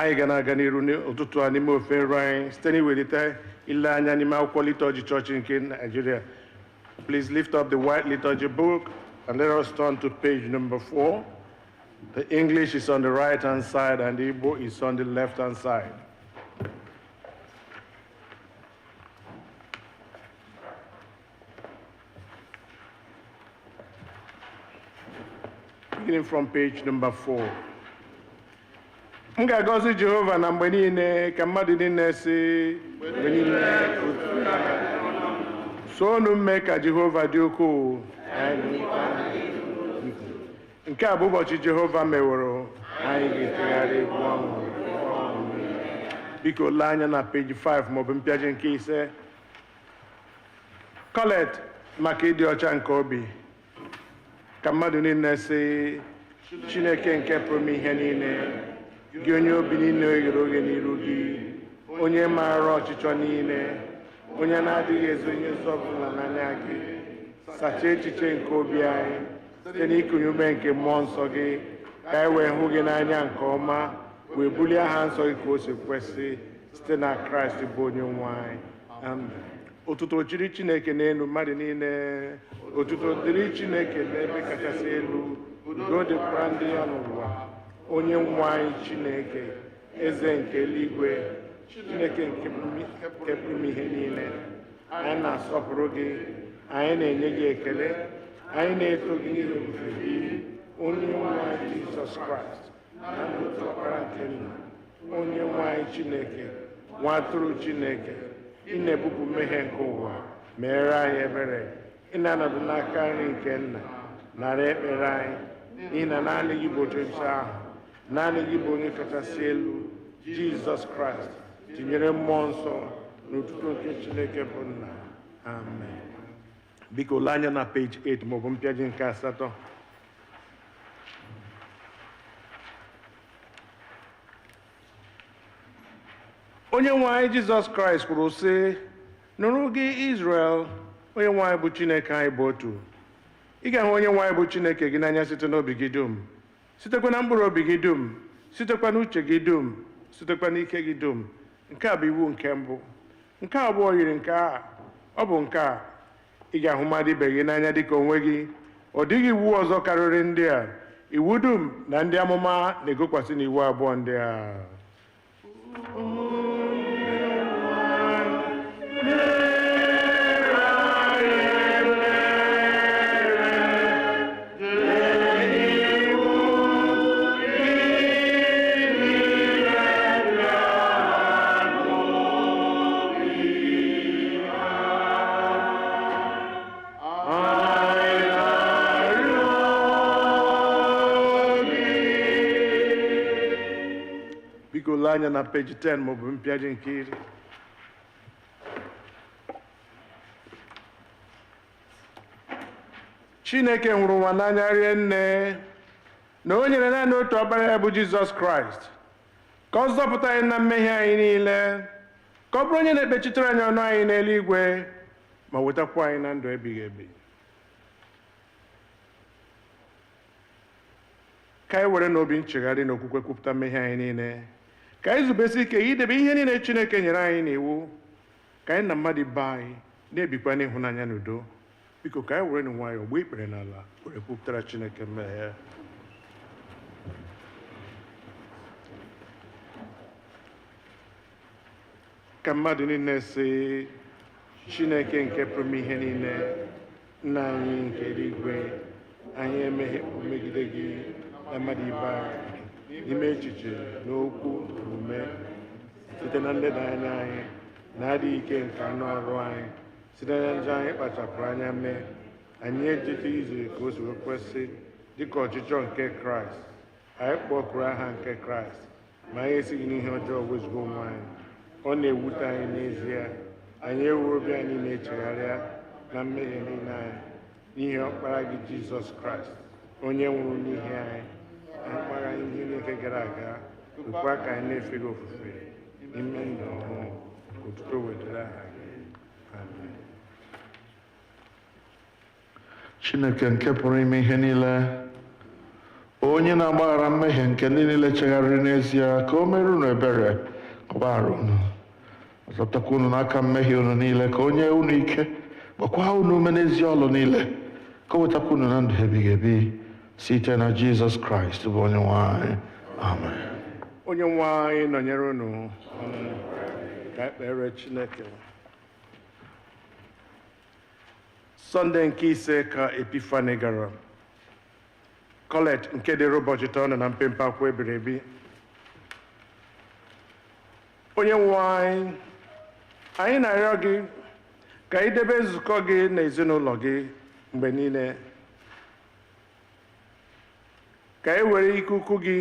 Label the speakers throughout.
Speaker 1: anyị ga na-aga n'iru n'ụtụtụ a n'ime ofe nro anyị site n'iwelite ile anya n'ime akwụkwọ liturgy chọọchị nke Nigeria. Please lift up the white liturgy book and let us turn to page number 4. The English is on the right-hand side and the Igbo is on the left-hand side. Beginning from page number 4. M ga-agọzi Jehova na mgbe niile ka mmadụ niile si mgbe niile soonu mme ka Jehova dị ukwuu. Nke a bụ ụbọchị Jehova meworo, anyị ga-etegharị egwu ọṅụ. Biko lee anya na page 5 maọbụ mpịaji nke 5. Kolekt maka ịdị ọcha nke obi. Ka mmadụ niile si Chineke nke pụrụ ime ihe niile, gị onye obi niile oghere oghe n'iru gị, onye maara ọchịchọ niile, onye na-adịghị ezo onye ezi ọbụla n'anya gị, sachaa echiche nke obi anyị site n'ikunye ume nke mmụọ nsọ gị, ka anyị wee hụ gị n'anya nke ọma, wee bulie aha nsọ gị ka o si kwesị site na Kraịst bụ onye nwe anyị. Amen. Otuto chiri Chineke n'elu mmadụ niile, otuto dịrị Chineke n'ebe kachasị elu, udo dịkwara ndị ya n'ụwa. Onye nwe anyị Chineke, eze nke eluigwe, Chineke nke pụrụ ihe niile, anyị na-asọpụrụ gị, anyị na-enye gị ekele, anyị na-eto gị n'ihi ofufe gị, onye nwe anyị Jizọs Kraịst, na n'otu ọkpara nke Nna, onye nwe anyị Chineke, nwa atụrụ Chineke, ị na-ebupụ mmehie nke ụwa, meere anyị ebere, ị na-anọdụ n'aka nri nke Nna, nara ekpere anyị, n'ihi na naanị gị bụ ochechi ahụ, naanị gị bụ onye kachasị elu, Jizọs Kraịst, tinyere mmụọ nsọ n'otuto nke Chineke bụ Nna. Amen. Biko lee anya na page 8 maọbụ mpịaji nke 8. Onye nwe anyị Jizọs Kraịst kwuru sị, nụrụ gị Izrel, onye nwe anyị bụ Chineke anyị bụ otu. Ị ga-ahụ onye nwe anyị bụ Chineke gị n'anya site n'obi gị dum, sitekwa na mkpụrụ obi gị dum, sitekwa n'uche gị dum, sitekwa n'ike gị dum. Nke a bụ iwu nke mbụ. Nke abụọ yiri nke a, ọ bụ nke a, ị ga-ahụ mmadụ ibe gị n'anya dịka onwe gị. Ọ dịghị iwu ọzọ karịrị ndị a. Iwu dum na ndị amụma na-egokwasị n'iwu abụọ ndị a. Anya na page 10 maọbụ mpịaji nke 10. Chineke hụrụ ụwa n'anya rie nne na o nyere naanị otu ọkpara ya bụ Jizọs Kraịst ka ọ zọpụta anyị na mmehie anyị niile, ka ọ bụrụ onye na-ekpechitere anyị ọnụ anyị n'eluigwe ma wetakwa anyị na ndụ ebighị ebi. Ka anyị were n'obi nchegharị na okwukwe kwupụta mmehie anyị niile, ka anyị zubesi ike idebe ihe niile Chineke nyere anyị n'iwu, ka anyị na mmadụ ibe anyị na-ebikwa n'ịhụnanya na udo. Biko ka anyị were nwayọọ gbuo ikpere n'ala were kwupụtara Chineke mmehie. Ka mmadụ niile si Chineke nke pụrụ ihe niile, Nna anyị nke eluigwe, anyị emehiepụ megide gị na mmadụ ibe anyị n'ime echiche na okwu na omume, site na nleda anya anyị na adịghị ike nke anụ arụ anyị, site na njọ anyị kpachapụrụ anya mee, anyị ejete izu ka o si kwesị dịka ọchịchọ nke Kraịst. Anyị kpọkuru aha nke Kraịst, ma anyị esighị n'ihe ọjọọ wezụga onwe anyị. Ọ na-ewute anyị n'ezie, anyị ewu obi anyị na-echegharịa na mmehie niile anyị n'ihi ọkpara gị Jizọs Kraịst, onye nwụrụ n'ihi anyị. Anyị kpara anyị ihe niile gara aga, kwekwa ka anyị na-efe gị ofufe n'ime ndụ ọhụrụ, otuto wetara aha gị. Amen. Chineke nke pụrụ ime ihe niile,
Speaker 2: onye na-agbaghara mmehie nke ndị niile chegharịrị n'ezie, ka o mere unu ebere, gbaghara unu, zọpụtakwa unu n'aka mmehie unu niile, ka o nye unu ike, gbakwa unu ume n'ezi ọlụ niile, ka o wetakwa unu na ndụ ebighị ebi site na Jizọs Kraịst bụ onye nwe anyị. Amen.
Speaker 1: Onye nwe anyị nọnyere unu. Ka ekpere Chineke. Sọnde nke ise ka Epifani gara. Kolekt nke dịrị ụbọchị taa nọ na mpempe akwụkwọ ebiri ebi. Onye nwe anyị na-arịọ gị ka ị debe nzukọ gị na ezinụlọ gị mgbe niile, ka e were ike ukwu gị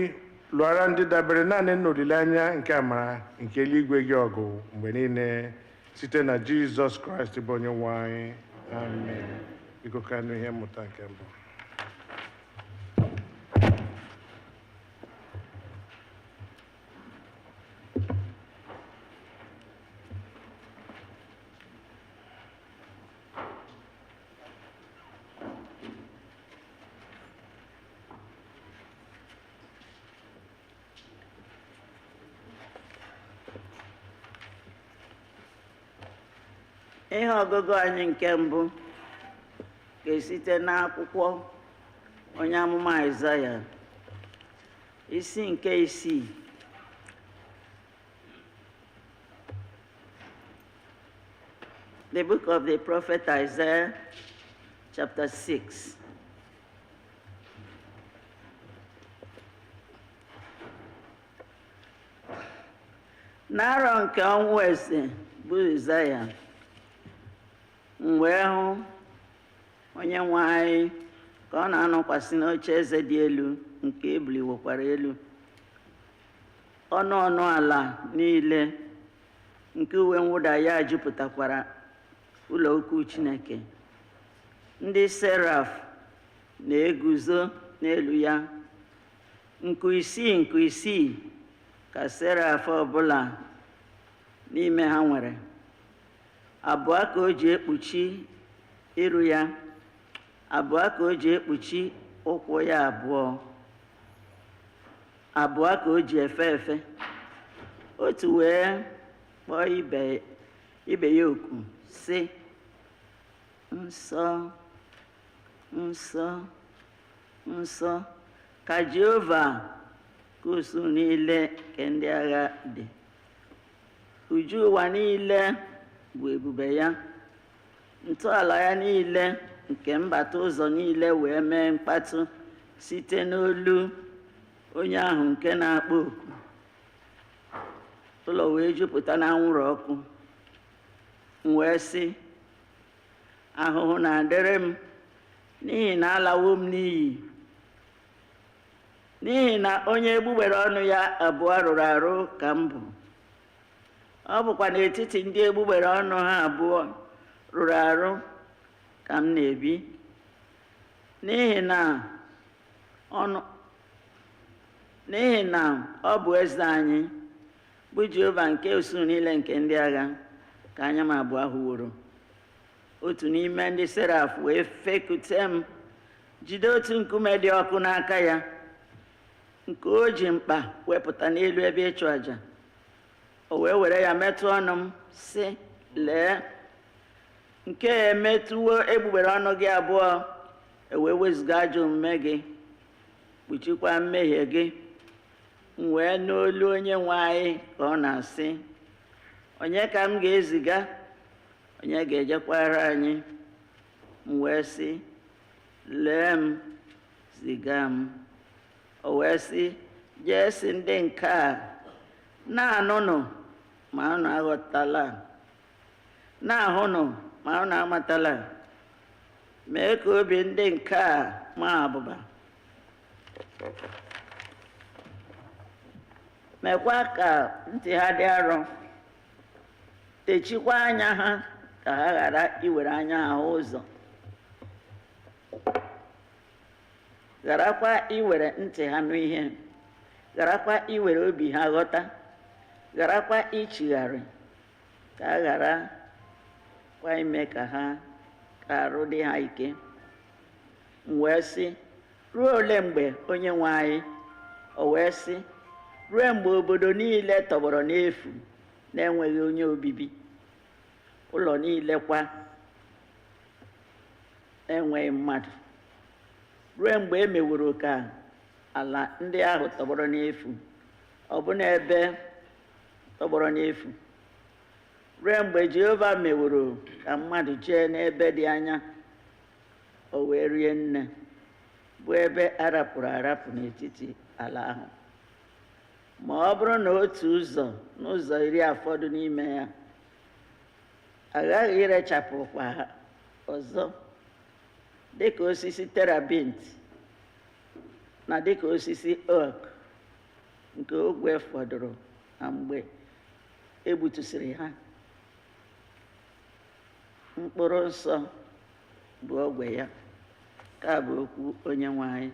Speaker 1: lụọra ndị dabere naanị n'olileanya nke amara nke eluigwe gị ọgụ mgbe niile site na Jizọs Kraịst bụ onye nwe anyị. Amen. Biko ka nụ ihe mmụta nke mbụ.
Speaker 3: Ihe ọgụgụ anyị nke mbụ ga-esite n'akwụkwọ onye amụma Aịzaya isi nke 6. The book of the prophet Isaiah, chapter 6. N'arọ nke ọnwụ eze bụ Aịzaya, m wee hụ onye nwe anyị ka ọ na-anọkwasị n'oche eze dị elu nke ebuliwokwara elu. Ọnụ ala niile nke uwe mwụda ya jupụtakwara ụlọ ukwu Chineke. Ndị seraf na-eguzo n'elu ya, nku isii ka seraf ọbụla n'ime ha nwere. Abụọ ka o ji ekpuchi iru ya, abụọ ka o ji ekpuchi ụkwụ ya abụọ, abụọ ka o ji efe efe. Otu wee kpọọ ibe ya oku sị, nsọ, nsọ, nsọ ka Jehova ka usu niile nke ndị agha dị. Uju ụwa niile bụ ebube ya, ntọala ya niile nke mbata ụzọ niile wee mee mkpatụ site n'olu onye ahụ nke na-akpọ oku. Ụlọ wee jupụta na anwụrụ ọkụ. M wee sị, ahụhụ na-adịrị m, n'ihi na alawo m n'iyi, n'ihi na onye egbugbere ọnụ ya abụọ rụrụ arụ ka m bụ. Ọ bụkwa n'etiti ndị egbugbere ọnụ ha abụọ rụrụ arụ ka m na-ebi, n'ihi na ọ bụ eze anyị bụ Jehova nke usuu niile nke ndị agha ka anya m abụọ hụworo. Otu n'ime ndị seraf wee fekute m, jide otu nkume dị ọkụ n'aka ya, nke o ji mkpa wepụta n'elu ebe ịchụ aja. O wee were ya metụ ọnụ m sị, lee, nke emetụwo egbugbere ọnụ gị abụọ, wee wezụga ajọ omume gị, kpuchikwa mmehie gị. M wee n'olu onye nwe anyị ka ọ na-asị, onye ka m ga-eziga, onye ga-ejekwara anyị? M wee sị, lee m, ziga m. O wee sị, jee sị ndị nke a, na-anụnụ ma unu aghọtala, na-ahụnụ ma unu amatala, mee ka obi ndị nke a maa abụba, mekwa ka ntị ha dị arọ, techikwa anya ha ka ha ghara iwere anya ha ụzọ, gharakwa iwere ntị ha nụ ihe, gharakwa iwere obi ha ghọta, gharakwa ichigharị, ka a ghara kwa ime ka arụ dị ha ike. M wee sị, ruo ole mgbe onye nwe anyị? O wee sị, ruo mgbe obodo niile tọgbọrọ n'efu na-enweghị onye obibi, ụlọ niile kwa enweghị mmadụ, ruo mgbe e meworo ka ala ndị ahụ tọgbọrọ n'efu, ọbụna ebe tọgbọrọ n'efu, ruo mgbe Jehova meworo ka mmadụ jee n'ebe dị anya, o wee rie nne, bụ ebe arapụrụ arapụ n'etiti ala ahụ. Ma ọ bụrụ na otu ụzọ n'ụzọ 10 fọdụ n'ime ya, aghaghị irechapụkwa ha ọzọ, dịka osisi terabint na dịka osisi ok nke ogwe fọdụrụ na mgbe e gbutusịrị ha. Mkpụrụ nsọ bụ ogwe ya. Ka bụ okwu Onyenwe anyị.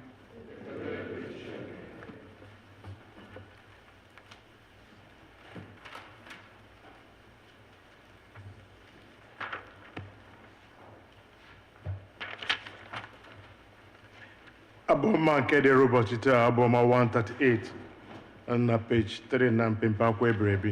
Speaker 1: Abu-Ọma nke dịrị ụbọchị taa, Abu-Ọma 138 na page 3 na mpempe akwụkwọ ebirebi.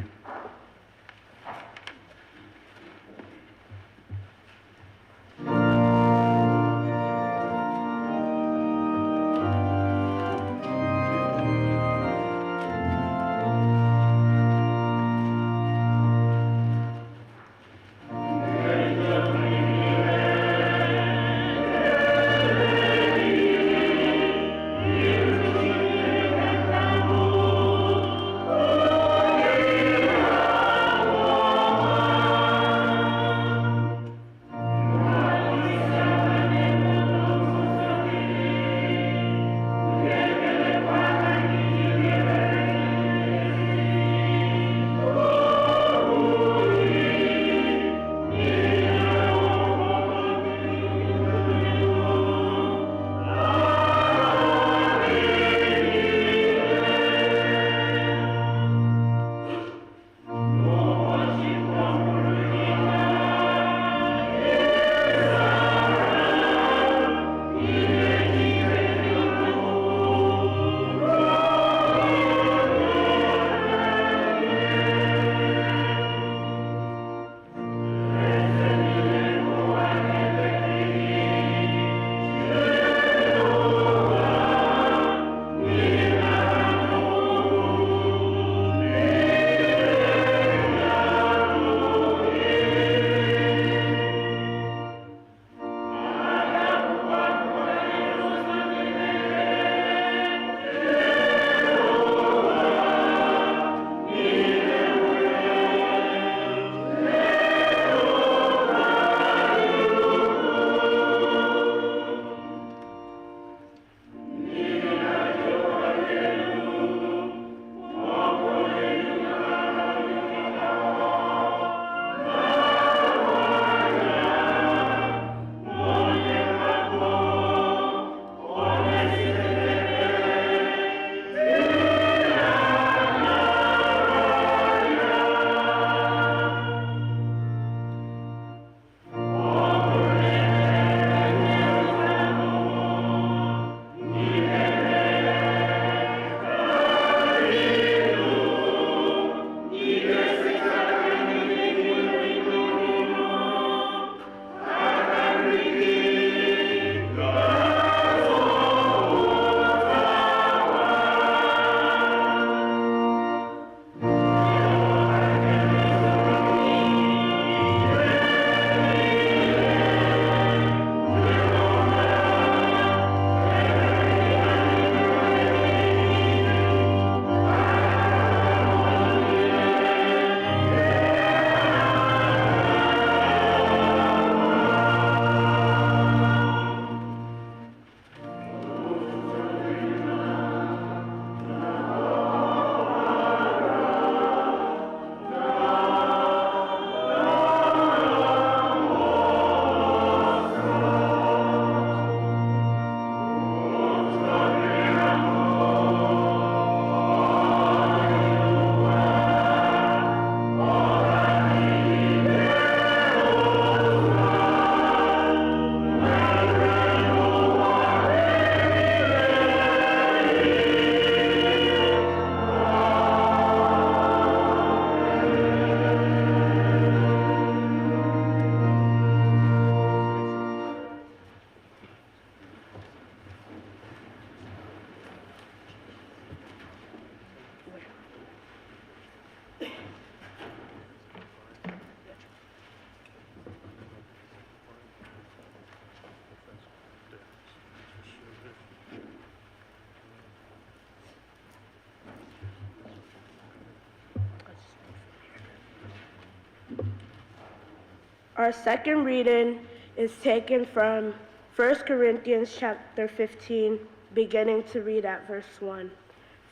Speaker 4: Our second reading is taken from 1 Corinthians chapter 15, beginning to read at verse 1.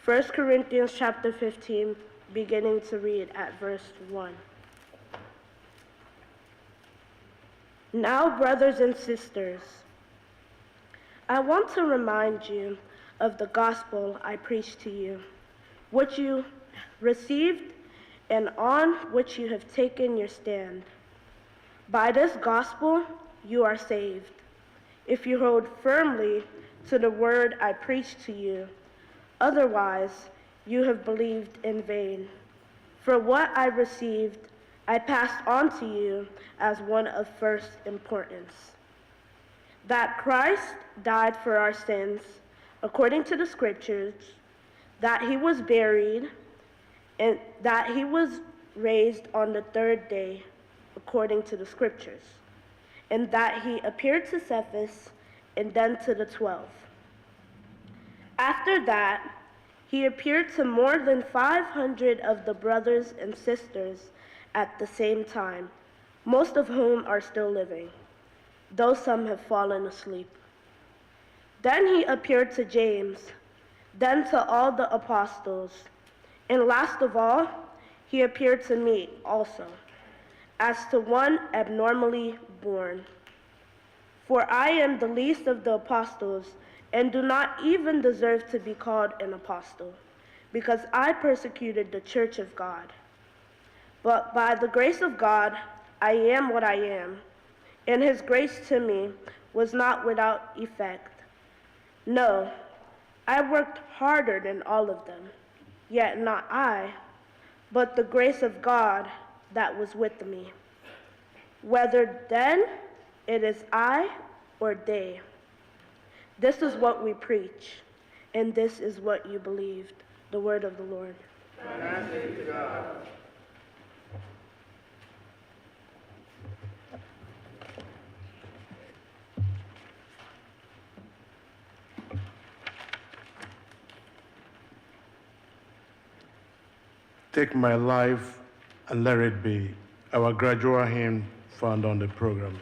Speaker 4: 1 Corinthians chapter 15, beginning to read at verse 1. Now, brothers and sisters, I want to remind you of the gospel I preached to you, which you received and on which you have taken your stand. By this gospel you are saved, if you hold firmly to the word I preached to you. Otherwise, you have believed in vain. For what I received, I passed on to you as one of first importance, that Christ died for our sins, according to the Scriptures, that he was buried, and that he was raised on the third day, according to the Scriptures, and that he appeared to Cephas and then to the 12. After that, he appeared to more than 500 of the brothers and sisters at the same time, most of whom are still living, though some have fallen asleep. Then he appeared to James, then to all the apostles, and last of all, he appeared to me also, as to one abnormally born. For I am the least of the apostles, and do not even deserve to be called an apostle, because I persecuted the church of God. But by the grace of God, I am what I am, and his grace to me was not without effect. No, I worked harder than all of them, yet not I, but the grace of God that was with me. Whether then it is I or they. This is what we preach, and this is what you believed. The word of the Lord.
Speaker 1: Thanks be to God. Take my life and let it be, our gradual hymn found on the program.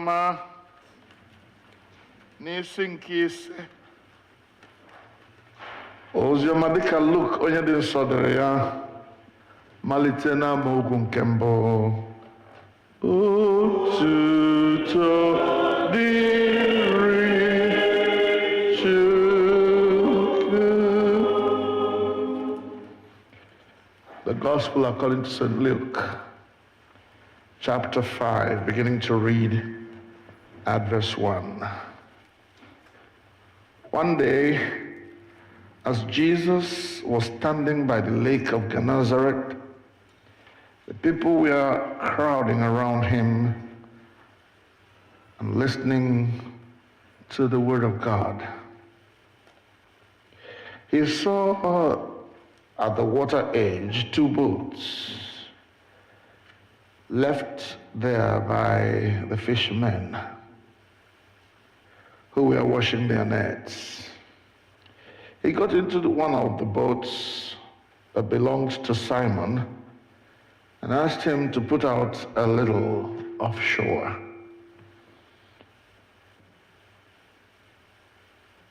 Speaker 2: Oziọma n'isi nke ise. Oziọma dịka Luk onye dị nsọ dere ya, malite n'amaokwu nke mbụ. Otuto dịrị Chukwu. The Gospel according to St. Luke, chapter 5, beginning to read at verse 1. One day, as Jesus was standing by the lake of Gennesaret, the people were crowding around him and listening to the word of God. He saw at the water edge 2 boats left there by the fishermen who were washing their nets. He got into one of the boats that belonged to Simon and asked him to put out a little offshore.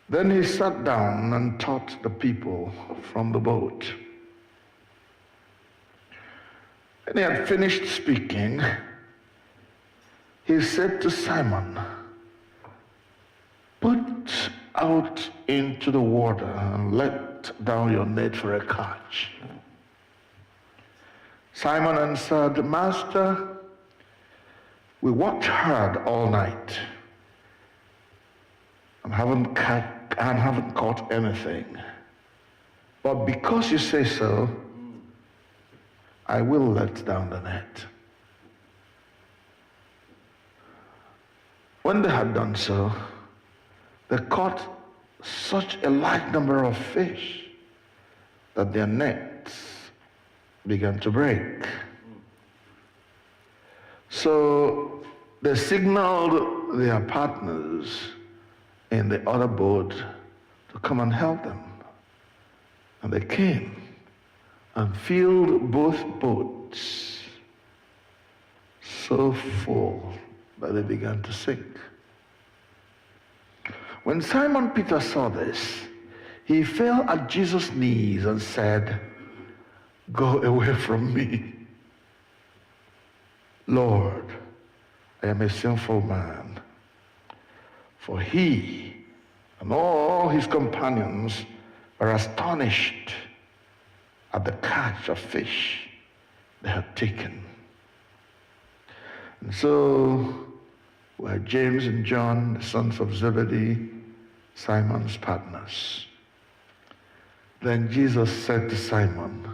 Speaker 2: Then he sat down and taught the people from the boat. When he had finished speaking, he said to Simon, "Put out into the water and let down your net for a catch." Simon answered, "Master, we worked hard all night and haven't caught anything. But because you say so, I will let down the net." When they had done so, they caught such a large number of fish that their nets began to break. So they signaled their partners in the other boat to come and help them. And they came and filled both boats so full that they began to sink. When Simon Peter saw this, he fell at Jesus' knees and said, "Go away from me, Lord, I am a sinful man." For he and all his companions were astonished at the catch of fish they had taken. And so were James and John, the sons of Zebedee, Simon's partners. Then Jesus said to Simon,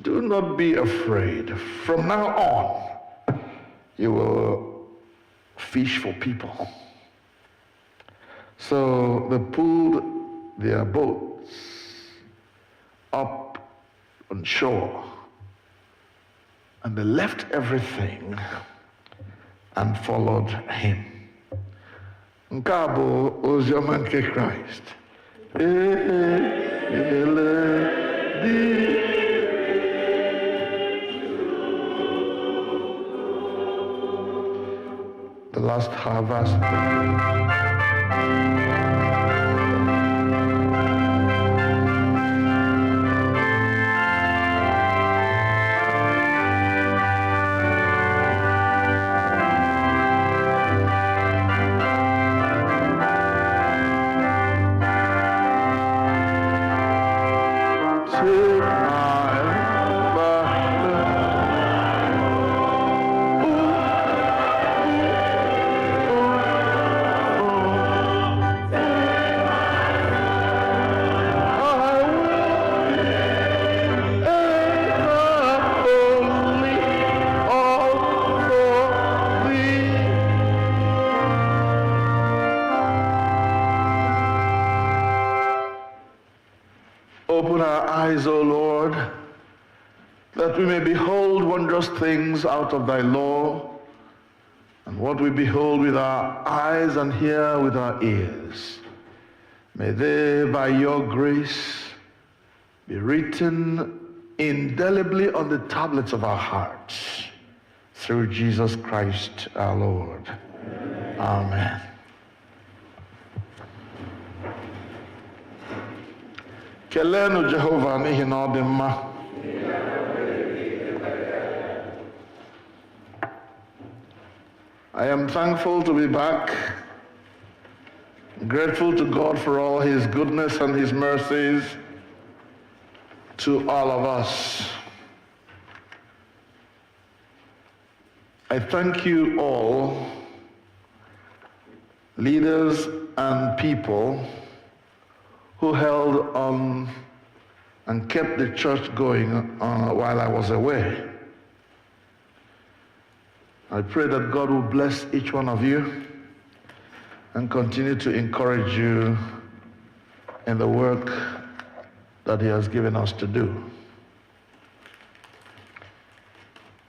Speaker 2: "Do not be afraid. From now on, you will fish for people." So they pulled their boats up on shore and they left everything and followed him. Nke a bụ oziọma nke Kraịst. The last verse. Open our eyes, O Lord, that we may behold wondrous things out of thy law, and what we behold with our eyes and hear with our ears, may they, by your grace, be written indelibly on the tablets of our hearts, through Jesus Christ our Lord. Amen. Kelenu Jehovah n'ihi na ọ dị mma. I am thankful to be back, grateful to God for all his goodness and his mercies to all of us. I thank you all, leaders and people who held on and kept the church going while I was away. I pray that God will bless each one of you and continue to encourage you in the work that he has given us to do.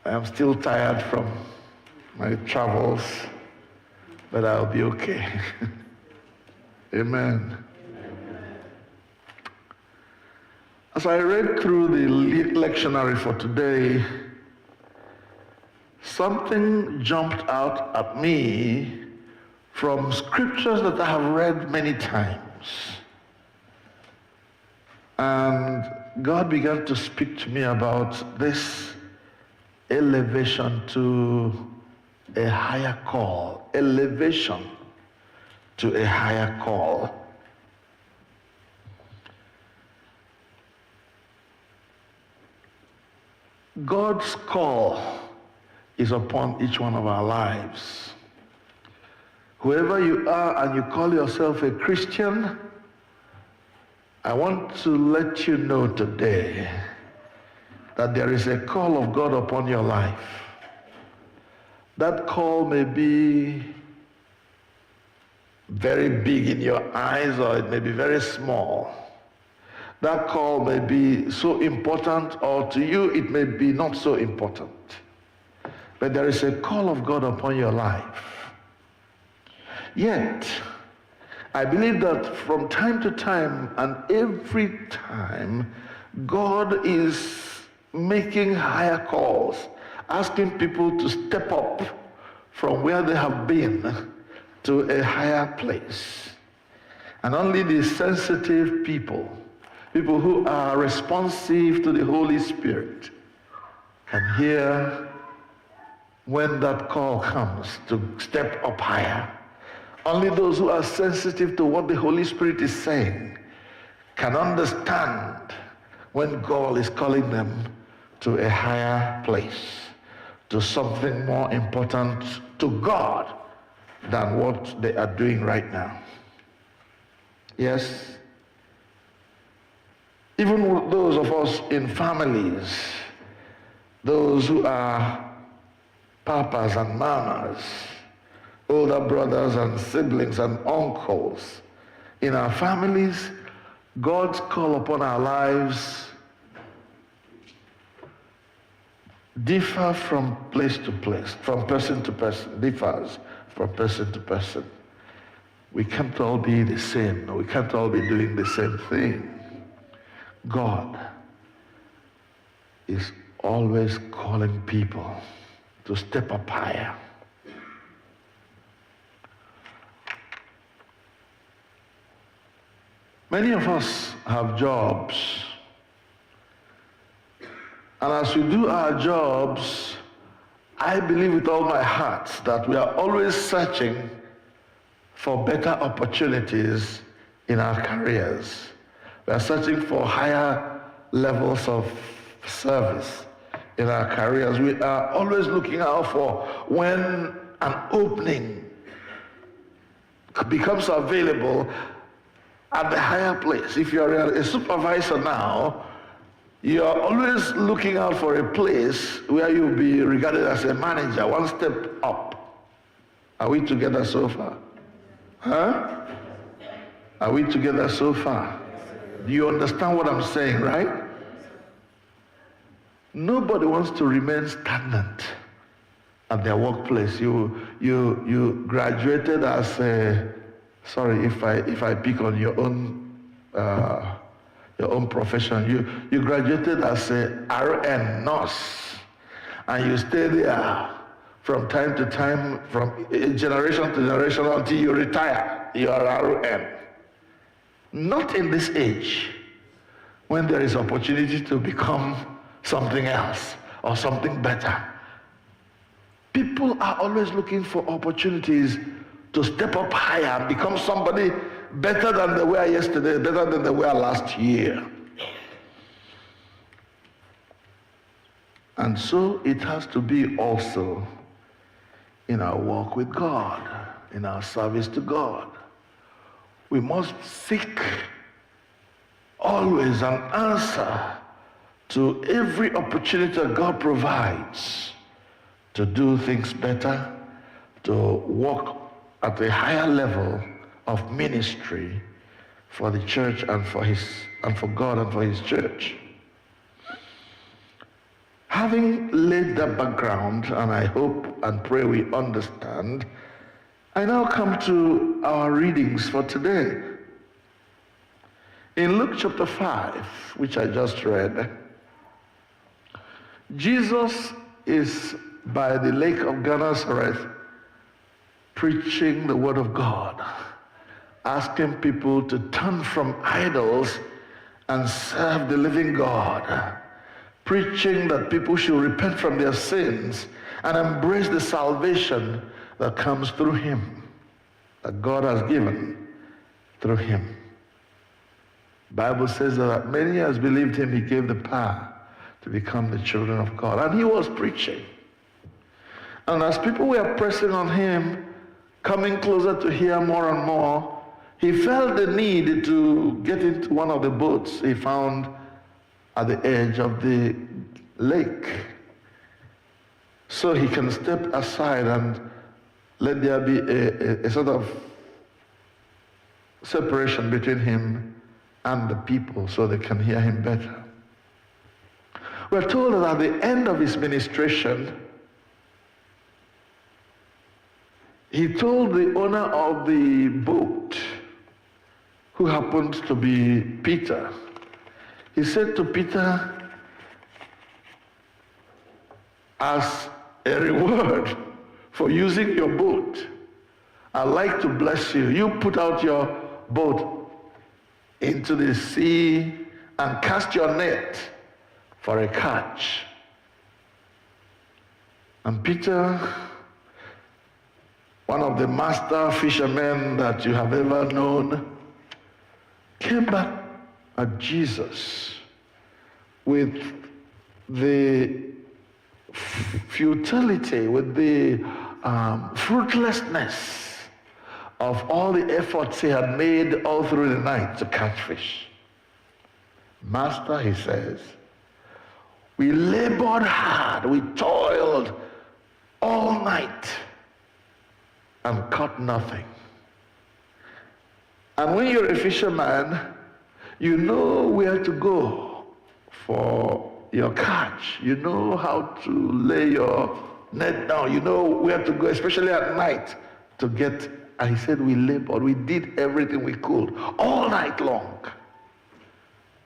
Speaker 2: I am still tired from my travels, but I'll be okay. Amen. As I read through the lectionary for today, something jumped out at me from scriptures that I have read many times. And God began to speak to me about this elevation to a higher call. Elevation to a higher call. God's call is upon each one of our lives. Whoever you are and you call yourself a Christian, I want to let you know today that there is a call of God upon your life. That call may be very big in your eyes, or it may be very small. That call may be so important, or to you it may be not so important. But there is a call of God upon your life. Yet, I believe that from time to time and every time, God is making higher calls, asking people to step up from where they have been to a higher place. And only the sensitive people who are responsive to the Holy Spirit, can hear when that call comes to step up higher. Only those who are sensitive to what the Holy Spirit is saying can understand when God is calling them to a higher place, to something more important to God than what they are doing right now. Yes, even those of us in families, those who are papas and mamas, older brothers and siblings and uncles, in our families, God's call upon our lives differ from place to place, from person to person, differs from person to person. We can't all be the same. We can't all be doing the same thing. God is always calling people to step up higher. Many of us have jobs, and as we do our jobs, I believe with all my heart that we are always searching for better opportunities in our careers. We are searching for higher levels of service in our careers. We are always looking out for when an opening becomes available at the higher place. If you are a supervisor now, you are always looking out for a place where you'll be regarded as a manager, one step up. Are we together so far? Huh? Are we together so far? Do you understand what I'm saying, right? Nobody wants to remain stagnant at their workplace. You graduated as a, sorry if I pick on your own profession. You graduated as a RN nurse, and you stay there from time to time, from generation to generation until you retire. You are ROM. Not in this age, when there is opportunity to become something else or something better. People are always looking for opportunities to step up higher and become somebody better than they were yesterday, better than they were last year. And so it has to be also in our walk with God, in our service to God. We must seek always an answer to every opportunity that God provides to do things better, to walk at a higher level of ministry for the church and for God and for his church. Having laid that background, and I hope and pray we understand, I now come to our readings for today. In Luke chapter 5, which I just read, Jesus is by the lake of Gennesaret preaching the word of God, asking people to turn from idols and serve the living God, preaching that people should repent from their sins and embrace the salvation that comes through him, that God has given through him. The Bible says that many as believed him, he gave the power to become the children of God. And he was preaching. And as people were pressing on him, coming closer to hear more and more, he felt the need to get into one of the boats he found at the edge of the lake, so he can step aside and let there be a sort of separation between him and the people so they can hear him better. We're told that at the end of his ministration, he told the owner of the boat, who happened to be Peter, he said to Peter, as a reward for using your boat, I'd like to bless you. You put out your boat into the sea and cast your net for a catch. And Peter, one of the master fishermen that you have ever known, came back at Jesus with the futility, with the fruitlessness of all the efforts he had made all through the night to catch fish. Master, he says, we labored hard, we toiled all night and caught nothing. And when you're a fisherman, you know where to go for your catch. You know how to lay your net down. You know where to go, especially at night, to get. And he said, we labored. We did everything we could all night long.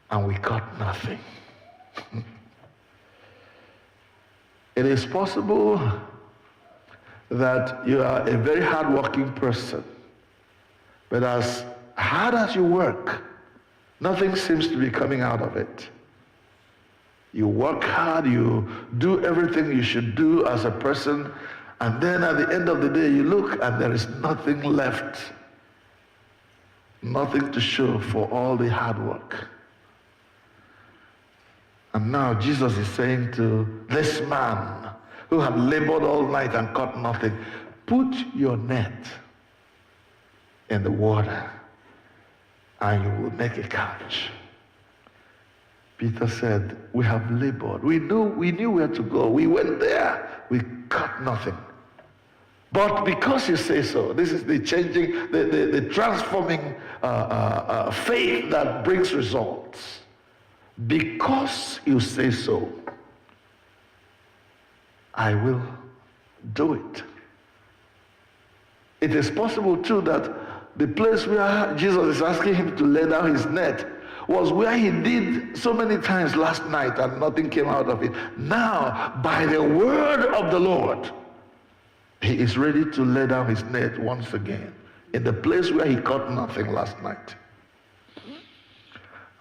Speaker 2: And we caught nothing. It is possible that you are a very hardworking person, but as hard as you work, nothing seems to be coming out of it. You work hard, you do everything you should do as a person, and then at the end of the day you look and there is nothing left, nothing to show for all the hard work. And now Jesus is saying to this man who had labored all night and caught nothing, put your net in the water and you will make a catch. Peter said, we have labored. We knew where to go. We went there. We caught nothing. But because you say so, this is the changing, the transforming faith that brings results. Because you say so, I will do it. It is possible too that the place where Jesus is asking him to lay down his net was where he did so many times last night and nothing came out of it. Now, by the word of the Lord, He is ready to lay down his net once again in the place where he caught nothing last night.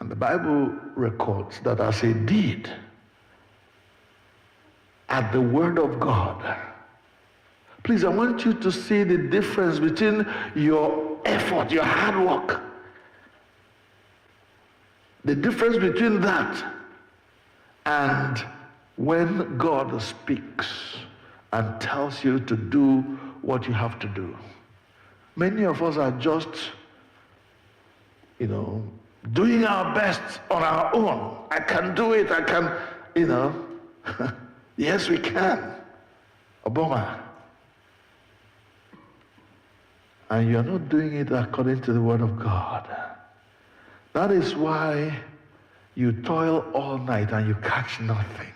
Speaker 2: And the Bible records that as he did, at the word of God, please, I want you to see the difference between your effort, your hard work, the difference between that and when God speaks and tells you to do what you have to do. Many of us are just, doing our best on our own. I can do it, I can, Yes, we can. Abu-Ọma. And you're not doing it according to the word of God. That is why you toil all night and you catch nothing.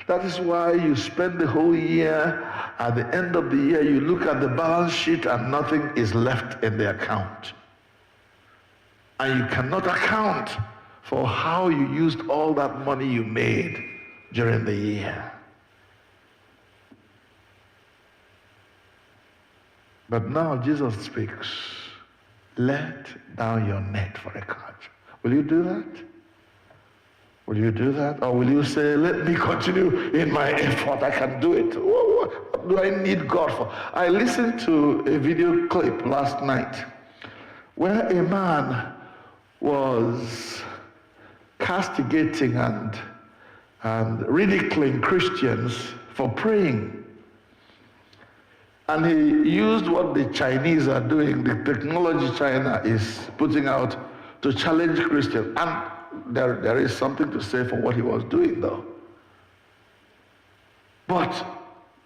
Speaker 2: That is why you spend the whole year. At the end of the year, you look at the balance sheet and nothing is left in the account. And you cannot account for how you used all that money you made during the year. But now Jesus speaks. Let down your net for a catch. Will you do that? Will you do that? Or will you say, let me continue in my effort, I can do it? What do I need God for? I listened to a video clip last night where a man was castigating and ridiculing Christians for praying. And he used what the Chinese are doing, the technology China is putting out to challenge Christians. And there is something to say for what he was doing, though. But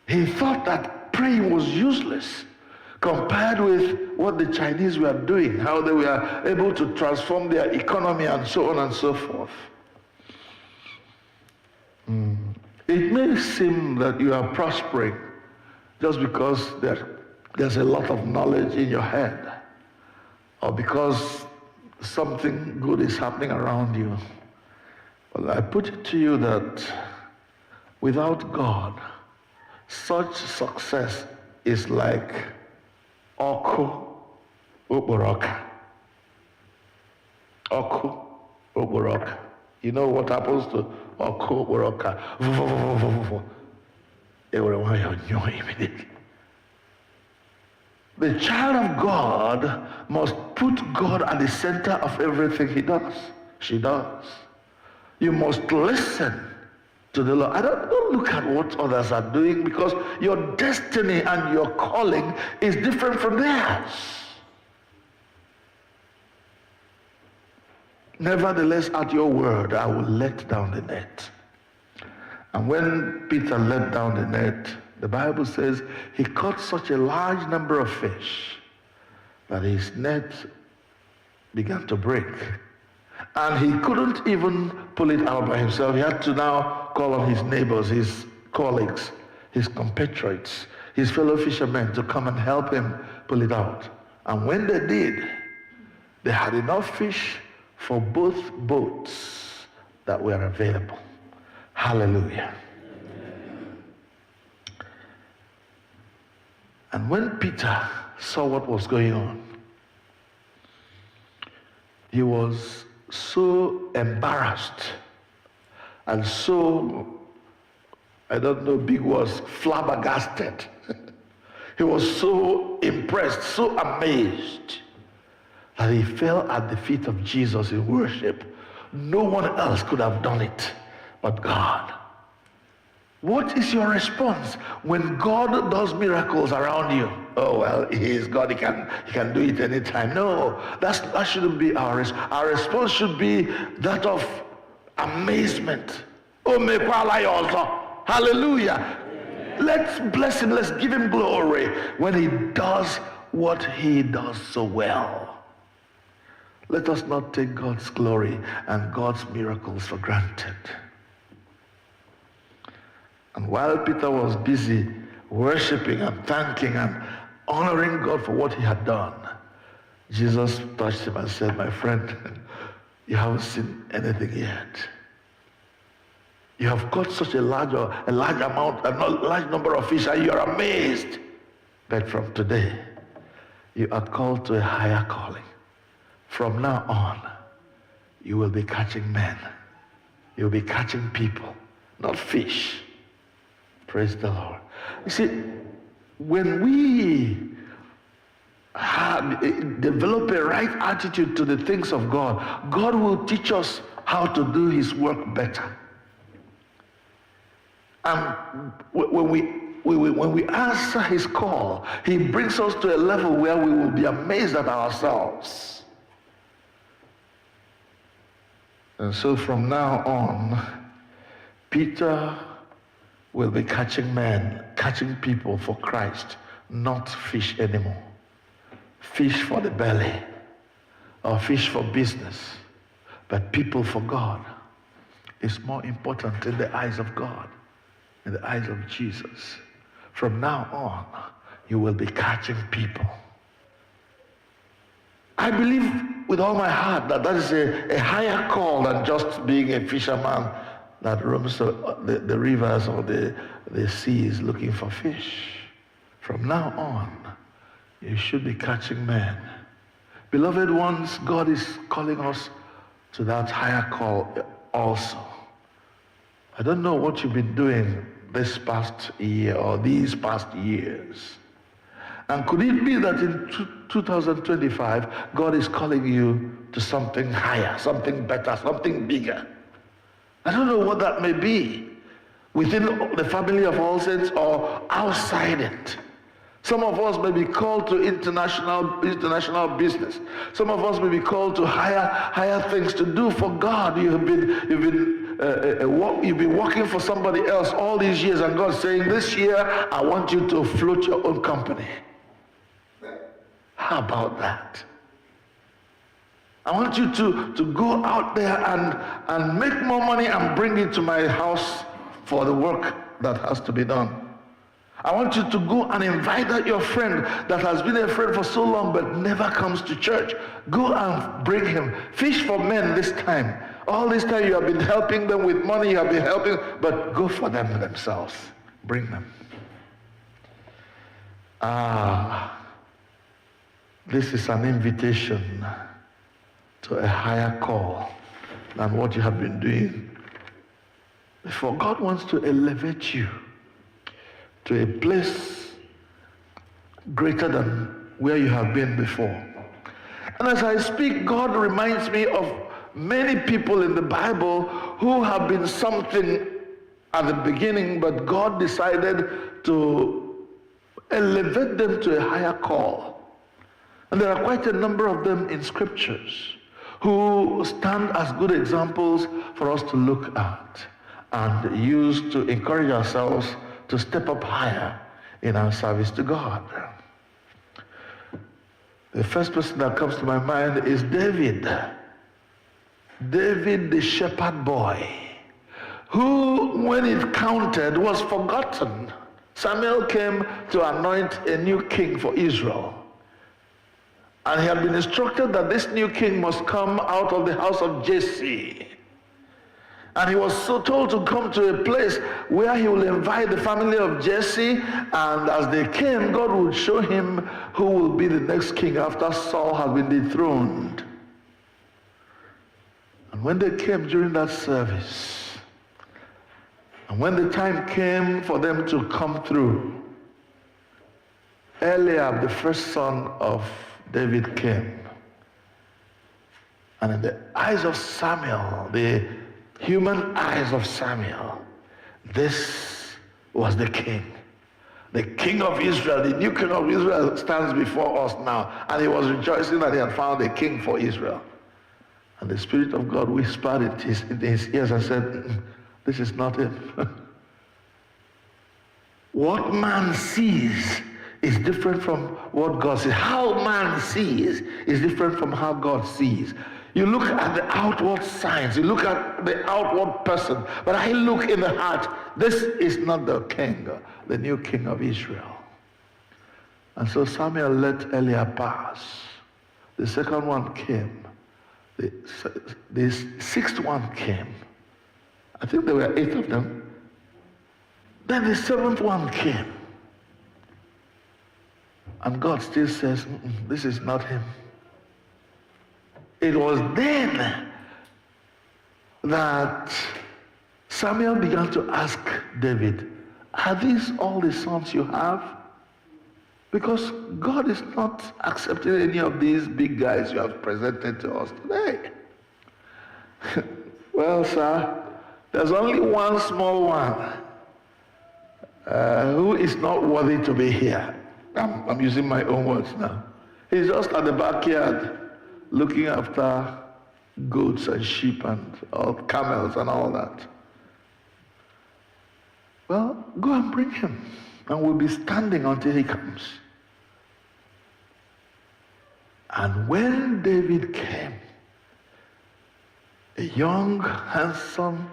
Speaker 2: he thought that praying was useless compared with what the Chinese were doing, how they were able to transform their economy and so on and so forth. It may seem that you are prospering just because there's a lot of knowledge in your head, or because something good is happening around you. Well, I put it to you that without God, such success is like Okwu ubọchi. Okwu ubọchi. You know what happens to Okwu ubọchi? Immediately. The child of God must put God at the center of everything he does. She does. You must listen to the Lord. Don't look at what others are doing, because your destiny and your calling is different from theirs. Nevertheless, at your word, I will let down the net. And when Peter let down the net, the Bible says he caught such a large number of fish that his net began to break. And he couldn't even pull it out by himself. He had to now call on his neighbors, his colleagues, his compatriots, his fellow fishermen to come and help him pull it out. And when they did, they had enough fish for both boats that were available. Hallelujah. And when Peter saw what was going on, he was so embarrassed and so, I don't know, big words, flabbergasted. He was so impressed, so amazed, that he fell at the feet of Jesus in worship. No one else could have done it but God. What is your response when God does miracles around you? Oh, well, he is God, he can do it anytime. No, that shouldn't be our response. Our response should be that of amazement. Oh, hallelujah. Let's bless him, let's give him glory when he does what he does so well. Let us not take God's glory and God's miracles for granted. And while Peter was busy worshiping and thanking and honoring God for what he had done, Jesus touched him and said, my friend, you haven't seen anything yet. You have caught such a large number of fish, and you're amazed. But from today, you are called to a higher calling. From now on, you will be catching men. You'll be catching people, not fish. Praise the Lord. You see, when we develop a right attitude to the things of God, God will teach us how to do his work better. And when we answer his call, he brings us to a level where we will be amazed at ourselves. And so from now on, Peter will be catching men, catching people for Christ, not fish anymore. Fish for the belly, or fish for business, but people for God is more important in the eyes of God, in the eyes of Jesus. From now on, you will be catching people. I believe with all my heart that is a higher call than just being a fisherman that roams the rivers or the seas looking for fish. From now on, you should be catching men. Beloved ones, God is calling us to that higher call also. I don't know what you've been doing this past year or these past years. And could it be that in 2025, God is calling you to something higher, something better, something bigger? I don't know what that may be, within the family of All Saints or outside it. Some of us may be called to international business. Some of us may be called to higher things to do for God. You've been working for somebody else all these years, and God's saying, this year I want you to float your own company. How about that? I want you to go out there and make more money and bring it to my house for the work that has to be done. I want you to go and invite out your friend that has been a friend for so long but never comes to church. Go and bring him. Fish for men this time. All this time you have been helping them with money, you have been helping, but go for them themselves. Bring them. This is an invitation to a higher call than what you have been doing before. God wants to elevate you to a place greater than where you have been before. And as I speak, God reminds me of many people in the Bible who have been something at the beginning, but God decided to elevate them to a higher call. And there are quite a number of them in scriptures who stand as good examples for us to look at and use to encourage ourselves to step up higher in our service to God. The first person that comes to my mind is David. David, the shepherd boy, who, when it counted, was forgotten. Samuel came to anoint a new king for Israel. And he had been instructed that this new king must come out of the house of Jesse. And he was so told to come to a place where he will invite the family of Jesse, and as they came, God would show him who will be the next king after Saul has been dethroned. And when they came during that service, and when the time came for them to come through, Eliab, the first son of David, came. And in the eyes of Samuel, the human eyes of Samuel, this was the king. The king of Israel, the new king of Israel stands before us now. And he was rejoicing that he had found a king for Israel. And the Spirit of God whispered in his ears and said, this is not him. What man sees is different from what God sees. How man sees is different from how God sees. You look at the outward signs, you look at the outward person, but I look in the heart. This is not the king, the new king of Israel. And so Samuel let Eliab pass. The second one came. The sixth one came. I think there were 8 of them. Then the 7th one came. And God still says, this is not him. It was then that Samuel began to ask David, are these all the sons you have? Because God is not accepting any of these big guys you have presented to us today. Well, sir, there's only one small one who is not worthy to be here. I'm using my own words now. He's just at the backyard looking after goats and sheep and all camels and all that. Well, go and bring him, and we'll be standing until he comes. And when David came, a young, handsome,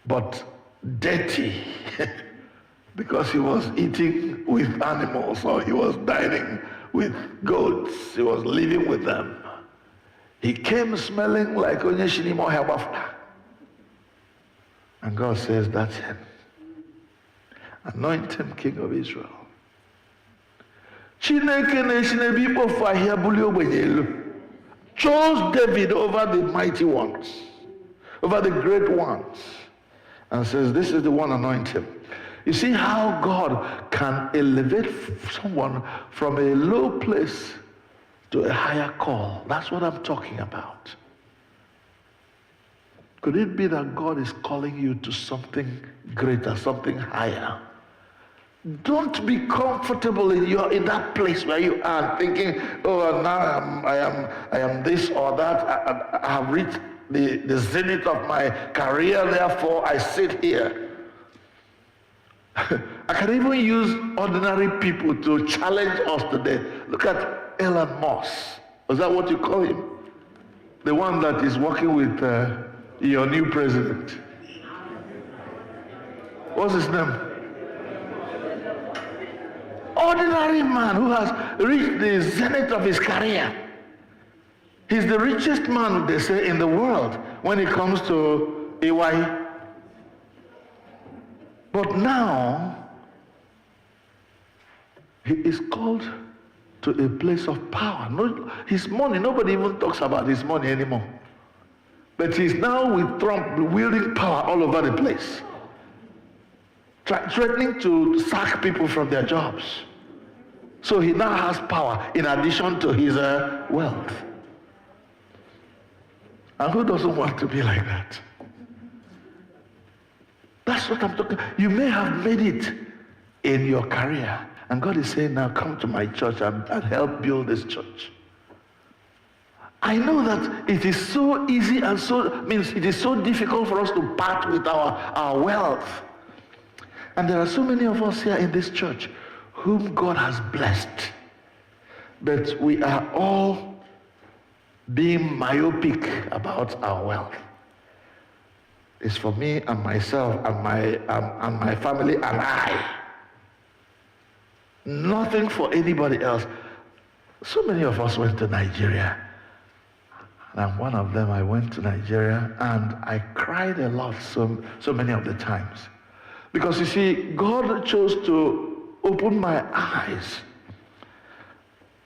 Speaker 2: but dirty, because he was eating with animals, or he was dining with goats, he was living with them. He came smelling like onye shinimo hebafna. And God says, that's him. Anoint him king of Israel. Chose David over the mighty ones, over the great ones, and says, this is the one, anoint him. You see how God can elevate someone from a low place to a higher call. That's what I'm talking about. Could it be that God is calling you to something greater, something higher? Don't be comfortable in that place where you are, thinking, oh, now I am this or that. I have reached the zenith of my career, therefore I sit here. I can even use ordinary people to challenge us today. Look at Elon Musk. Was that what you call him? The one that is working with your new president. What's his name? Ordinary man who has reached the zenith of his career. He's the richest man, they say, in the world when it comes to AY. But now, he is called to a place of power. No, his money, nobody even talks about his money anymore. But he's now with Trump wielding power all over the place, threatening to sack people from their jobs. So he now has power in addition to his wealth. And who doesn't want to be like that? That's what I'm talking about. You may have made it in your career, and God is saying, now come to my church and help build this church. I know that it is so easy and it is so difficult for us to part with our wealth. And there are so many of us here in this church whom God has blessed, but we are all being myopic about our wealth. It's for me and myself and my family and I. Nothing for anybody else. So many of us went to Nigeria. And I'm one of them. I went to Nigeria and I cried a lot so many of the times. Because you see, God chose to open my eyes.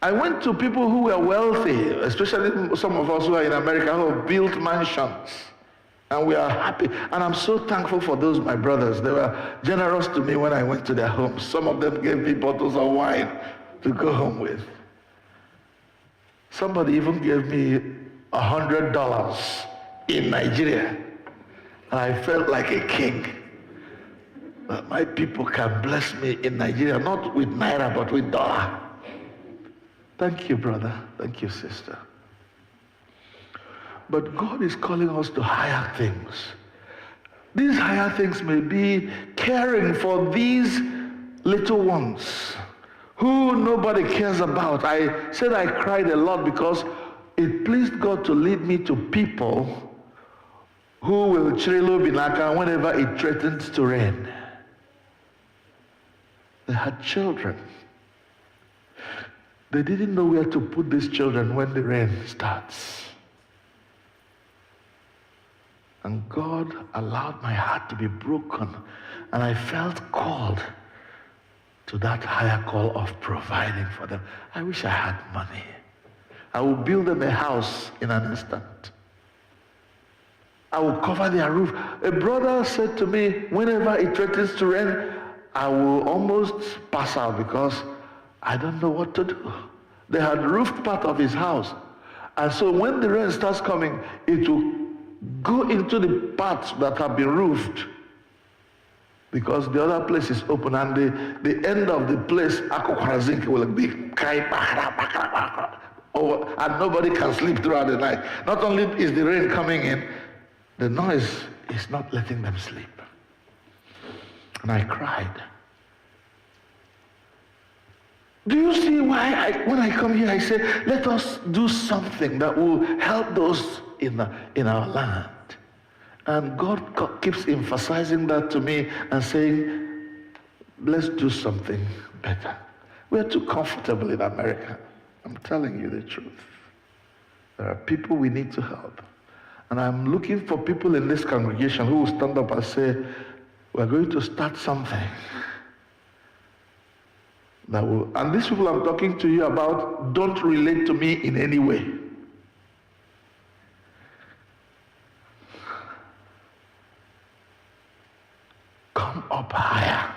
Speaker 2: I went to people who were wealthy, especially some of us who are in America who have built mansions. And we are happy. And I'm so thankful for those, my brothers. They were generous to me when I went to their homes. Some of them gave me bottles of wine to go home with. Somebody even gave me $100 in Nigeria. And I felt like a king. That my people can bless me in Nigeria, not with naira, but with dollar. Thank you, brother. Thank you, sister. But God is calling us to higher things. These higher things may be caring for these little ones who nobody cares about. I said I cried a lot because it pleased God to lead me to people who will chirilo binaka whenever it threatens to rain. They had children. They didn't know where to put these children when the rain starts. And God allowed my heart to be broken. And I felt called to that higher call of providing for them. I wish I had money. I will build them a house in an instant. I will cover their roof. A brother said to me, whenever it threatens to rain, I will almost pass out because I don't know what to do. They had roofed part of his house. And so when the rain starts coming, it will go into the parts that have been roofed because the other place is open, and the end of the place will be and nobody can sleep throughout the night. Not only is the rain coming in, the noise is not letting them sleep. And I cried. Do you see why when I come here, I say, let us do something that will help those in our land. And God keeps emphasizing that to me and saying, let's do something better. We're too comfortable in America. I'm telling you the truth. There are people we need to help. And I'm looking for people in this congregation who will stand up and say, we're going to start something that will, and these people I'm talking to you about don't relate to me in any way. Come up higher.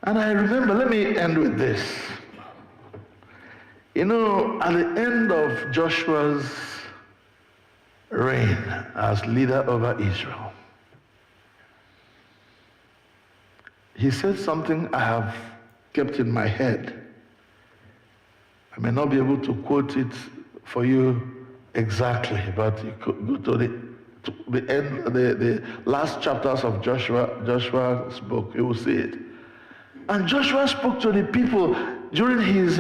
Speaker 2: And I remember, let me end with this. You know, at the end of Joshua's reign as leader over Israel, he said something I have kept in my head. I may not be able to quote it for you exactly, but you could go to the end, the last chapters of Joshua's book, you will see it. And Joshua spoke to the people during his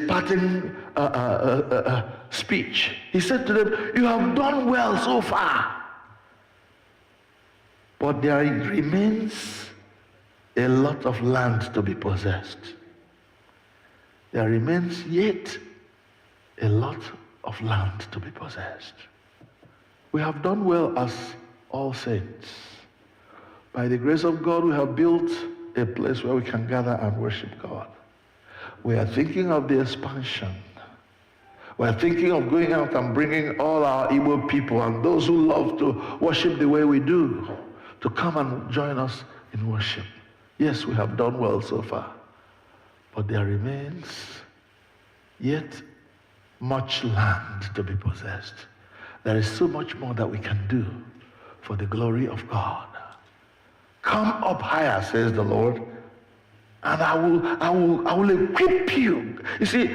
Speaker 2: parting speech. He said to them, you have done well so far, but there remains a lot of land to be possessed. There remains yet a lot of land to be possessed. We have done well as all saints. By the grace of God, we have built a place where we can gather and worship God. We are thinking of the expansion. We are thinking of going out and bringing all our Igbo people and those who love to worship the way we do to come and join us in worship. Yes, we have done well so far, but there remains yet much land to be possessed. There is so much more that we can do for the glory of God. Come up higher, says the Lord, and I will equip you. You see,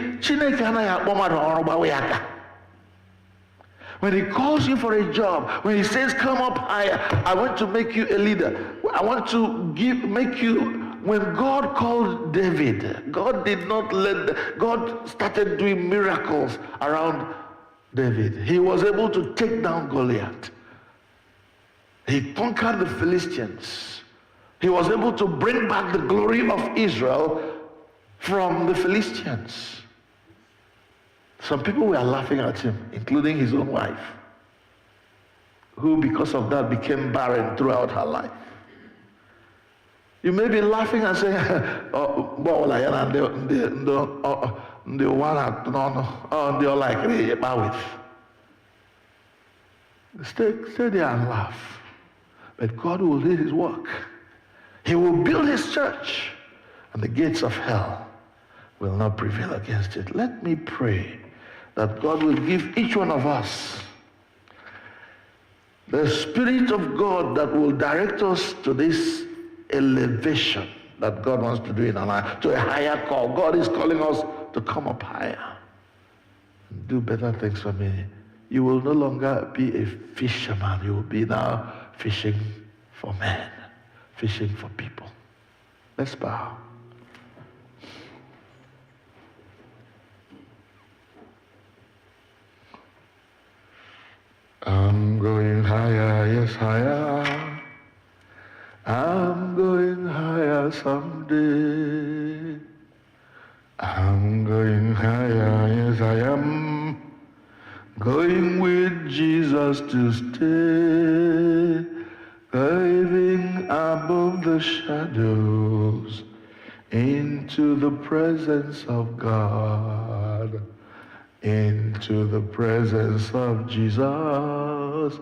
Speaker 2: when he calls you for a job, when he says, come up higher, I want to make you a leader. I want to make you, when God called David, God started doing miracles around David. He was able to take down Goliath. He conquered the Philistines. He was able to bring back the glory of Israel from the Philistines. Some people were laughing at him, including his own wife, who because of that became barren throughout her life. You may be laughing and saying, oh, stay there and laugh. But God will do his work. He will build his church, and the gates of hell will not prevail against it. Let me pray that God will give each one of us the Spirit of God that will direct us to this elevation that God wants to do in our life, to a higher call. God is calling us to come up higher and do better things for me. You will no longer be a fisherman. You will be now fishing for men, fishing for people. Let's bow. I'm going higher, yes, higher. I'm going higher someday. I'm going higher, yes, I am. going with Jesus to stay, living above the shadows, into the presence of God, into the presence of Jesus.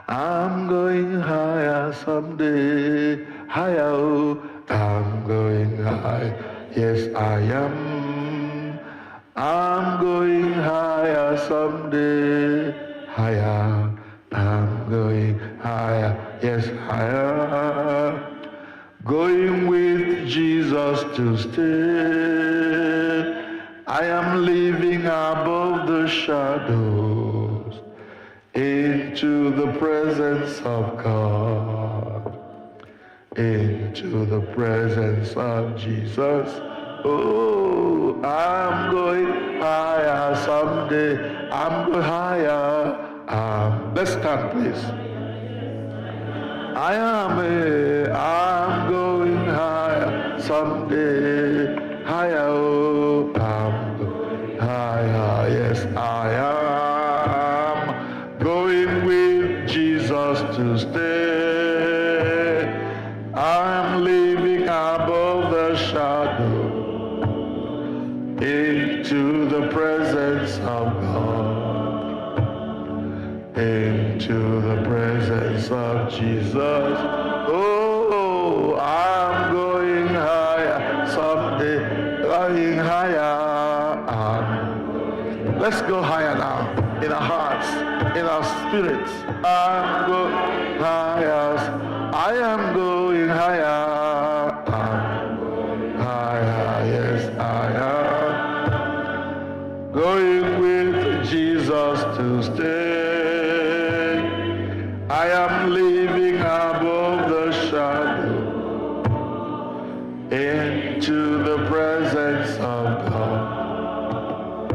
Speaker 2: I'm going higher someday, higher, oh, I'm going high, yes I am. I'm going higher someday, higher, I'm going higher, yes higher. Going with Jesus to stay, I am living above the shadows, into the presence of God, into the presence of Jesus. Oh, I'm going higher someday. I'm going higher. Let's stand, please. I'm going higher someday. Higher, oh, I'm going higher. Yes, I am going with Jesus to stay. I'm living above the shadow, into the presence of God, into the presence of Jesus. Oh, I'm going higher someday, going higher. Let's go higher now, in our hearts, in our spirits. I'm going higher. I am going higher. Higher, yes, I am going with Jesus to stay. I am living above the shadow, into the presence of God,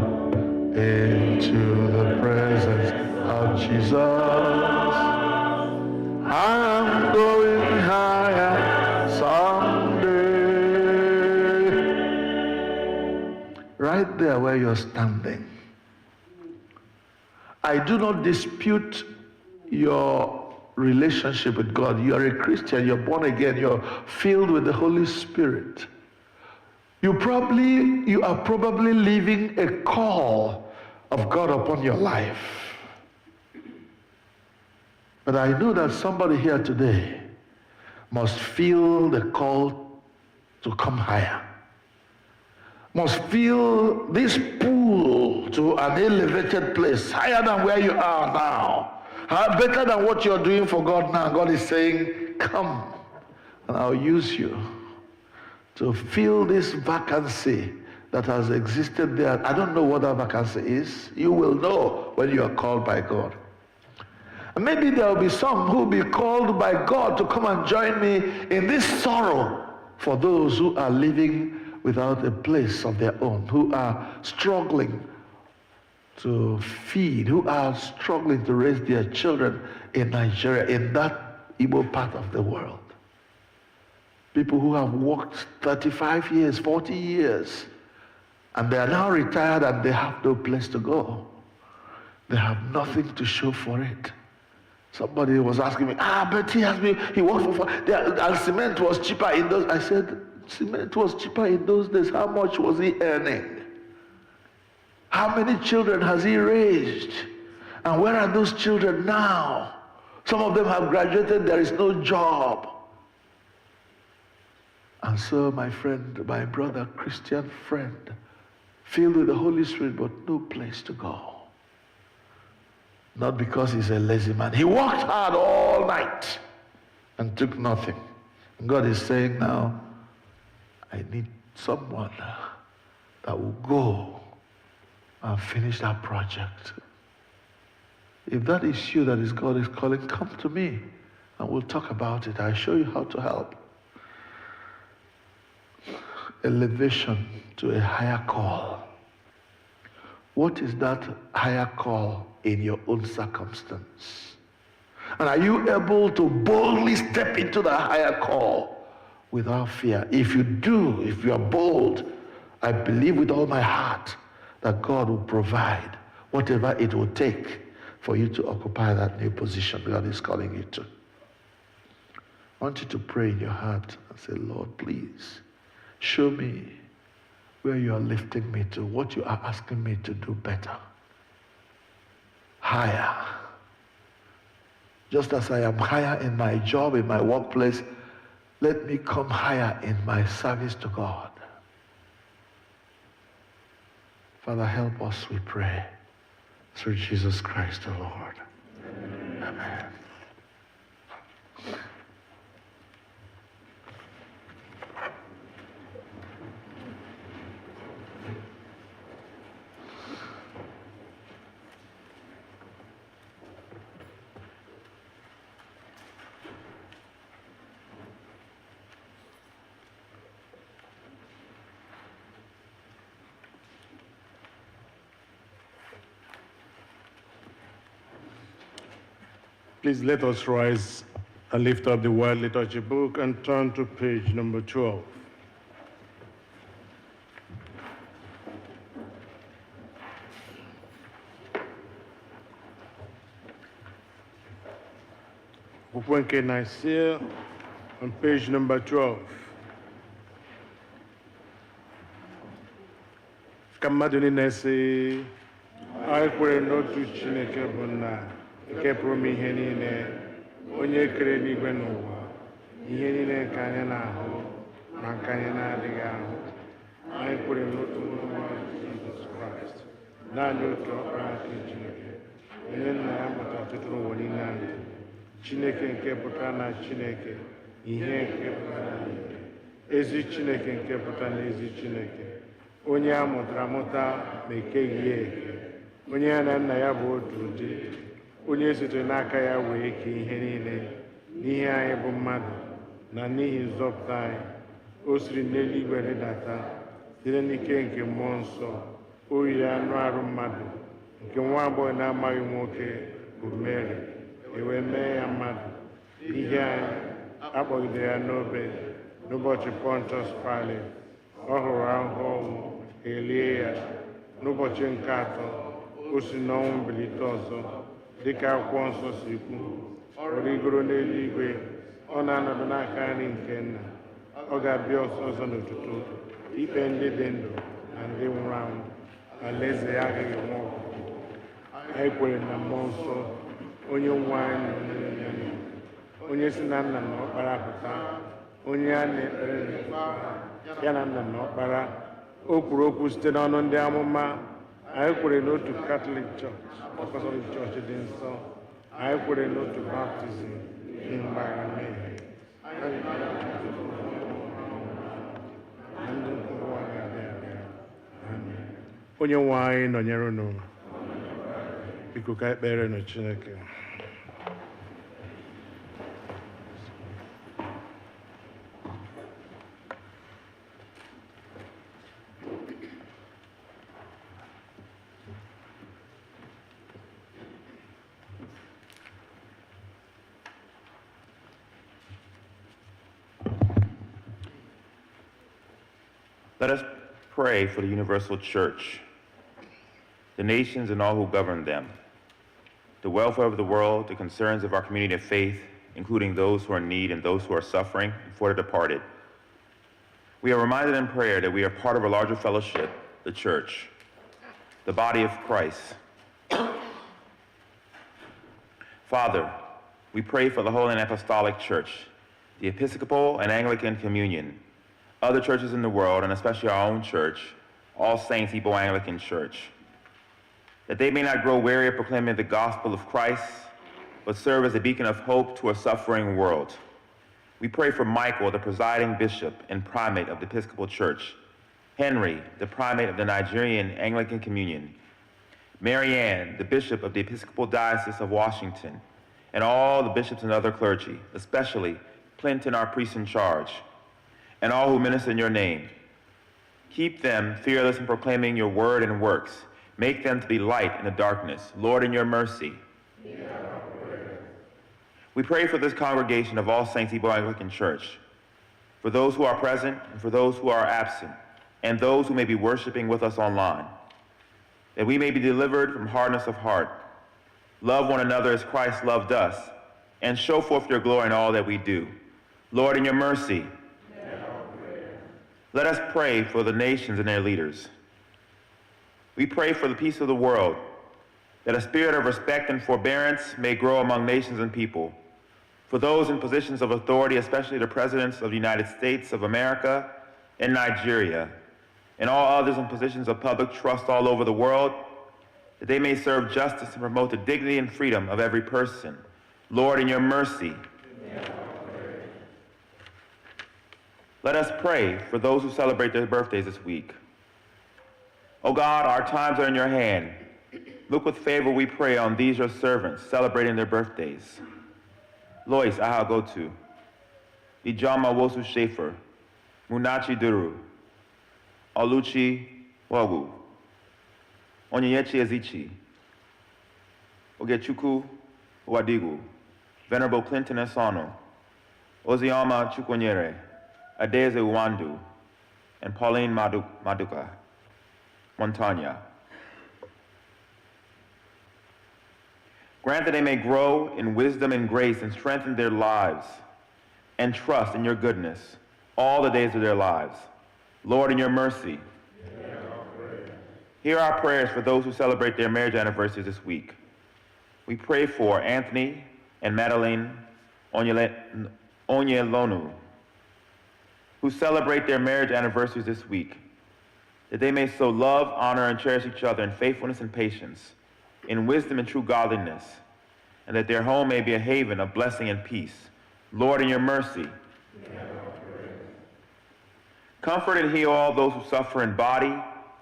Speaker 2: into the presence of Jesus. I'm going higher someday. Right there where you're standing, I do not dispute your relationship with God. You are a Christian, you're born again, you're filled with the Holy Spirit. You are probably living a call of God upon your life. But I know that somebody here today must feel the call to come higher, must feel this pull to an elevated place, higher than where you are now, better than what you're doing for God now. God is saying, come, and I'll use you to fill this vacancy that has existed there. I don't know what that vacancy is. You will know when you are called by God. And maybe there will be some who will be called by God to come and join me in this sorrow for those who are living without a place of their own, who are struggling to feed, who are struggling to raise their children in Nigeria, in that Igbo part of the world. People who have worked 35 years, 40 years, and they are now retired and they have no place to go. They have nothing to show for it. Somebody was asking me, but he worked for, and cement was cheaper in those. I said, cement was cheaper in those days. How much was he earning? How many children has he raised? And where are those children now? Some of them have graduated, there is no job. And so my friend, my brother, Christian friend, filled with the Holy Spirit, but no place to go. Not because he's a lazy man. He worked hard all night and took nothing. And God is saying now, I need someone that will go and finish that project. If that is you, that is God is calling, come to me and we'll talk about it. I'll show you how to help. Elevation to a higher call. What is that higher call in your own circumstance? And are you able to boldly step into the higher call without fear? If you do, if you are bold, I believe with all my heart that God will provide whatever it will take for you to occupy that new position God is calling you to. I want you to pray in your heart and say, Lord, please show me where you are lifting me to, what you are asking me to do better, higher. Just as I am higher in my job, in my workplace, let me come higher in my service to God. Father, help us, we pray, through Jesus Christ the Lord. Amen.
Speaker 1: Please let us rise and lift up the World Liturgy book and turn to page number 12. Okwu nke Nicaea on page number 12. Ka mmadụ niile sị, anyị kwere n'otu Chineke bụ Nna nke pụrụ ime ihe niile, onye kere eluigwe n'ụwa, ihe niile nke anyị na-ahụ na nke anyị na-adịghị ahụ. Anyị kwere n'otu nwa Jizọs Kraịst, naanị otu ọkpara nke Chineke, onye Nna ya mụtara tutu ụwa niile anyị, Chineke nke pụtara na Chineke, ihe nke pụtara na ihe, ezi Chineke nke pụtara na ezi Chineke, onye a mụtara amụta ma ekeghị ya eke, onye ya na Nna ya bụ otu ụdị, onye sitere n'aka ya wee kee ihe niile, n'ihi anyị bụ mmadụ na n'ihi nzọpụta anyị. O siri n'eluigwe rịdata site n'ike nke mmụọ nsọ, o yiri anụ arụ mmadụ, nke nwa agbọghọ na-amaghị nwoke bụ Mary, wee mee ya mmadụ. N'ihi anyị akpọgidere ya n'obe n'ụbọchị Pontius Pilate. Ọ hụrụ ahụhụ ọnwụ, elie ya. N'ụbọchị nke atọ, o si n'ọnwụ bilite ọzọ, dịka akwụkwọ nsọ si kwu. Ọ rigoro n'eluigwe, ọ na-anọdụ n'aka nri nke Nna. Ọ ga-abịa ọzọ n'ụtụtụ ikpe ndị dị ndụ na ndị nwụrụ anwụ. Alaeze ya agaghị enwe ọgwụgwụ. Anyị kwere na mmụọ nsọ, onye nwe anyị na onye ya nọ, onye si na Nna na Ọkpara pụta, onye a na-ekpere ya na Nna na Ọkpara. O kwuru okwu site n'ọnụ ndị amụma. Anyị kwere n'otu Katọlik Chọọchị, Apọstọlik Chọọchị dị nsọ. Anyị kwere n'otu baptizim dị mgbaghara mmehie. Onye nwe anyị nọnyere unu. Biko ka ekpere nụ Chineke.
Speaker 5: Let us pray for the universal church, the nations and all who govern them, the welfare of the world, the concerns of our community of faith, including those who are in need and those who are suffering, and for the departed. We are reminded in prayer that we are part of a larger fellowship, the church, the body of Christ. Father, we pray for the Holy and Apostolic Church, the Episcopal and Anglican Communion, other churches in the world, and especially our own church, All Saints Igbo Anglican Church, that they may not grow weary of proclaiming the gospel of Christ, but serve as a beacon of hope to a suffering world. We pray for Michael, the presiding bishop and primate of the Episcopal Church, Henry, the primate of the Nigerian Anglican Communion, Mary Ann, the bishop of the Episcopal Diocese of Washington, and all the bishops and other clergy, especially Clinton, our priest in charge, and all who minister in your name. Keep them fearless in proclaiming your word and works. Make them to be light in the darkness. Lord, in your mercy. We pray for this congregation of All Saints Igbo Anglican Church, for those who are present and for those who are absent, and those who may be worshiping with us online. that we may be delivered from hardness of heart. Love one another as Christ loved us, and show forth your glory in all that we do. Lord, in your mercy, let us pray for the nations and their leaders. We pray for the peace of the world, that a spirit of respect and forbearance may grow among nations and people. For those in positions of authority, especially the presidents of the United States of America and Nigeria, and all others in positions of public trust all over the world, that they may serve justice and promote the dignity and freedom of every person. Lord, in your mercy, let us pray for those who celebrate their birthdays this week. O God, our times are in your hand. Look with favor, we pray, on these your servants celebrating their birthdays. Lois Aha Gotu, Ijama Wosu Schaefer, Munachi Duru, Oluchi Wagu, Onyechi Ezichi, Ogechukwu Wadigu, Venerable Clinton Esano, Ozioma Chukwunyere, Adeze Uwandu, and Pauline Maduka, Montagna. Grant that they may grow in wisdom and grace and strengthen their lives and trust in your goodness all the days of their lives. Lord, in your mercy, hear our prayers for those who celebrate their marriage anniversaries this week. We pray for Anthony and Madeline Onyelonu, who celebrate their marriage anniversaries this week, that they may so love, honor, and cherish each other in faithfulness and patience, in wisdom and true godliness, and that their home may be a haven of blessing and peace. Lord, in your mercy, comfort and heal all those who suffer in body,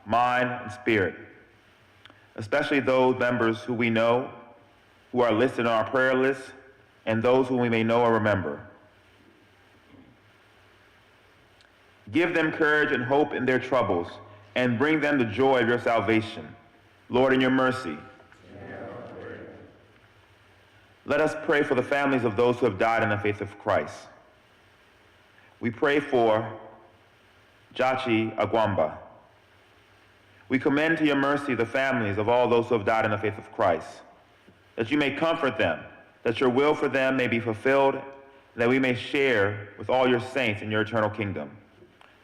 Speaker 5: mind, and spirit, especially those members who we know, who are listed on our prayer list, and those whom we may know or remember. Give them courage and hope in their troubles, and bring them the joy of your salvation. Lord, in your mercy, let us pray for the families of those who have died in the faith of Christ. We pray for Jachi Agwamba. We commend to your mercy the families of all those who have died in the faith of Christ, that you may comfort them, that your will for them may be fulfilled, and that we may share with all your saints in your eternal kingdom.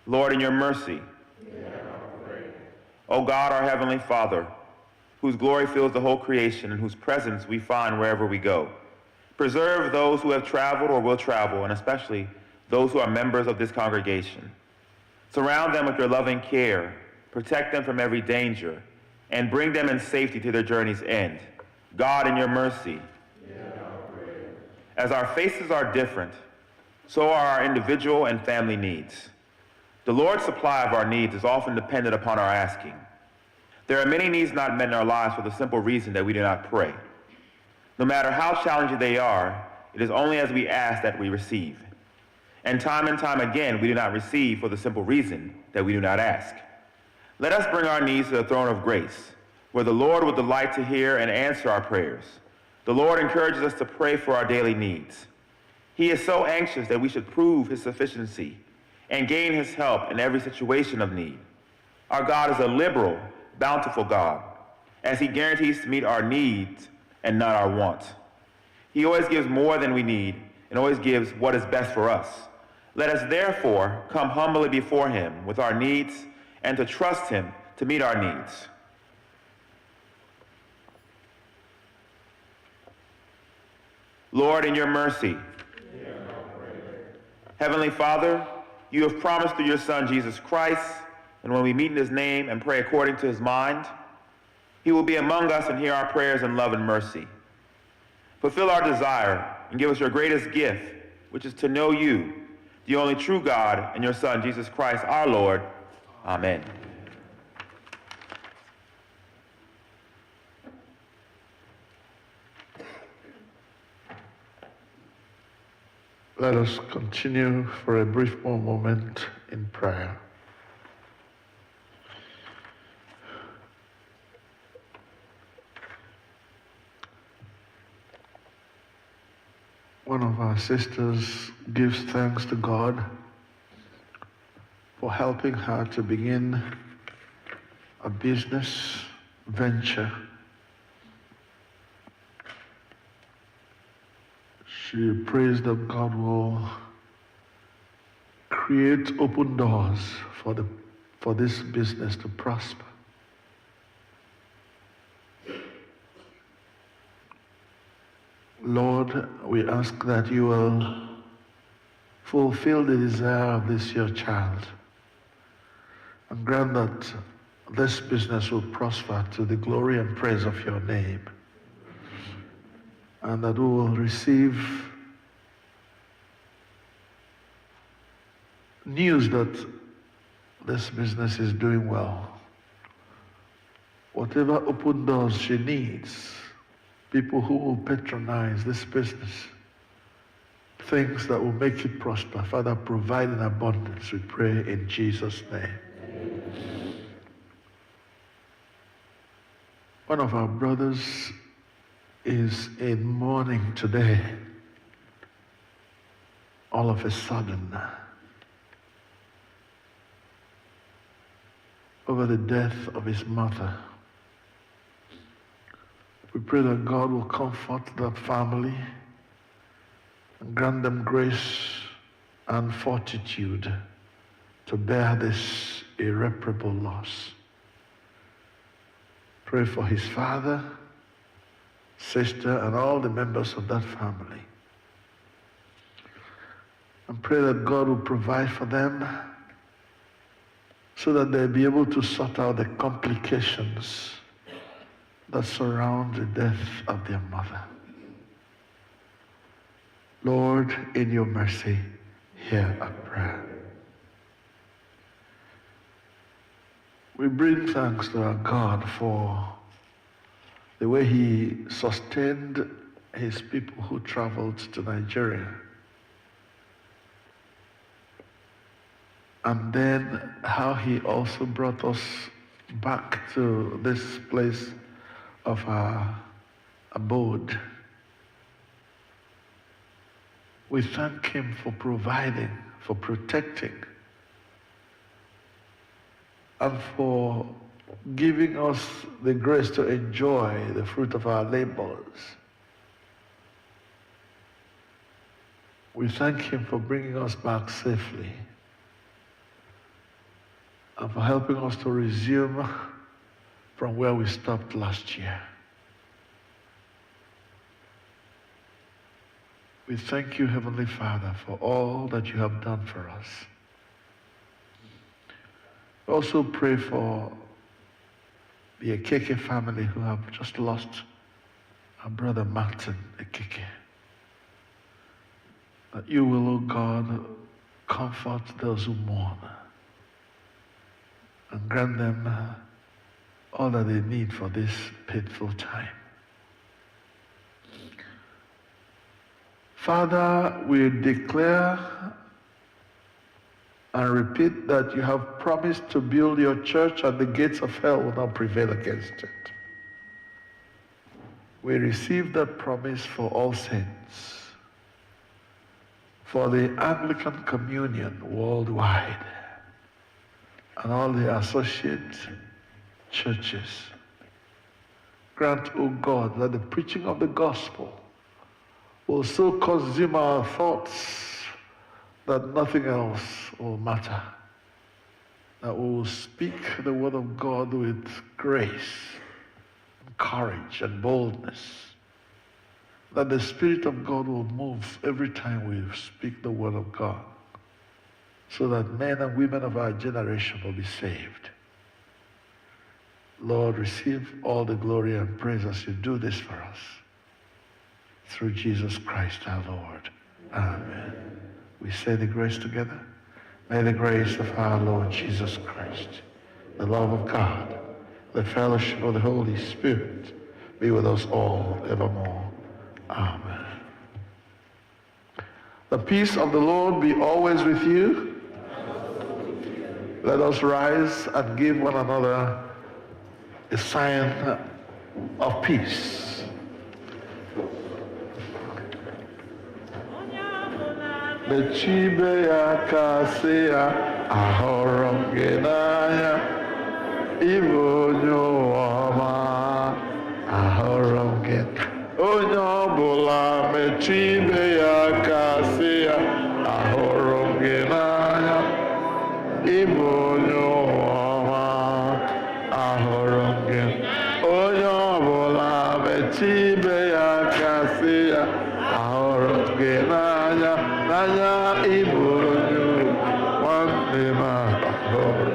Speaker 5: Lord, in your mercy, O God, our heavenly Father, whose glory fills the whole creation and whose presence we find wherever we go, preserve those who have traveled or will travel, and especially those who are members of this congregation. Surround them with your loving care, protect them from every danger, and bring them in safety to their journey's end. God, in your mercy, as our faces are different, so are our individual and family needs. The Lord's supply of our needs is often dependent upon our asking. There are many needs not met in our lives for the simple reason that we do not pray. No matter how challenging they are, it is only as we ask that we receive. And time again, we do not receive for the simple reason that we do not ask. Let us bring our needs to the throne of grace, where the Lord would delight to hear and answer our prayers. The Lord encourages us to pray for our daily needs. He is so anxious that we should prove his sufficiency and gain his help in every situation of need. Our God is a liberal, bountiful God, as he guarantees to meet our needs and not our wants. He always gives more than we need and always gives what is best for us. Let us therefore come humbly before him with our needs and to trust him to meet our needs. Lord, in your mercy, Heavenly Father, you have promised through your Son, Jesus Christ, and when we meet in his name and pray according to his mind, he will be among us and hear our prayers in love and mercy. Fulfill our desire and give us your greatest gift, which is to know you, the only true God, and your Son, Jesus Christ, our Lord. Amen.
Speaker 2: Let us continue for a brief more moment in prayer. One of our sisters gives thanks to God for helping her to begin a business venture. She prays that God will create open doors for this business to prosper. Lord, we ask that you will fulfill the desire of this your child and grant that this business will prosper to the glory and praise of your name, and that we will receive news that this business is doing well. Whatever open doors she needs, people who will patronize this business, things that will make it prosper, Father, provide in abundance, we pray in Jesus' name. One of our brothers is in mourning today, all of a sudden, over the death of his mother. We pray that God will comfort that family and grant them grace and fortitude to bear this irreparable loss. Pray for his father, sister, and all the members of that family. And pray that God will provide for them so that they'll be able to sort out the complications that surround the death of their mother. Lord, in your mercy, hear our prayer. We bring thanks to our God for the way he sustained his people who traveled to Nigeria. And then how he also brought us back to this place of our abode. We thank him for providing, for protecting, and for giving us the grace to enjoy the fruit of our labors. We thank him for bringing us back safely and for helping us to resume from where we stopped last year. We thank you, Heavenly Father, for all that you have done for us. We also pray for the Ekeke family who have just lost our brother Martin Ekeke. That you will, O God, comfort those who mourn and grant them all that they need for this painful time. Father, we declare and repeat that you have promised to build your church and the gates of hell will not prevail against it. We receive that promise for all saints, for the Anglican communion worldwide, and all the associate churches. Grant, O God, that the preaching of the gospel will so consume our thoughts that nothing else will matter. That we will speak the word of God with grace, and courage, and boldness. That the Spirit of God will move every time we speak the word of God, so that men and women of our generation will be saved. Lord, receive all the glory and praise as you do this for us. Through Jesus Christ our Lord. Amen. We say the grace together. May the grace of our Lord Jesus Christ, the love of God, the fellowship of the Holy Spirit be with us all evermore. Amen. The peace of the Lord be always with you. Let us rise and give one another a sign of peace. Mechibe ya kasị ya ahụrụ gị n'anya, ịbụ onye ụwa ọma. onye ọbụla metụ ibe ya aka sị ya ahụrụ m gị n'anya ịbụ onye ọma ahụrụ m gị onye ọbụla metụ ibe ya aka sị ya ahụrụ m gị n'anya ịbụ onye nwanne m ahụrụ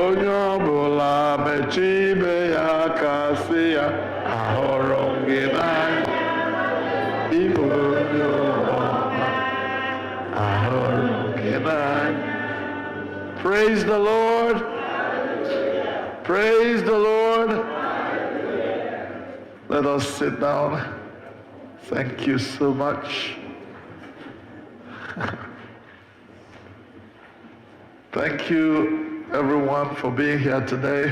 Speaker 2: onye ọbụla metụ ibe ya aka sị ya ahụrụ m gị n'anya ịbụ onye ọma ahụrụ m gị n'anya. Praise the Lord. Praise the Lord. Let us sit down. Thank you so much. Thank you, everyone, for being here today.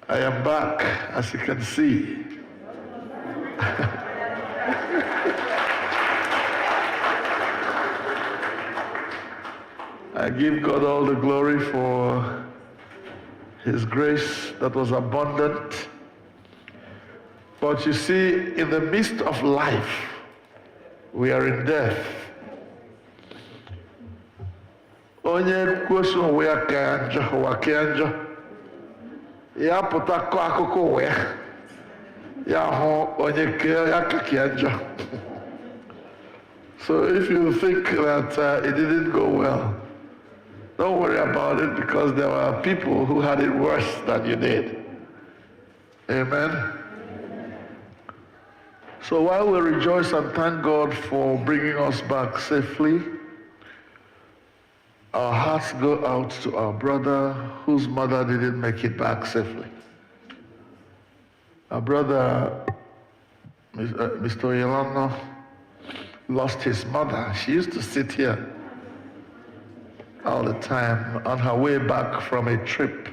Speaker 2: I am back, as you can see. I give God all the glory for His grace that was abundant. But you see, in the midst of life, we are in death. Onye kwuosi onwe ya ka njọ, ụwa ka njọ. Ya pụta kọọ akụkọ ụwa ya. Ya hụ onye ka aka ka njọ. So if you think that it didn't go well, don't worry about it, because there were people who had it worse than you did. Amen. So while we rejoice and thank God for bringing us back safely, our hearts go out to our brother whose mother didn't make it back safely. Our brother, Mr. Yolano, lost his mother. She used to sit here all the time on her way back from a trip.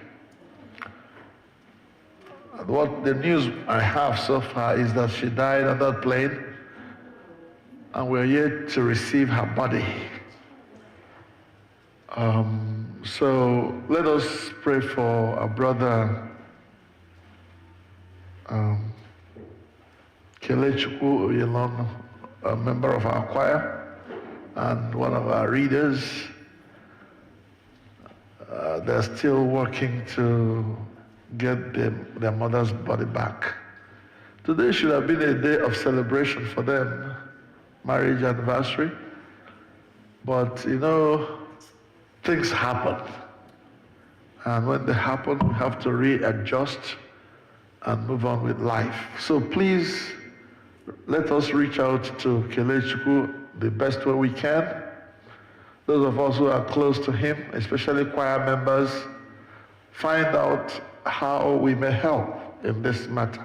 Speaker 2: And what the news I have so far is that she died on that plane, and we're yet to receive her body. So let us pray for our brother Kelechukwu Oyelon, a member of our choir and one of our readers. They're still working to get their mother's body back. Today should have been a day of celebration for them, marriage anniversary. But you know, things happen. And when they happen, we have to readjust and move on with life. So please, let us reach out to Kelechukwu the best way we can. Those of us who are close to him, especially choir members, find out how we may help in this matter.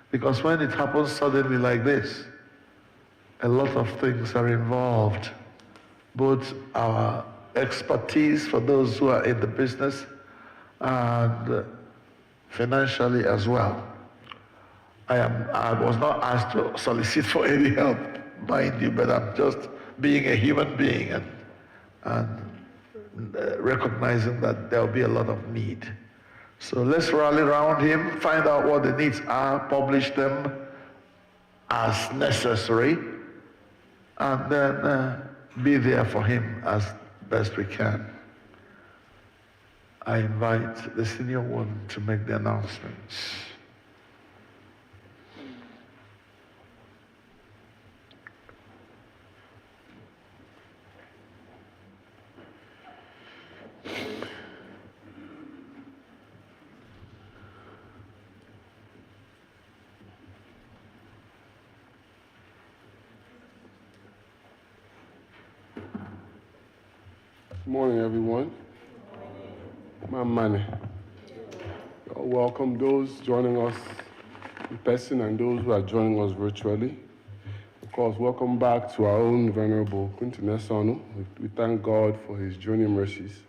Speaker 2: Because when it happens suddenly like this, a lot of things are involved. Both our expertise for those who are in the business and financially as well. I was not asked to solicit for any help, mind you, but I'm just being a human being and recognizing that there'll be a lot of need. So let's rally around him, find out what the needs are, publish them as necessary, and then be there for him as best we can. I invite the senior one to make the announcements.
Speaker 6: Good morning, everyone. My money. Welcome those joining us in person and those who are joining us virtually. Of course, welcome back to our own Venerable Kuntinesonu. We thank God for his journey mercies.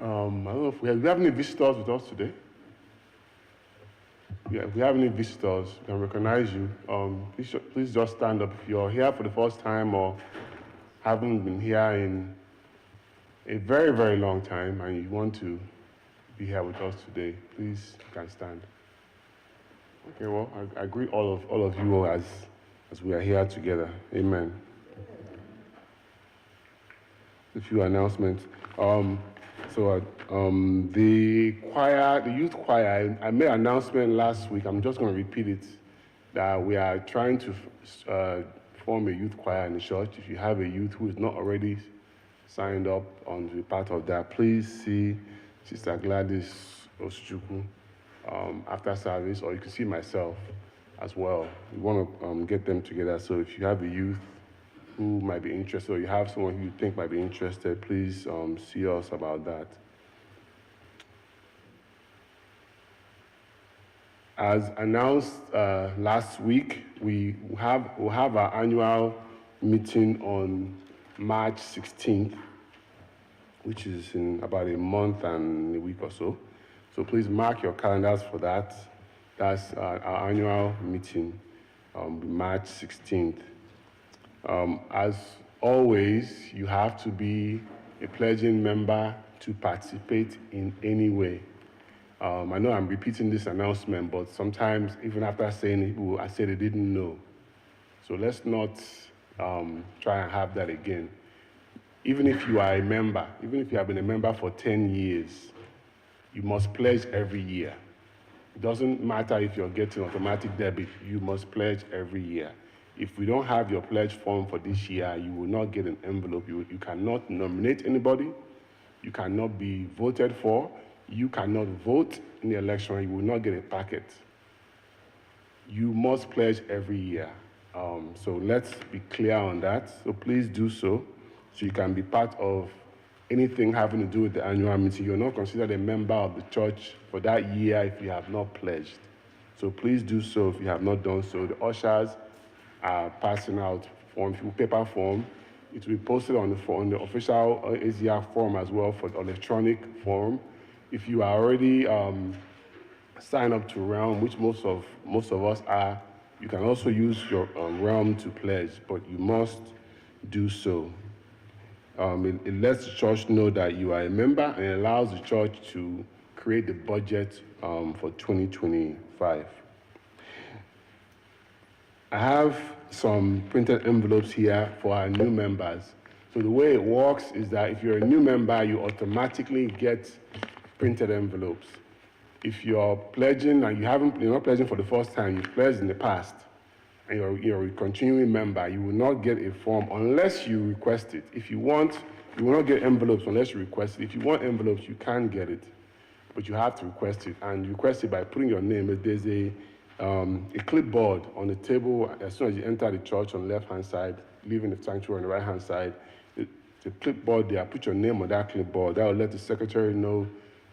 Speaker 6: I don't know if we have any visitors with us today. Yeah, if we have any visitors, we can recognize you. Please just stand up if you're here for the first time or haven't been here in a very, very long time and you want to be here with us today. Please, you can stand. Okay, well, I greet all of you all as we are here together. Amen. A few announcements. The youth choir, I made an announcement last week. I'm just going to repeat it, that we are trying to form a youth choir in the church. If you have a youth who is not already signed up on to be part of that, please see Sister Gladys Osuchukwu after service, or you can see myself as well. We want to get them together. So if you have a youth who might be interested, or you have someone who you think might be interested, please see us about that. As announced last week, we'll have our annual meeting on March 16th, which is in about a month and a week or so. So please mark your calendars for that. That's our annual meeting, March 16th. As always, you have to be a pledging member to participate in any way. I know I'm repeating this announcement, but sometimes, even after saying it, I say they didn't know. So let's not try and have that again. Even if you are a member, even if you have been a member for 10 years, you must pledge every year. It doesn't matter if you're getting automatic debit, you must pledge every year. If we don't have your pledge form for this year, you will not get an envelope. You cannot nominate anybody. You cannot be voted for. You cannot vote in the election. You will not get a packet. You must pledge every year. So let's be clear on that. So please do so you can be part of anything having to do with the annual meeting. You're not considered a member of the church for that year if you have not pledged. So please do so if you have not done so. The ushers are passing out forms, paper form. It will be posted on the official AZR form as well for the electronic form. If you are already signed up to Realm, which most of us are, you can also use your Realm to pledge, but you must do so. It lets the church know that you are a member, and it allows the church to create the budget for 2025. I have some printed envelopes here for our new members. So the way it works is that if you're a new member, you automatically get printed envelopes. If you're pledging and you're not pledging for the first time, you've pledged in the past, and you're a continuing member, you will not get a form unless you request it. If you want, you will not get envelopes unless you request it. If you want envelopes, you can get it, but you have to request it, and you request it by putting your name. There's a clipboard on the table as soon as you enter the church on the left-hand side, leaving the sanctuary on the right-hand side. The clipboard there, put your name on that clipboard. That will let the secretary know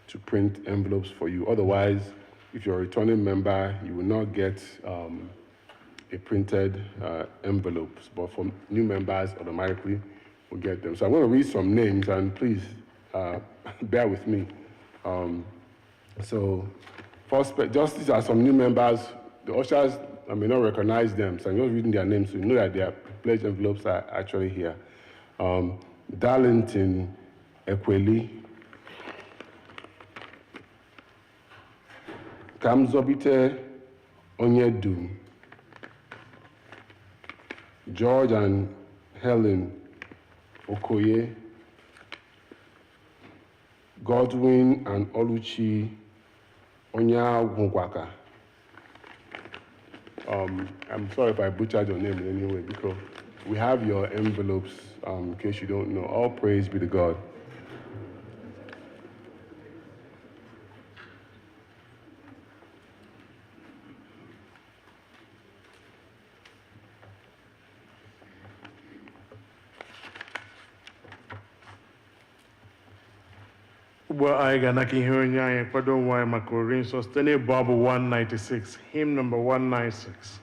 Speaker 6: to print envelopes for you. Otherwise, if you're a returning member, you will not get a printed envelopes. But for new members, automatically will get them. So I'm going to read some names, and please bear with me. So first, just these are some new members. The ushers, I may not recognize them, so I'm just reading their names so you know that their pledge envelopes are actually here. Darlington Ekweli, Kamzobite Onyedu, George and Helen Okoye, Godwin and Oluchi Onyagwaka. I'm sorry if I butchered your name in any way, because we have your envelopes, in case you don't know. All praise be to God.
Speaker 1: Ugbu anyị ga-anaka ihe onye anyị kwado onwe anyị maka ori nsọ site n'ịbụ abụ 196, hymn number 196.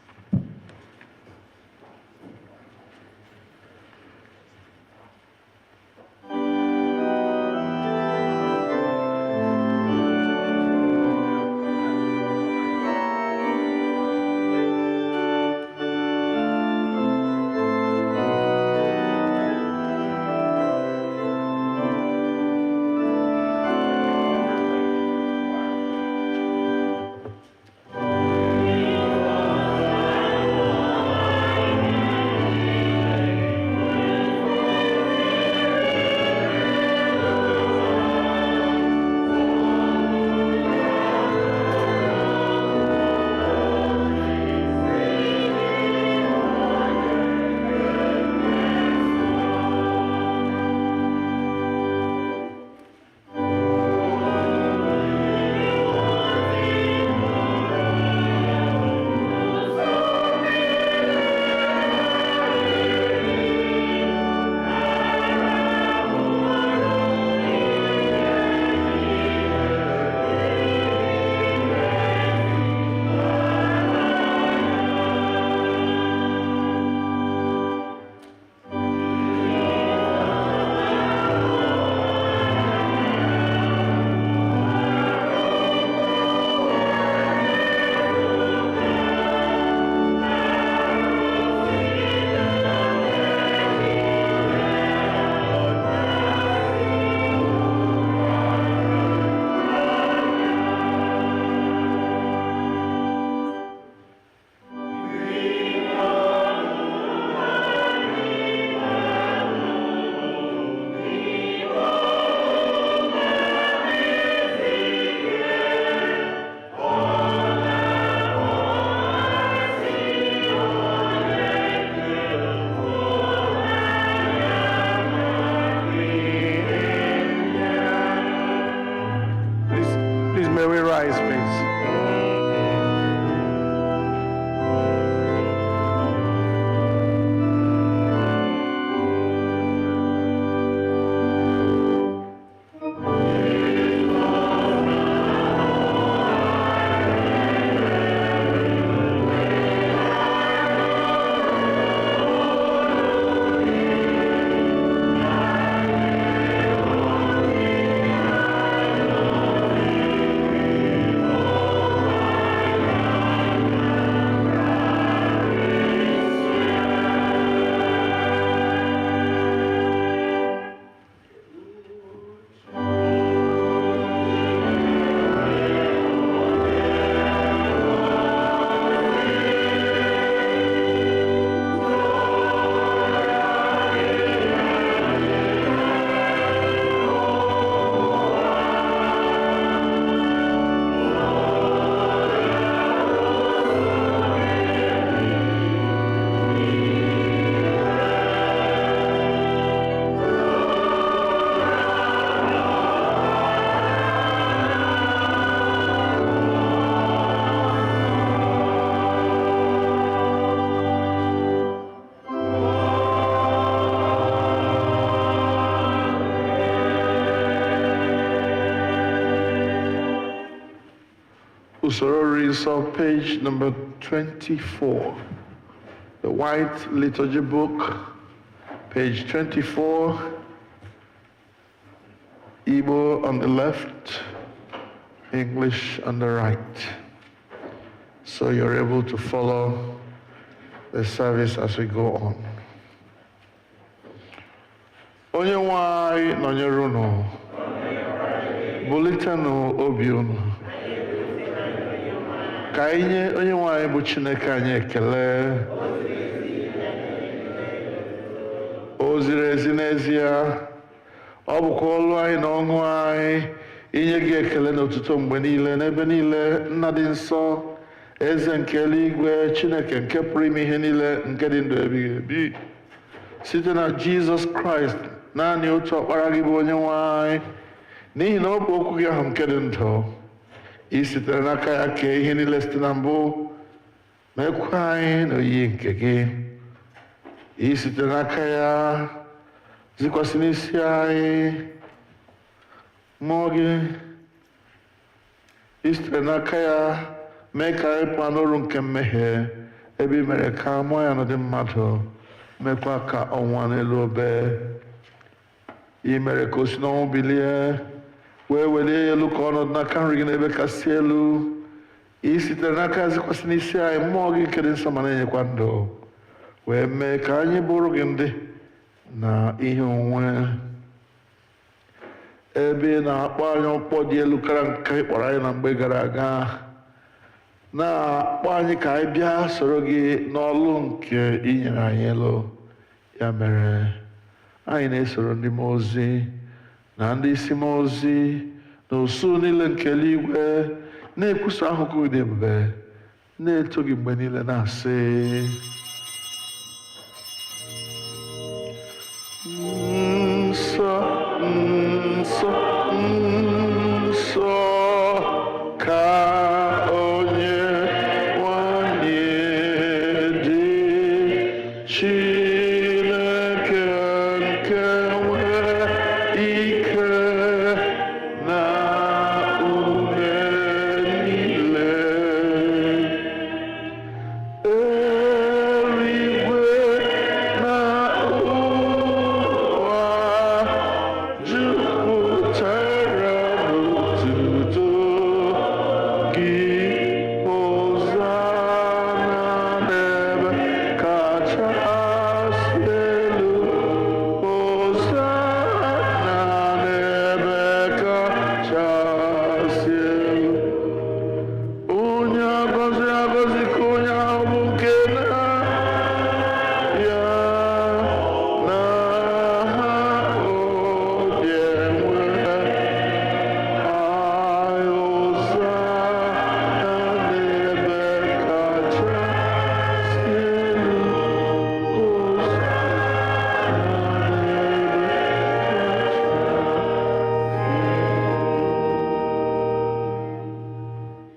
Speaker 2: sororities of page number 24. The white liturgy book, page 24. Igbo on the left, English on the right. So you're able to follow the service as we go on. Onye nwe anyị nọnyere unu, bulitenụ obi unu. Ka anyị nye onye nwe anyị bụ Chineke anyị ekele. O ziri ezi n'ezie, ọ bụkwa olu anyị na ọṅụ anyị inye gị ekele na otuto mgbe niile n'ebe niile. Nna dị nsọ, eze nke eluigwe, Chineke nke pụrụ ime ihe niile, nke dị ndụ ebighị ebi, site na Jizọs Kraịst, naanị otu ọkpara gị bụ onye nwe anyị, n'ihi na ọ bụ okwu gị ahụ nke dị ndụ. I sitere n'aka ya kee ihe niile site na mbụ, mekwa anyị n'oyiyi nke gị. I sitere n'aka ya zikwasị n'isi anyị mmụọ gị. I sitere n'aka ya mee ka anyị pụọ n'ọrụ nke mmehie, ebe i mere ka mmụọ ya n'ụdị mmadụ, mekwa ka ọnwa n'elu obe. I mere ka o si n'ọnwụ bilie, wee welie ya elu ka ọnọdụ n'aka nri gị n'ebe kasị elu. I sitere n'aka ya zikwasị n'isi anyị mmụọ gị nke dị nsọ ma na-enyekwa ndụ, wee mee ka anyị bụrụ gị ndị na ihe onwe. Ebe ị na-akpọ anyị ọkpọ dị elu kara nke ị kpọrọ anyị na mgbe gara aga, na-akpọ anyị ka anyị bịa soro gị n'ọlụ nke i nyere anyị elu. Ya mere anyị na-esoro ndị mmụọ ozi na ndị isi mmụọ ozi na usuu niile nke eluigwe, na-ekwusa ahụhụ dị ebube, na-eto gị mgbe niile, na-asị: nsọ, nsọ, nsọ ka onye nwanyị dị, Chineke nke nwere ike na ume niile. Eluigwe na ụwa jupụtara n'otuto gị. Hosana n'ebe kachasị elu, Hosana n'ebe kachasị elu. Onye agọzi agọzi ka onye ahụ bụ nke na-abịa n'aha obi enwe. Hosana n'ebe kachasị elu,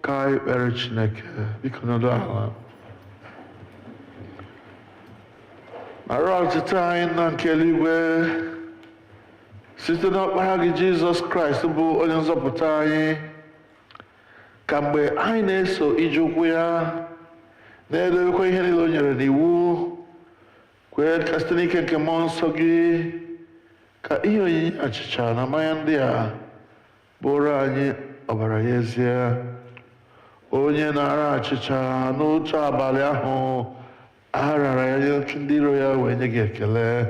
Speaker 2: Ka anyị kpere Chineke. Biko nọdụ ala. Nara ọtụtụ anyị na nke eluigwe, site n'ọkpara gị Jizọs Kraịst bụ onye nzọpụta anyị, ka mgbe anyị na-eso ije ụkwụ ya, na-edebekwa ihe niile o nyere n'iwu, kwee ka site n'ike nke mmụọ nsọ gị, ka ihe onyinye achịcha na mmanya ndị a bụrụ anyị ọbara ya ezie. Onye na-ara achịcha n'otu abalị ahụ a rara ya nye ndị iro ya, wee nye gị ekele,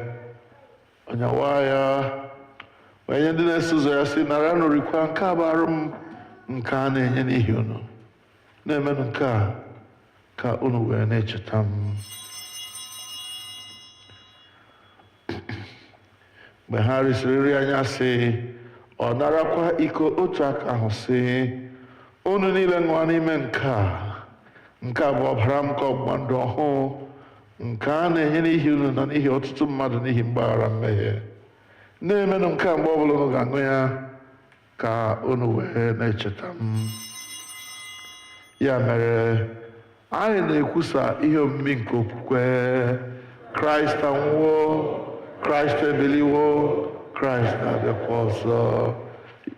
Speaker 2: ọnyawa ya, wee nye ndị na-eso ụzọ ya sị: nara nụrịkwa, nke a bụ arụ m nke a na-enye n'ihi unu. Na-emenụ nke a ka unu wee na-echeta m. Mgbe ha risịrị nri anyasị, ọ narakwa iko otu aka ahụ sị: unu niile ṅụọ n'ime nke a bụ ọbara m nke ọgbụgba ndụ ọhụụ, nke a na-enye n'ihi unu na n'ihi ọtụtụ mmadụ n'ihi mgbaghara mmehie. Na-emenụ nke a mgbe ọbụla unu ga-aṅụ ya, ka unu wee na-echeta m. Ya mere, anyị na-ekwusa ihe omimi nke okwukwe. Kraịst anwụọ, Kraịst ebiliwo, Kraịst na-abịakwa ọzọ.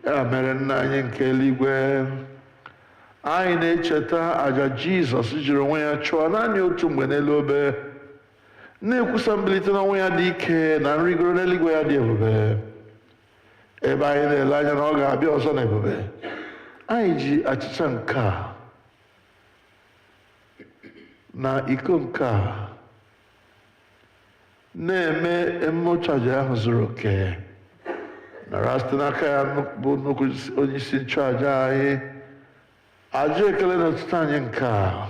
Speaker 2: Ya mere, Nna anyị nke eluigwe, anyị na-echeta àjà Jizọs jiri onwe ya chụọ naanị otu mgbe n'elu obe, na-ekwusa mbilite n'ọnwụ ya dị ike na nrịgoro n'eluigwe ya dị ebube, ebe anyị na-ele anya na ọ ga-abịa ọzọ na ebube. Anyị ji achịcha nke a na iko nke a na-eme emume otu àjà ahụ zuru oke, nara site n'aka ya bụ nnukwu onye isi nchụàjà anyị ajụ ekele na otuto anyị nke a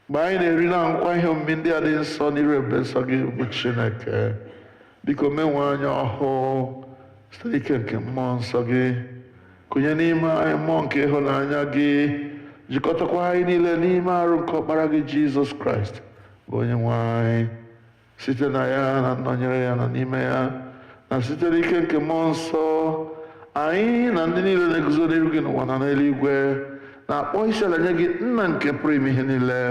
Speaker 2: mgbe anyị na-eri na nkwa ihe omume ndị a dị nsọ n'iru ebube nsọ gị bụ Chineke. Biko menwe anya ọhụụ site n'ike nke mmụọ nsọ gị, kụnye n'ime anyị mmụọ nke ịhụnanya gị, jikọtakwa anyị niile n'ime arụ nke ọkpara gị Jizọs Kraịst bụ onye nwe anyị, site na ya na nnọnyere ya na n'ime ya na site n'ike nke mmụọ nsọ, anyị na ndị niile na-eguzo n'iru gị n'ụwa na n'eluigwe na-akpọ isiala nye gị Nna nke pụrụ ime ihe niile,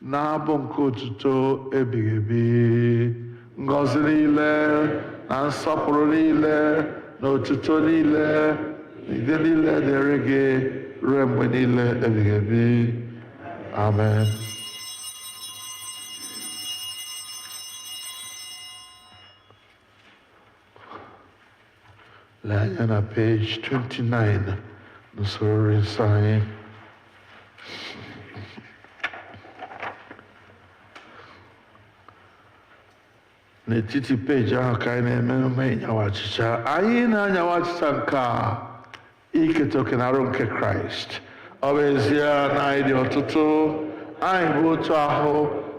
Speaker 2: na-abụ nke otuto ebighị ebi, ngọzi niile na nsọpụrụ niile na otuto niile na ide niile dịrị gị ruo mgbe niile ebighị ebi. Amen. Lee anya na page 29 n'usoro nsọ anyị. N'etiti peji ahụ ka anyị na-eme emume ịnyawa achịcha. Anyị na-anyawa achịcha nke a iketa oke na arụ nke Kraịst. Ọ bụ ezie na anyị dị ọtụtụ, anyị bụ otu ahụ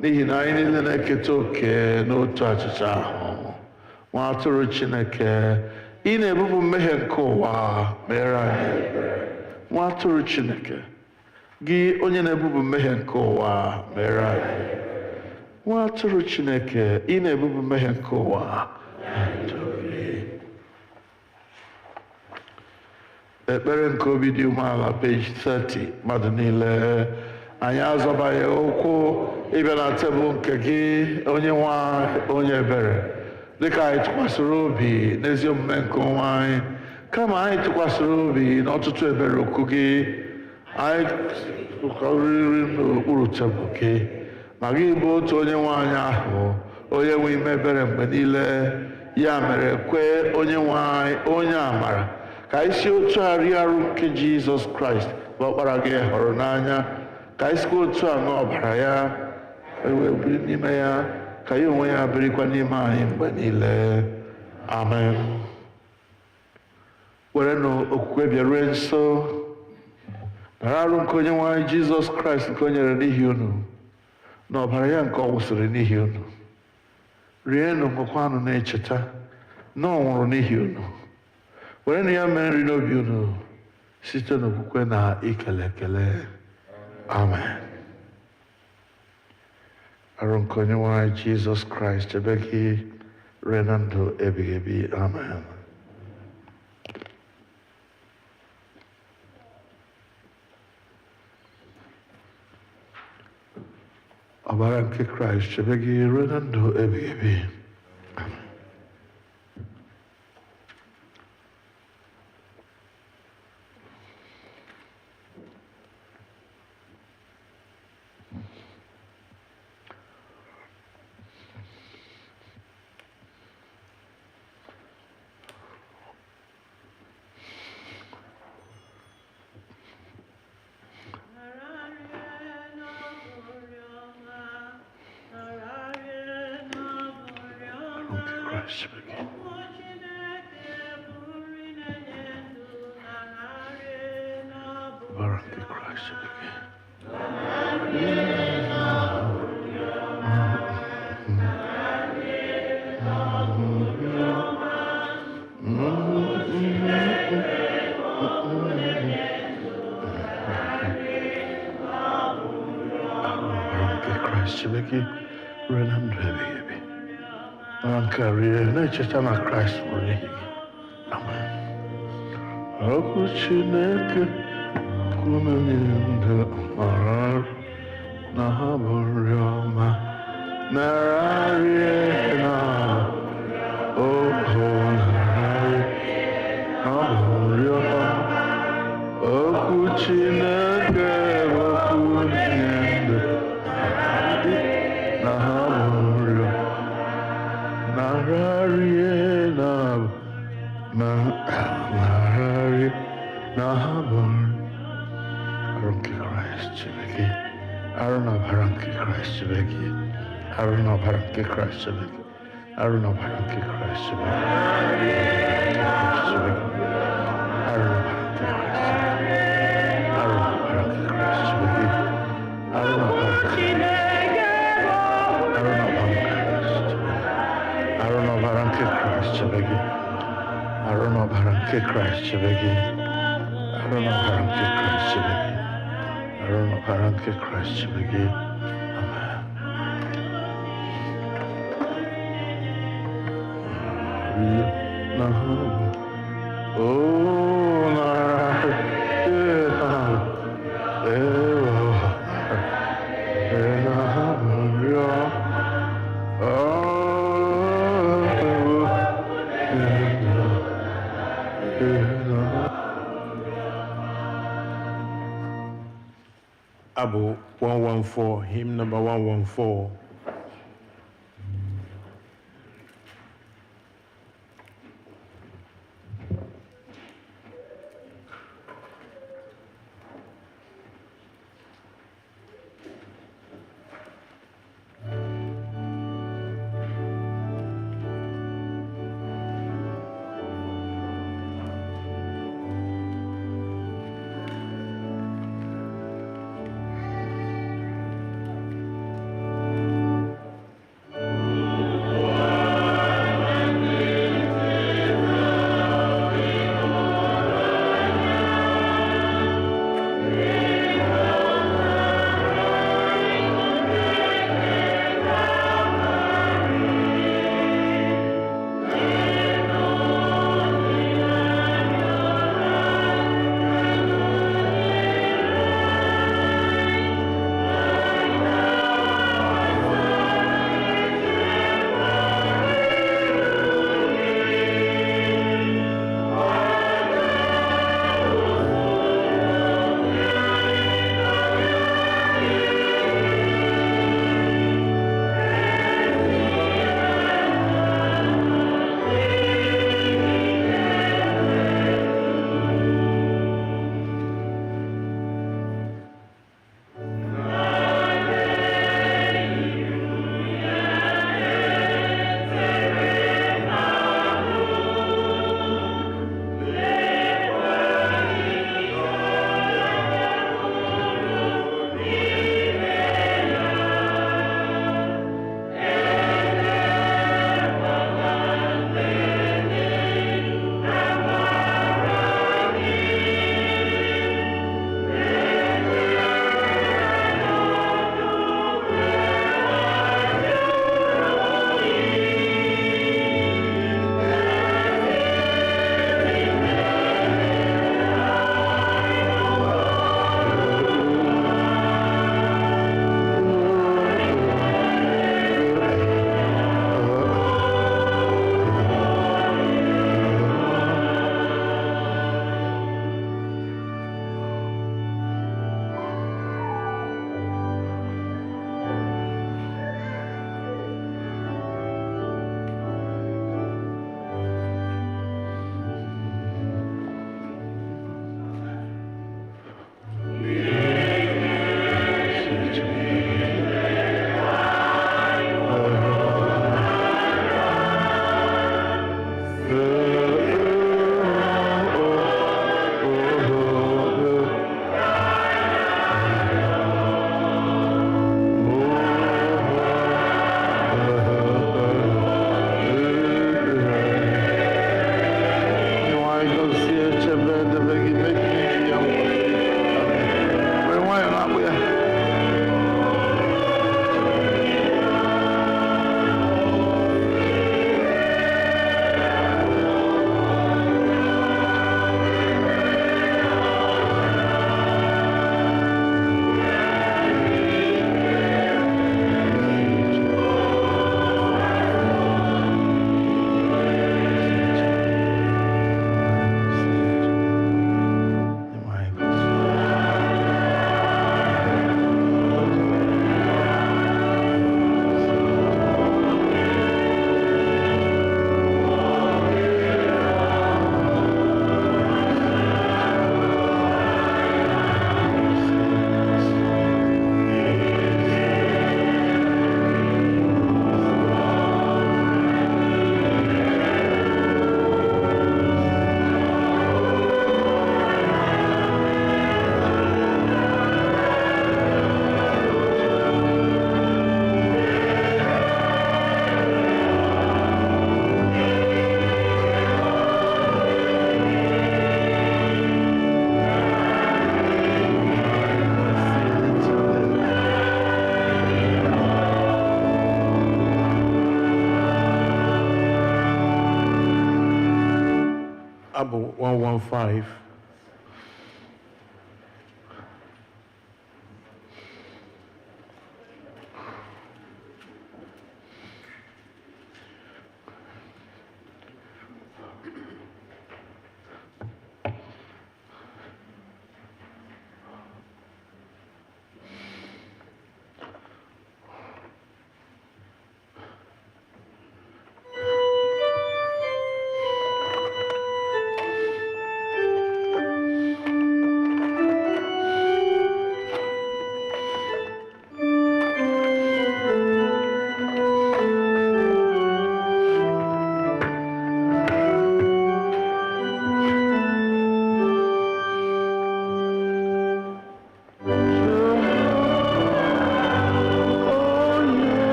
Speaker 2: n'ihi na anyị niile na-eketa oke n'otu achịcha ahụ. Nwa atụrụ Chineke, ị na-ebupụ mmehie nke ụwa, mere anyị ebere. Nwa atụrụ Chineke, gị onye na-ebupụ mmehie nke ụwa, mere anyị ebere. Nwa atụrụ Chineke, ị na-ebupụ mmehie nke ụwa, ekpere nke obi dị umeala, page 30. Mmadụ niile, anyị azọbaghị ụkwụ ịbịa na tebụl nke gị, onye nwe onye ebere, dịka anyị tụkwasịrị obi n'ezi omume nke onwe anyị, kama anyị tụkwasịrị obi n'ọtụtụ ebere okwu gị. Anyị tụkọrịrị n'okpuru tebụl gị, ma gị bụ otu onye nwe anyị ahụ, onye nwe ime ebere mgbe niile. Ya mere, kwee onye nwe anyị onye amara ka anyị si otu a rie arụ nke Jizọs Kraịst bụ ọkpara gị hụrụ n'anya, ka anyị sikwa otu a ṅụọ ọbara ya, wee biri n'ime ya, ka ya onwe ya birikwa n'ime anyị mgbe niile. Amen. Werenụ okwukwe bịarue nso, nara arụ nke onye nwe anyị Jizọs Kraịst nke o nyere n'ihi unu, na ọbara ya nke ọ wụsịrị n'ihi unu. Rienụ, ṅụkwanụ na-echeta na ọ nwụrụ n'ihi unu. Werenụ ya mee nri n'obi unu site n'okwukwe na ikele ekele. Amen. Arụ nke onye nwe anyị Jizọs Kraịst ebe gị rue na ndụ ebighị ebi. Amen. Ọbara nke Kraịst chebe gị ruo na ndụ ebighị ebi. Na-echeta na Kraịst nwụrụ n'ihi gị. Amen. Okwu Chineke kwuru ndụ mara na ha bụ nri ọma, nararịa na ohu nararịa, ha bụ nri ọma. Okwu Chineke Aruna Baranki Christ Begi. Aruna Baranki Christ Begi. Aruna Baranki Christ Begi. Aruna Baranki Christ Begi. Aruna Baranki Aruna Baranki Christ Begi. Aruna Baranki Christ Begi. Aruna Baranki Christ Begi. Aruna Baranki Christ Begi.
Speaker 1: Abu 114, hymn number 114.
Speaker 2: Abụ 115.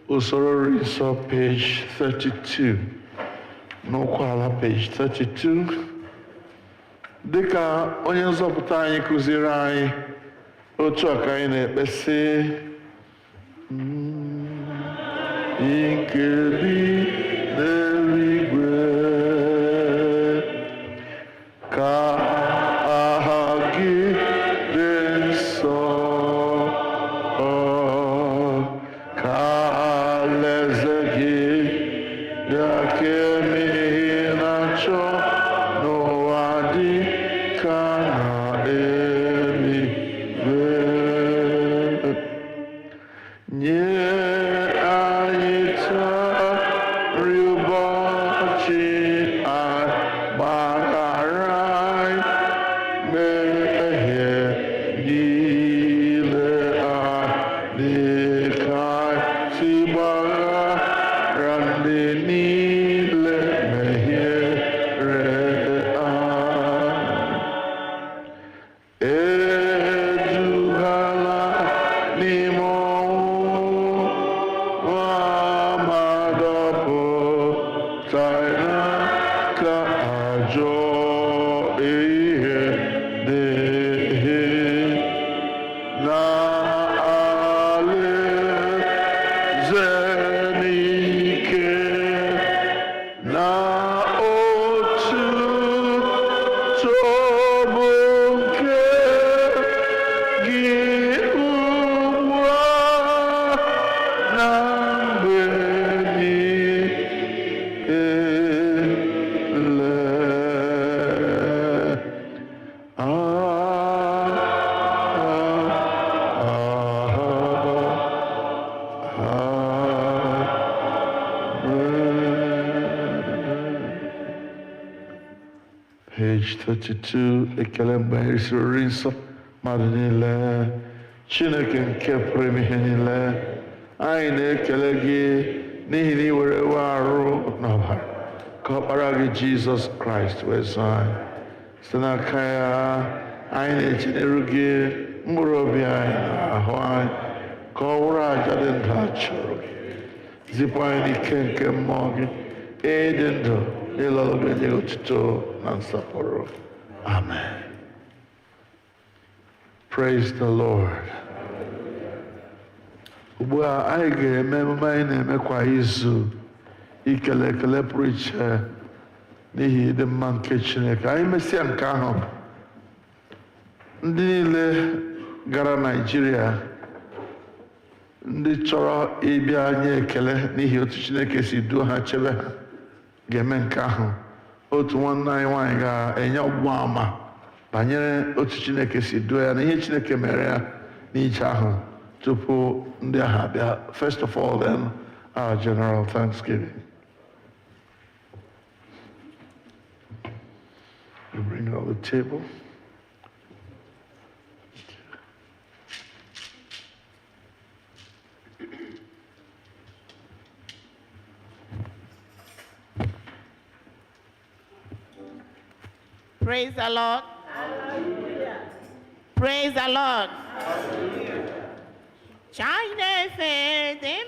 Speaker 2: Usoro Nsọ page 32, n'okwu ala page 32. Dịka onye nzọpụta anyị kụziri anyị, otu a ka anyị na-ekpesị nke bi n'eluigwe, ka aha gị dị nsọ, ka alaeze gị bịa, ka emehie na-achọ n'ụwa dị ka n'eluigwe. Nye anyị taa ajọ ihe dị na alaeze n'ike na otuto bụ nke gị ugbu a na mgbe niile. Page 32, ekele mgbe anyị risiri nri nsọ mmadụ niile, Chineke nke pụrụ ime ihe niile, anyị na-ekele gị n'ihi na ị were ewe arụ n'ọbara ka ọkpara gị Jizọs Kraịst wee zọọ anyị. Site n'aka ya, anyị na-echeneru gị mkpụrụ obi anyị na ahụ anyị ka ọ wụrụ aja dị ndụ a chụrụ gị. Zipụ anyị n'ike nke mmụọ gị, ịdị ndụ ịlọrụ gị nye otuto na nsọpụrụ. Amen. Praise the Lord. Ugbu a anyị ga-eme emume anyị na-eme kwa izu ikele ekele pụrụ iche n'ihi ịdị mma nke Chineke. Anyị mesịa nke ahụ, ndị niile gara Naịjirịa, ndị chọrọ ịbịa nye ekele n'ihi otu Chineke si duo ha chebe ha ga-eme nke ahụ. Otu nwanne anyị nwaanyị ga-enye ọgbụgba ama banyere otu Chineke si duo ya na ihe Chineke mere ya n'ije ahụ tupu ndị ahụ abịa. First of all, then, our general thanksgiving. We bring it on the table.
Speaker 7: Praise the Lord. Hallelujah. Praise the Lord. Hallelujah. China fed him.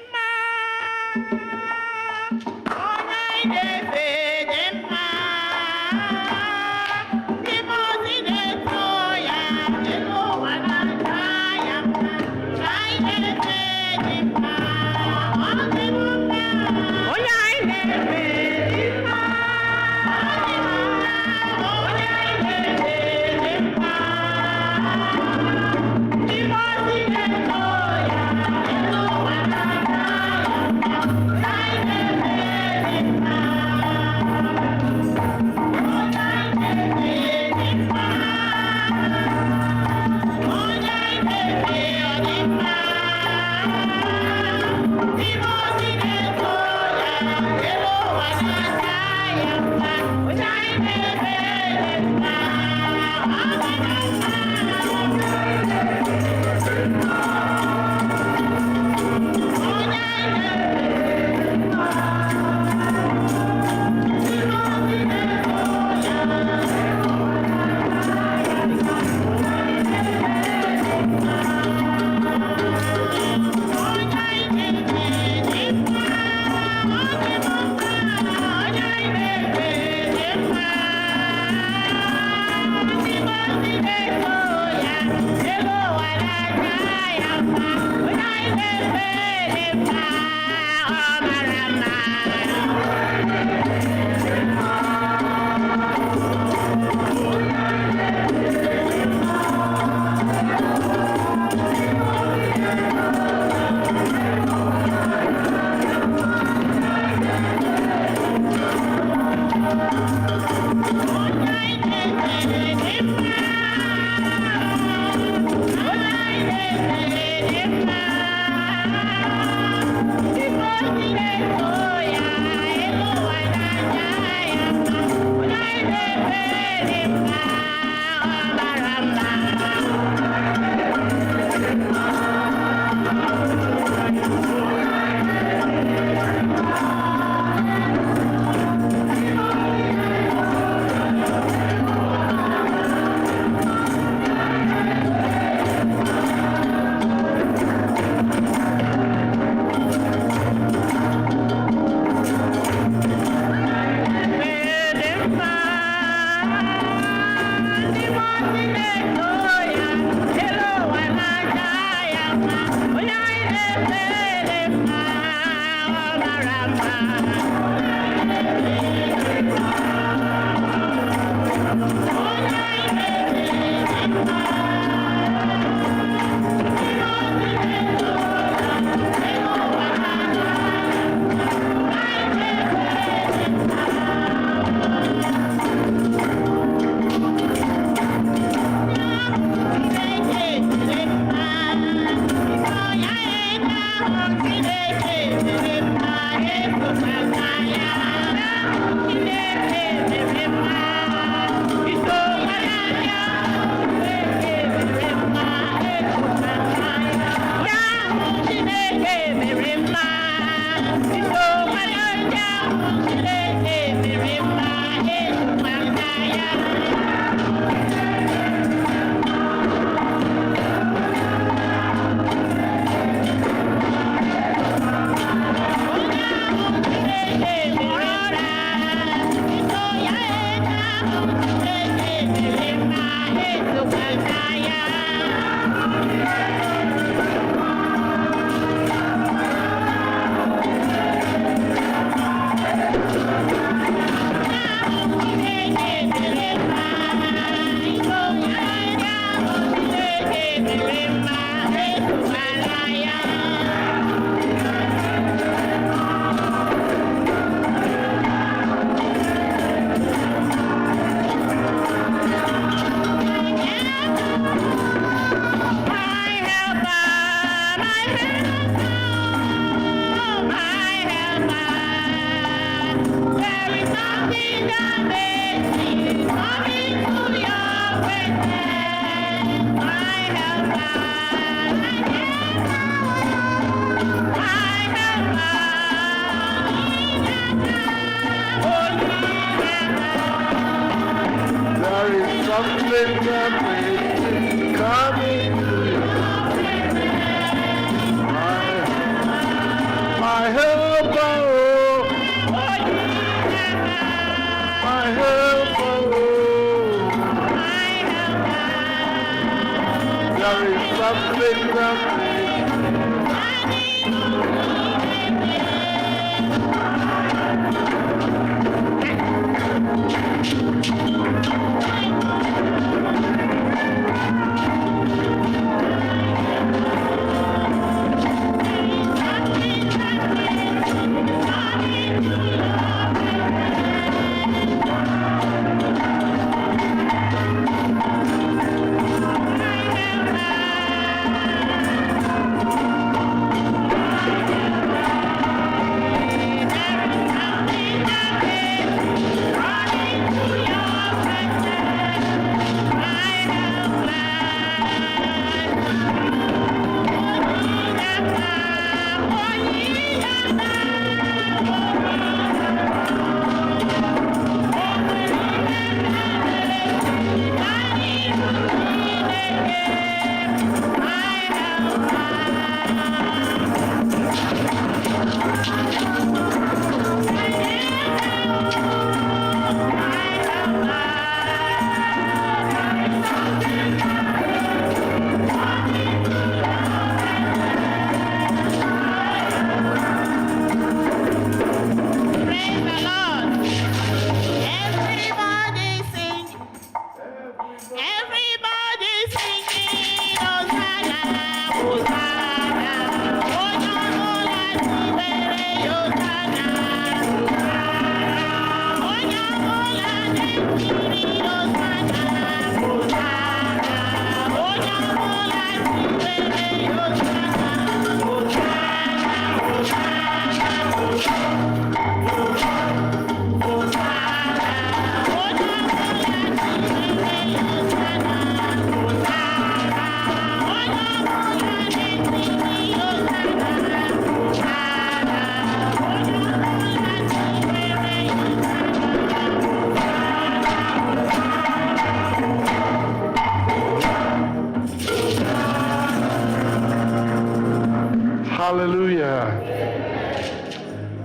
Speaker 2: Hallelujah.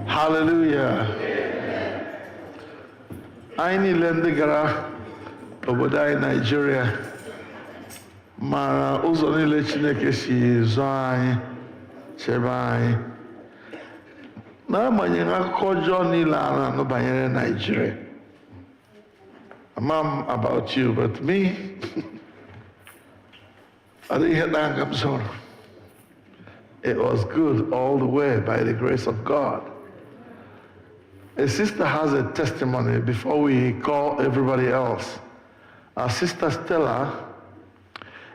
Speaker 2: Hallelujah. Anyị niile ndị gara obodo anyị Nigeria mara ụzọ niile Chineke si zọọ anyị, chebe anyị. N'agbanyeghị akụkọ ọjọọ niile a na-anụ banyere Nigeria. I'm about you, but me, I didn't hear that come soon. It was good all the way by the grace of God. A sister has a testimony before we call everybody else. Our sister Stella,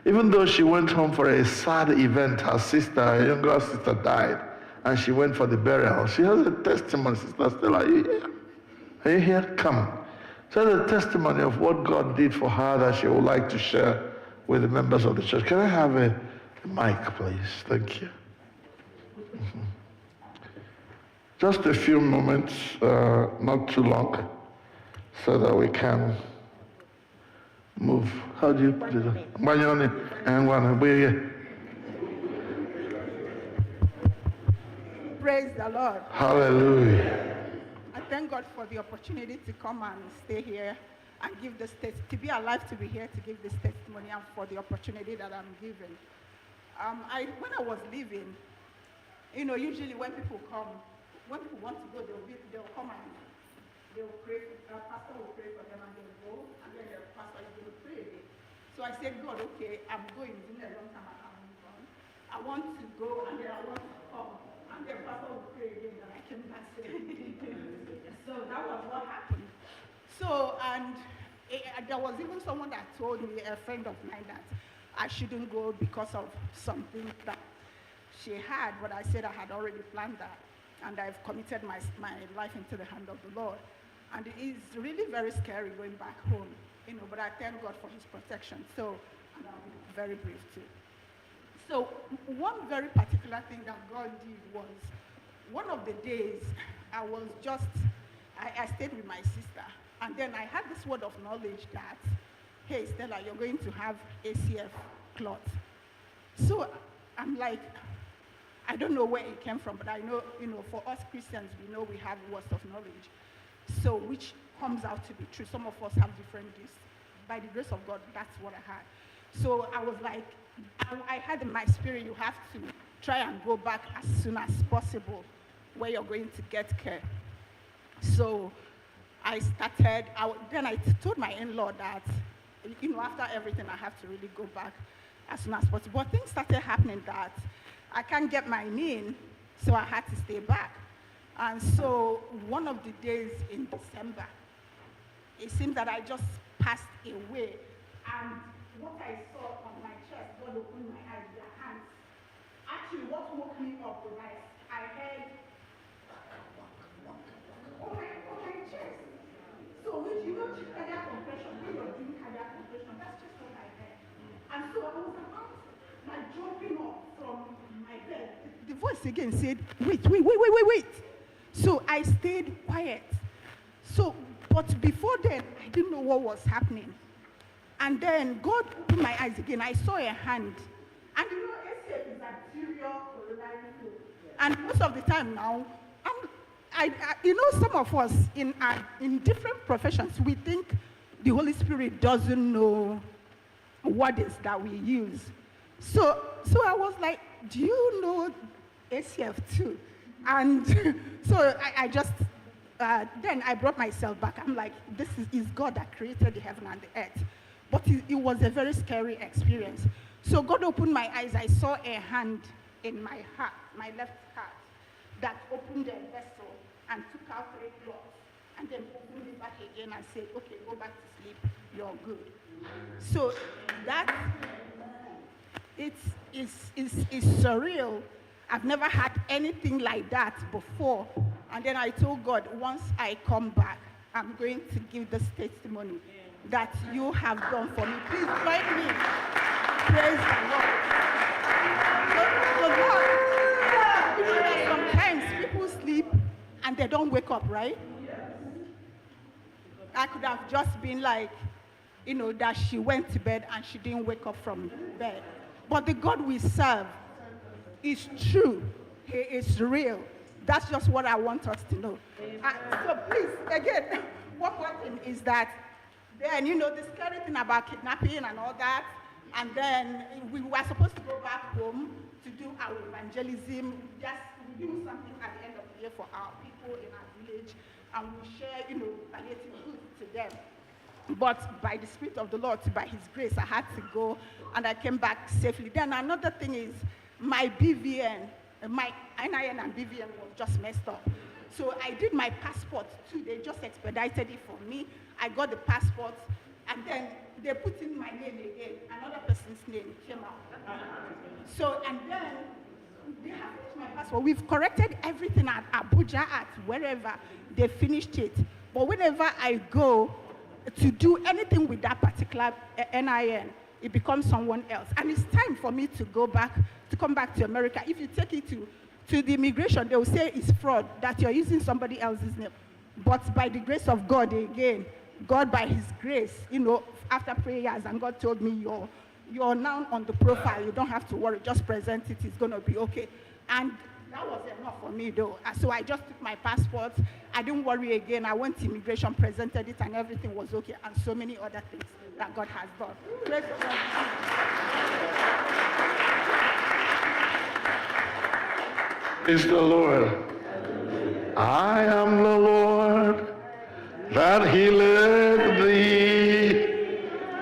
Speaker 2: even though she went home for a sad event, her sister, her younger sister died, and she went for the burial. She has a testimony. Sister Stella, are you here? Are you here? Come. She has a testimony of what God did for her that she would like to share with the members of the church. Can I have a mic, please? Thank you. Just a few moments, not too long, so that we can move. How do you put it?
Speaker 8: Praise the Lord.
Speaker 2: Hallelujah.
Speaker 8: I thank God for the opportunity to come and stay here and give this to be alive to be here to give this testimony, and for the opportunity that I'm given. When I was leaving, usually when people come, when people want to go, they'll come and they'll pray. Pastor will pray for them and they'll go. So I said, God, okay, I'm going. It's been a long time I haven't gone. I want to go, and then I want to come. And then Pastor would pray again, and I came back. So that was what happened. So, and there was even someone that told me, a friend of mine, that I shouldn't go because of something that she had, but I said I had already planned that, and I've committed my life into the hand of the Lord. And it is really very scary going back home, but I thank God for his protection. So, and I'll be very brief too. So, one very particular thing that God did was, one of the days, I stayed with my sister, and then I had this word of knowledge that, hey, Stella, you're going to have ACF cloth. So I'm like, I don't know where it came from, but I know, for us Christians, we know we have words of knowledge. So which comes out to be true. Some of us have different gifts. By the grace of God, that's what I had. So I was like, I had in my spirit, you have to try and go back as soon as possible where you're going to get care. So I started, then I told my in-law that, after everything, I have to really go back as soon as possible. But things started happening that I can't get my knee in, so I had to stay back. And so one of the days in December, it seemed that I just passed away. And what I saw on my chest, God opened my eyes, their hands. Actually, what woke me up was I heard, on my chest. So, which cardiac compression, when you're doing cardiac compression, that's just what I heard. And so I was about, jumping up from my bed. The voice again said, wait. So I stayed quiet. So, but before then, I didn't know what was happening. And then God opened my eyes again. I saw a hand. And ACF is anterior coronary flow. And most of the time now, some of us in different professions, we think the Holy Spirit doesn't know what is that we use. So I was like, do you know ACF too? And so I just, then I brought myself back. I'm like, this is God that created the heaven and the earth. But it was a very scary experience. So God opened my eyes. I saw a hand in my heart, my left heart, that opened a vessel and took out 3 cloths, and then opened it back again and said, okay, go back to sleep, you're good. So that, it's surreal. I've never had anything like that before. And then I told God, once I come back, I'm going to give this testimony that you have done for me. Please join me. Praise the Lord. Sometimes people sleep and they don't wake up, right? I could have just been like, that she went to bed and she didn't wake up from bed. But the God we serve is true. He is real. That's just what I want us to know. So please, again, one more thing is that then, the scary thing about kidnapping and all that, and then we were supposed to go back home to do our evangelism. We do something at the end of the year for our people in our village, and we share, palliative food to them. But by the Spirit of the Lord, by His grace, I had to go, and I came back safely. Then another thing is my BVN, my NIN and BVN was just messed up. So I did my passport too. They just expedited it for me. I got the passport, and then they put in my name again. Another person's name came out. So, and then they have finished my passport. We've corrected everything at Abuja, at wherever. They finished it. But whenever I go to do anything with that particular NIN, it becomes someone else. And it's time for me to go back, to come back to America. If you take it to the immigration, they will say it's fraud, that you're using somebody else's name. But by the grace of God, again, God by His grace, after prayers, and God told me, you're now on the profile, you don't have to worry, just present it, it's going to be okay. And that was enough for me, though. So I just took my passport, I didn't worry again, I went to immigration, presented it, and everything was okay, and so many other things that God has done. Praise God.
Speaker 2: Praise the Lord. I am the Lord that healeth thee.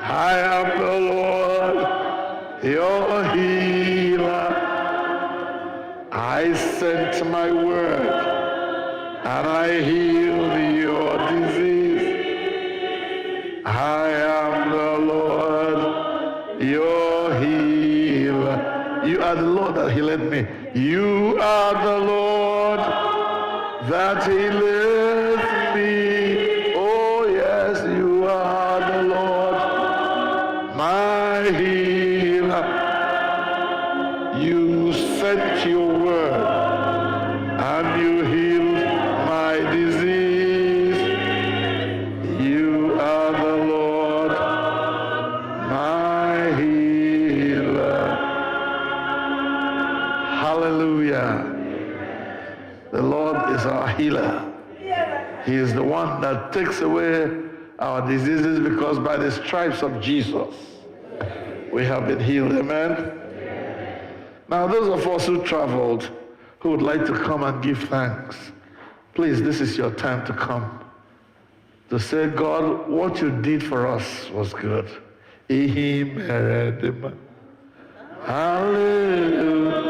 Speaker 2: I am the Lord I am the Lord, your healer. You are the Lord that healed me. You are the Lord that healeth me. Oh yes, you are the Lord, my healer. You sent your word and you healed my disease. You are the Lord, my healer. Hallelujah. The Lord is our healer. He is the one that takes away our diseases, because by the stripes of Jesus we have been healed. Amen. Now, those of us who traveled, who would like to come and give thanks, please, this is your time to come. To say, God, what you did for us was good. Hallelujah.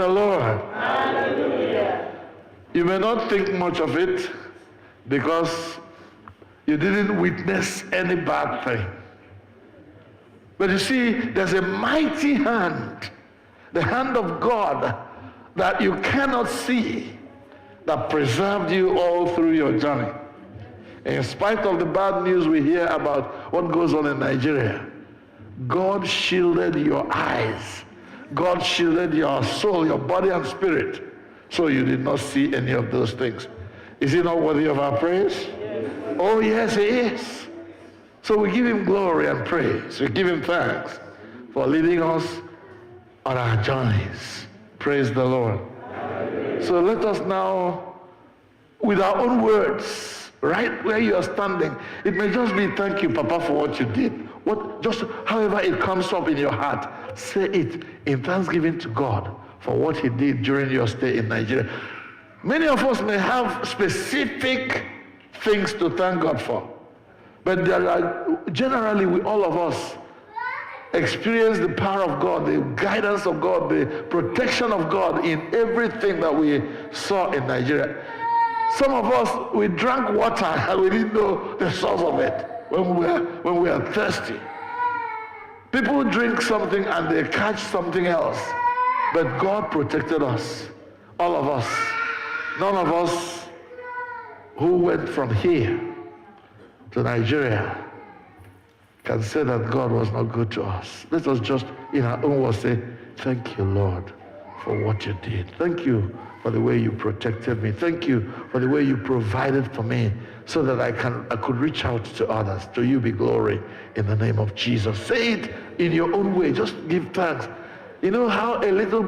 Speaker 2: Oh, hallelujah. You may not think much of it because you didn't witness any bad thing. But you see, there's a mighty hand, the hand of God that you cannot see, that preserved you all through your journey. In spite of the bad news we hear about what goes on in Nigeria, God shielded your eyes. God shielded your soul, your body and spirit, so you did not see any of those things. Is he not worthy of our praise? Yes. Oh yes, he is. So we give him glory and praise. We give him thanks for leading us on our journeys. Praise the Lord. Hallelujah. So let us now, with our own words, right where you are standing, it may just be thank you, Papa, for what you did. Just however it comes up in your heart, say it in thanksgiving to God for what he did during your stay in Nigeria. Many of us may have specific things to thank God for, but there are generally, all of us experience the power of God, the guidance of God, the protection of God in everything that we saw in Nigeria. Some of us, we drank water and we didn't know the source of it when we are thirsty. People drink something and they catch something else, but God protected us, all of us. None of us who went from here to Nigeria can say that God was not good to us. Let us just, in our own words, say, thank you, Lord, for what you did. Thank you for the way you protected me. Thank you for the way you provided for me so that I could reach out to others. To you be glory in the name of Jesus. Say it in your own way. Just give thanks. You know how a little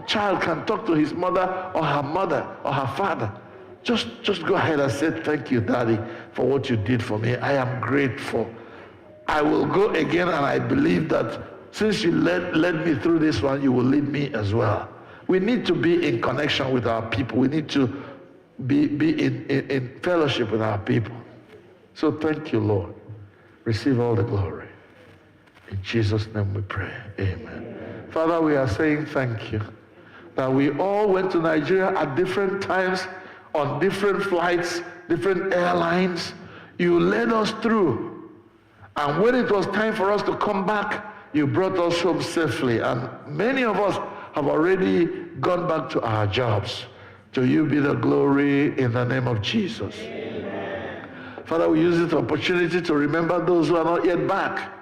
Speaker 2: child can talk to his mother or her father. Just go ahead and say, thank you, Daddy, for what you did for me. I am grateful. I will go again, and I believe that since you led me through this one, you will lead me as well. We need to be in connection with our people. We need to be in fellowship with our people. So thank you, Lord. Receive all the glory. In Jesus' name we pray. Amen. Father, we are saying thank you that we all went to Nigeria at different times, on different flights, different airlines. You led us through. And when it was time for us to come back, you brought us home safely. And many of us have already gone back to our jobs. To you be the glory in the name of Jesus. Amen. Father, we use this opportunity to remember those who are not yet back.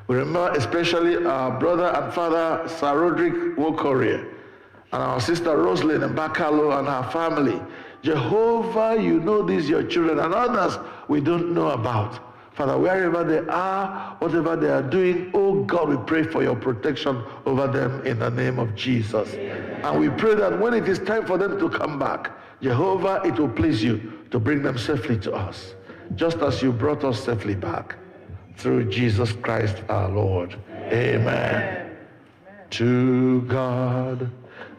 Speaker 2: We remember especially our brother and father, Sir Roderick Wokorie, and our sister Rosalind and Bakalo and her family. Jehovah, you know these your children and others we don't know about. Father, wherever they are, whatever they are doing, oh God, we pray for your protection over them in the name of Jesus. Amen. And we pray that when it is time for them to come back, Jehovah, it will please you to bring them safely to us, just as you brought us safely back. Through Jesus Christ our Lord. Amen. Amen. To God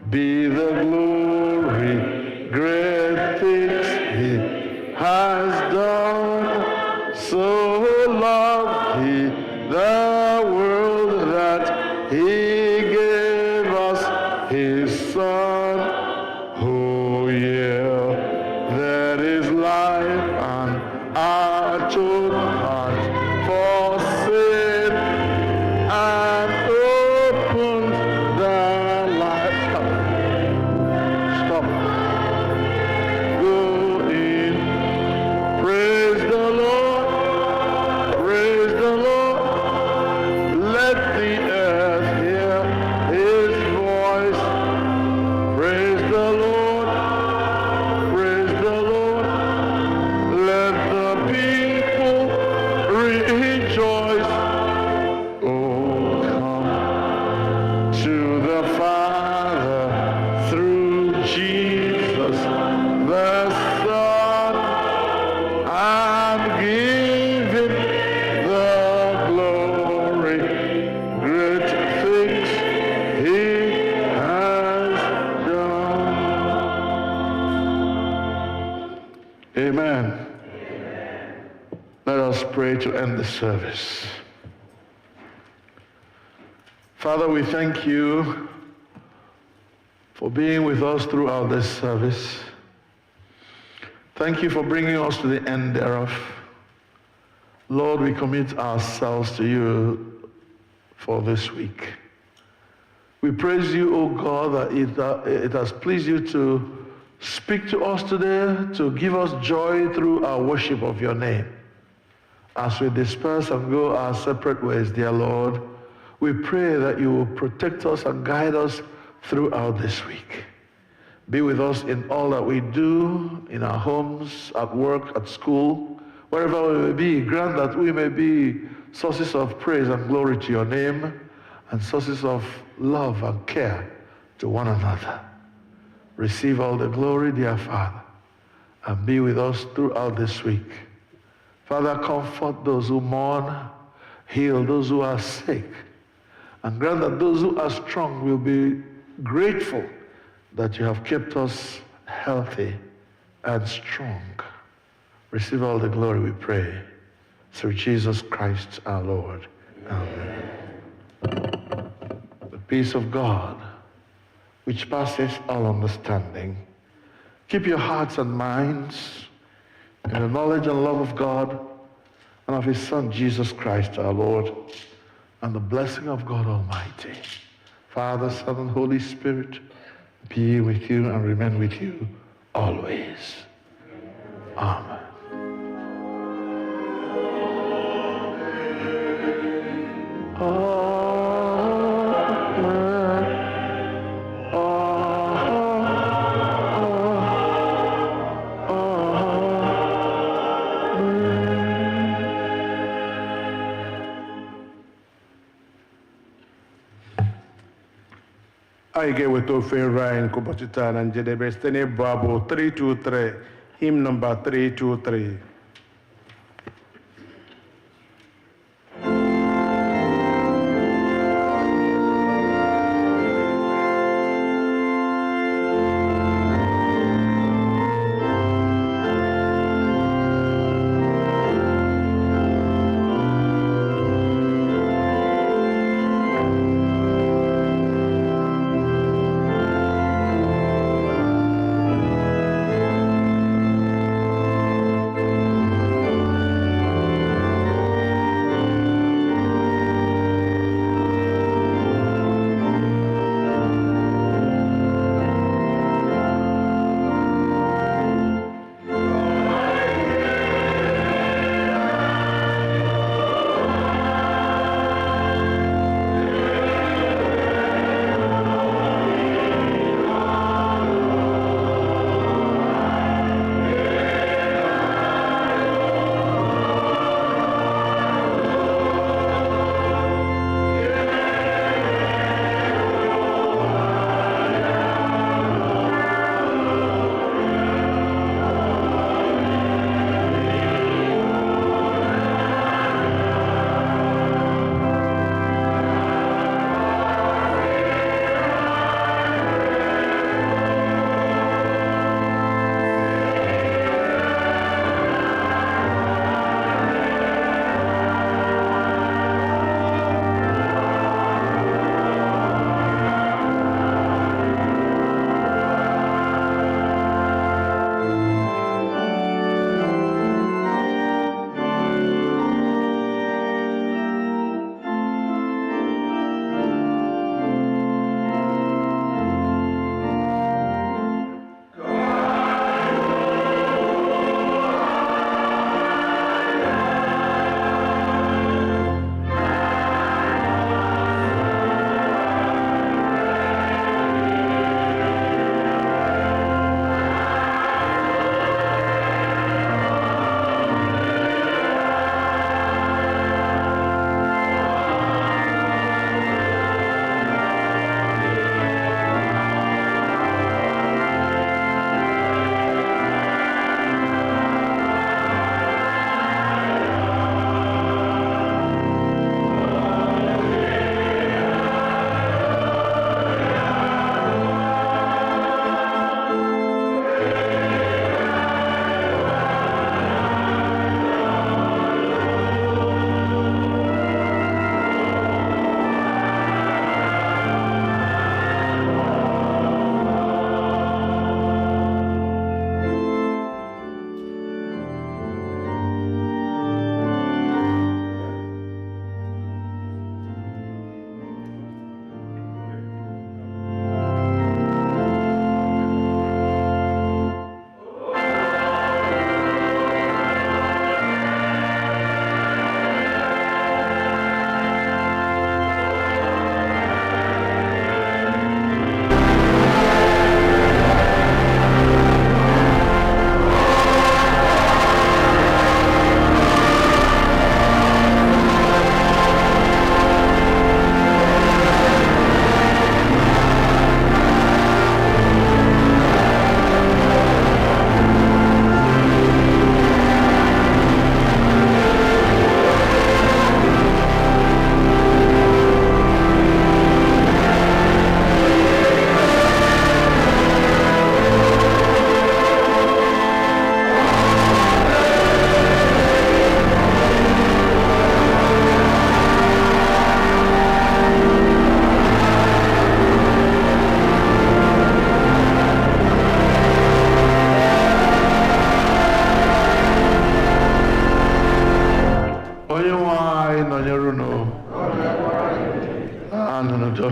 Speaker 2: be the glory, great things he has done. So loved he the world that he gave us his Son. Oh yeah, that is life and our atonement for sin and opened the life. Stop. Go in. Praise the Lord. Praise the Lord. Let the earth hear his voice. Praise the Lord. Praise the Lord. Let the people rejoice. Oh, come to the Father through Jesus the Son and give him the glory. Great things he has done. Amen. Let us pray to end the service. Father, we thank you for being with us throughout this service. Thank you for bringing us to the end thereof. Lord, we commit ourselves to you for this week. We praise you, O God, that it has pleased you to speak to us today, to give us joy through our worship of your name. As we disperse and go our separate ways, dear Lord, we pray that you will protect us and guide us throughout this week. Be with us in all that we do, in our homes, at work, at school, wherever we may be. Grant that we may be sources of praise and glory to your name and sources of love and care to one another. Receive all the glory, dear Father, and be with us throughout this week. Father, comfort those who mourn, heal those who are sick, and grant that those who are strong will be grateful that you have kept us healthy and strong. Receive all the glory, we pray, through Jesus Christ our Lord. Amen. The peace of God, which passes all understanding, keep your hearts and minds in the knowledge and love of God and of his Son, Jesus Christ our Lord, and the blessing of God Almighty, Father, Son, and Holy Spirit, be with you and remain with you always. Amen.
Speaker 1: Anyị ga-eweta ofe nri anyị nke ụbọchị taa na njedebe site n'ịbụ abụ 323, hymn number 323.
Speaker 2: gaa n'udo.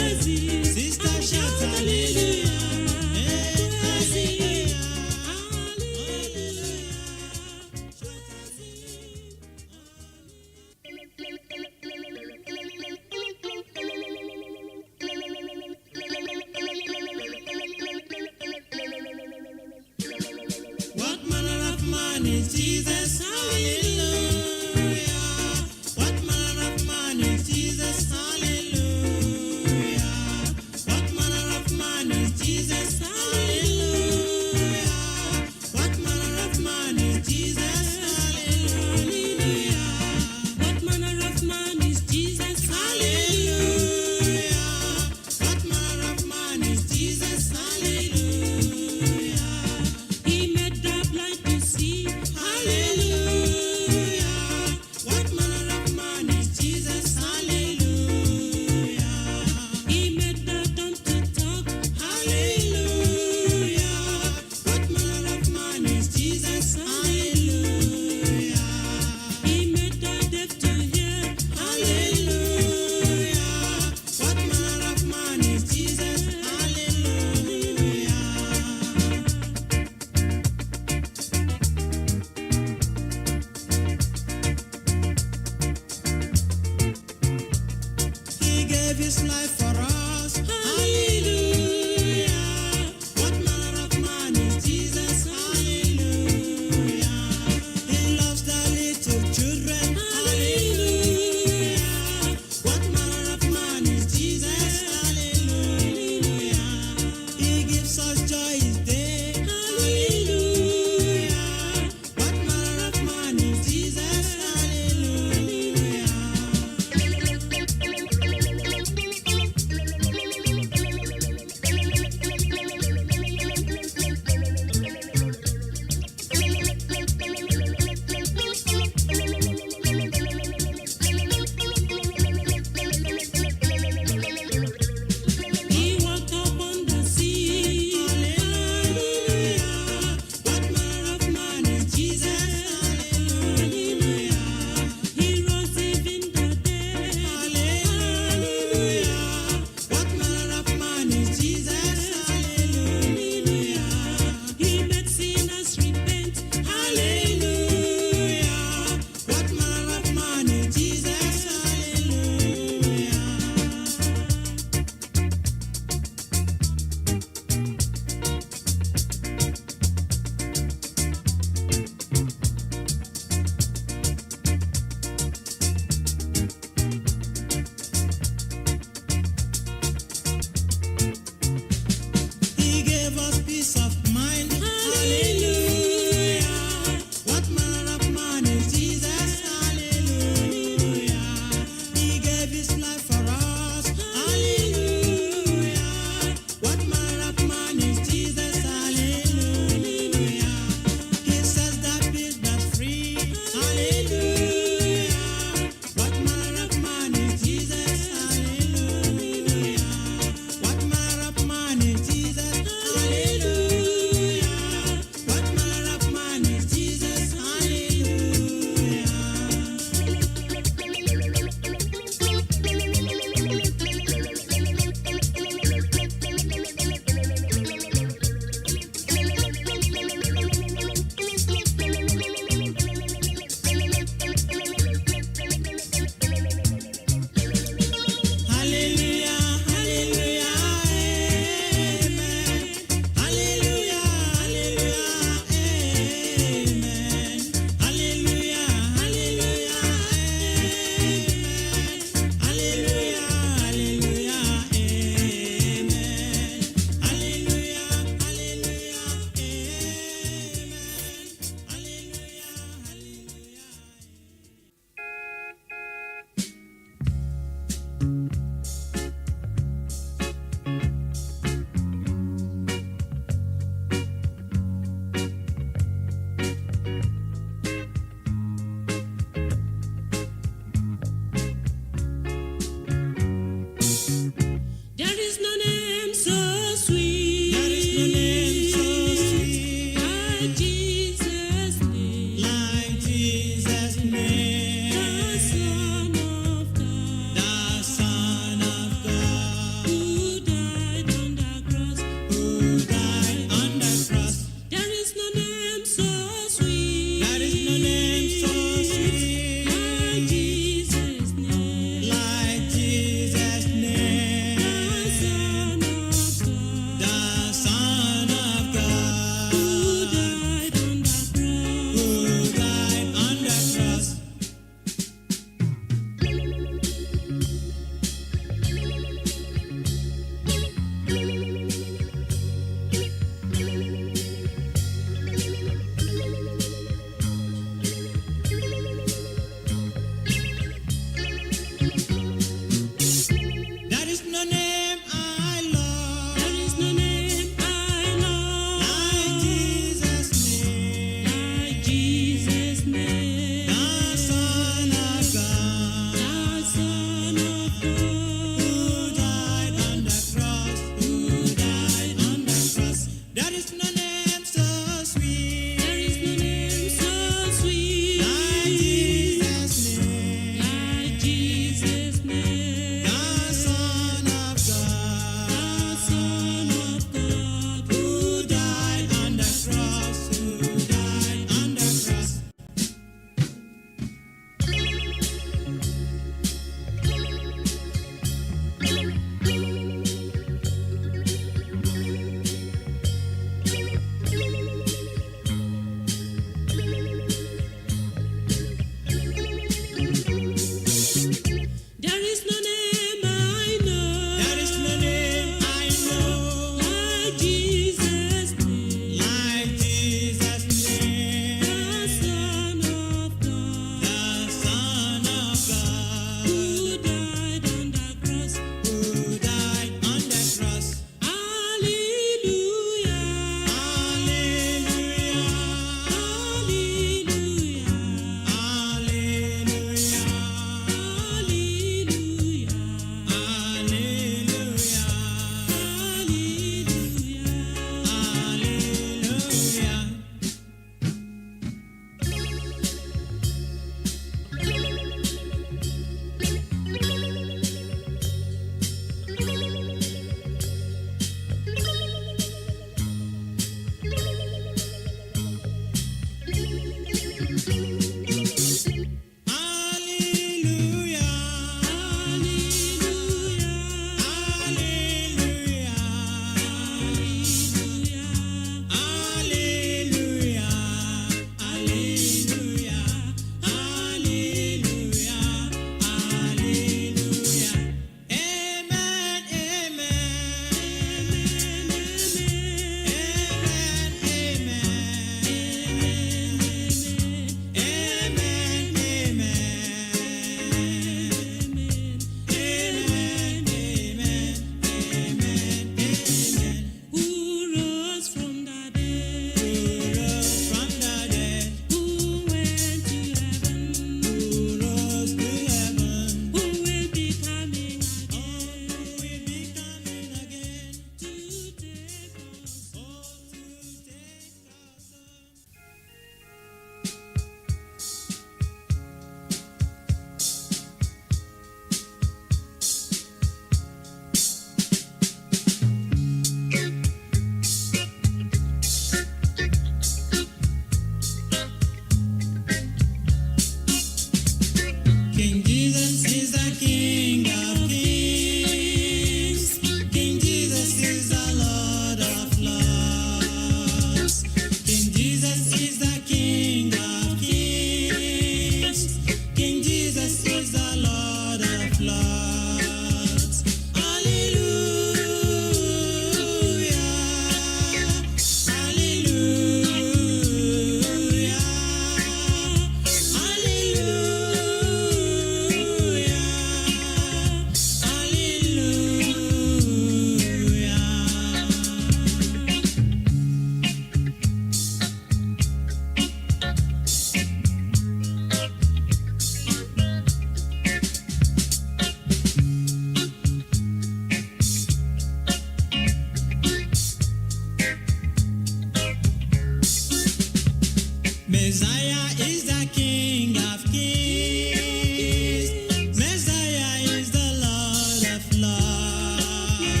Speaker 9: Messiah is the King of Kings. Messiah is the Lord of Lords.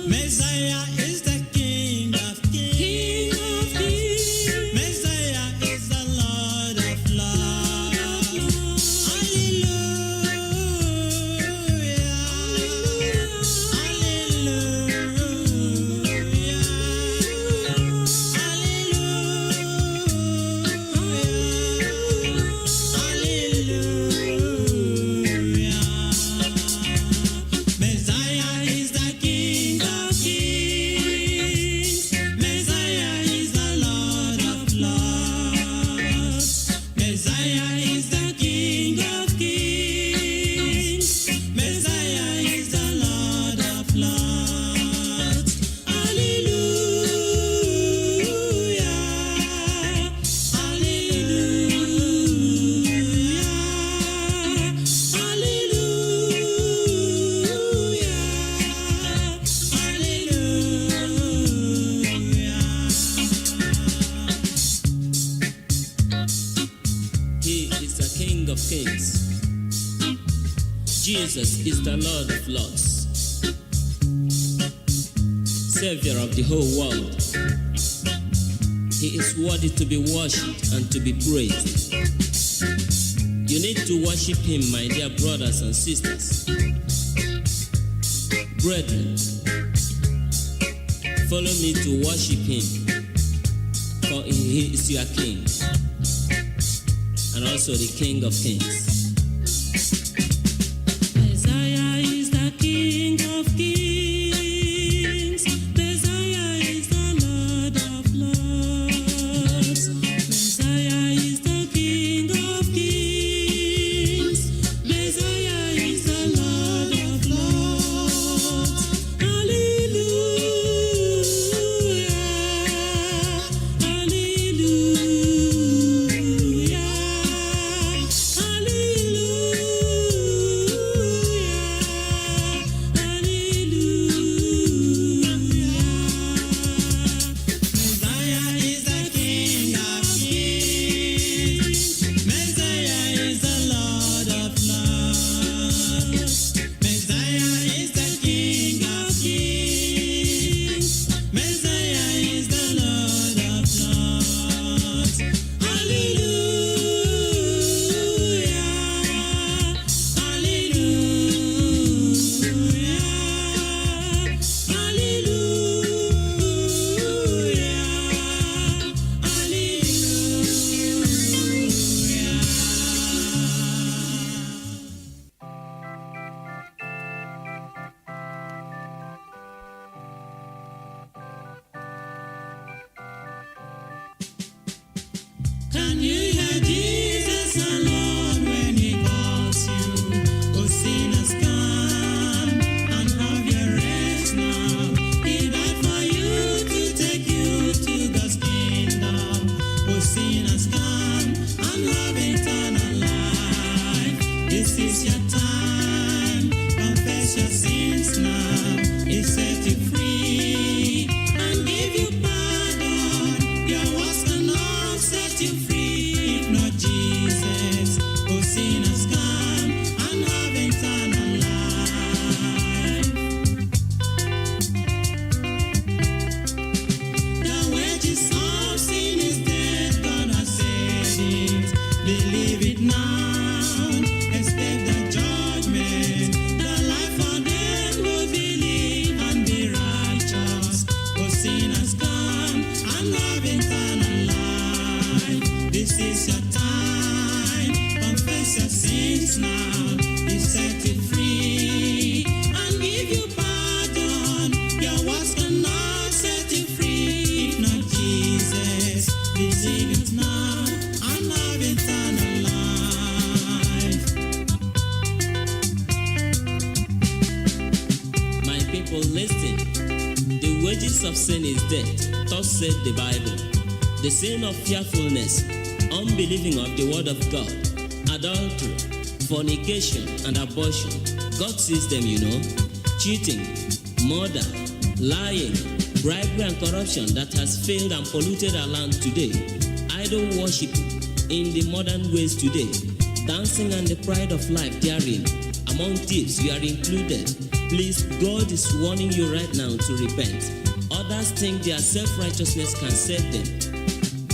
Speaker 9: Messiah is the King of Kings. Messiah is the Lord of Lords. Hallelujah. Messiah is the King of Kings. Messiah is the Lord of Lords. Messiah is the King of Kings. Messiah is the Lord of Lords. Hallelujah. He is the King of Kings. Jesus is the Lord of Lords, Savior of the whole world. He is worthy to be worshipped and to be praised. You need to worship Him, my dear brothers and sisters. Brethren, follow me to worship Him, for He is your King and also the King of Kings. Messiah is the King of Kings. Messiah is the Lord of Lords. Messiah is the King of Kings. Messiah is the Lord of Lords. Hallelujah. Hallelujah. Messiah is the King of Kings. Messiah is the Lord of Lords. Messiah is the King of Kings. Messiah is the Lord of Lords. Hallelujah. Can you hear Jesus alone when He calls you? Oh, sinners, come and have your rest now. He died for you to take you to God's kingdom. Oh, sinners, come and have eternal life. This is your time. Confess your sins now. He set you free and give you pardon. Your works cannot set you free if not Jesus. Oh, sinners, come and have eternal life. The wages of sin is death, God has said it. Believe it now, escape the judgment. The life for them who believe and be righteous. Oh, sinners, come and have eternal life. This is your time. Confess your sins now. He set you free and give you pardon. Your works cannot set you free if not Jesus. Believe it now and have eternal life. My people, listen. The wages of sin is death. Thus said the Bible. The sin of fearfulness, unbelieving of the word of God, adultery, fornication, and abortion. God sees them, you know. Cheating, murder, lying, bribery, and corruption that has failed and polluted our land today. idol worship in the modern ways today, dancing and the pride of life therein. Among thieves, you are included. Please, God is warning you right now to repent. Others think their self-righteousness can save them,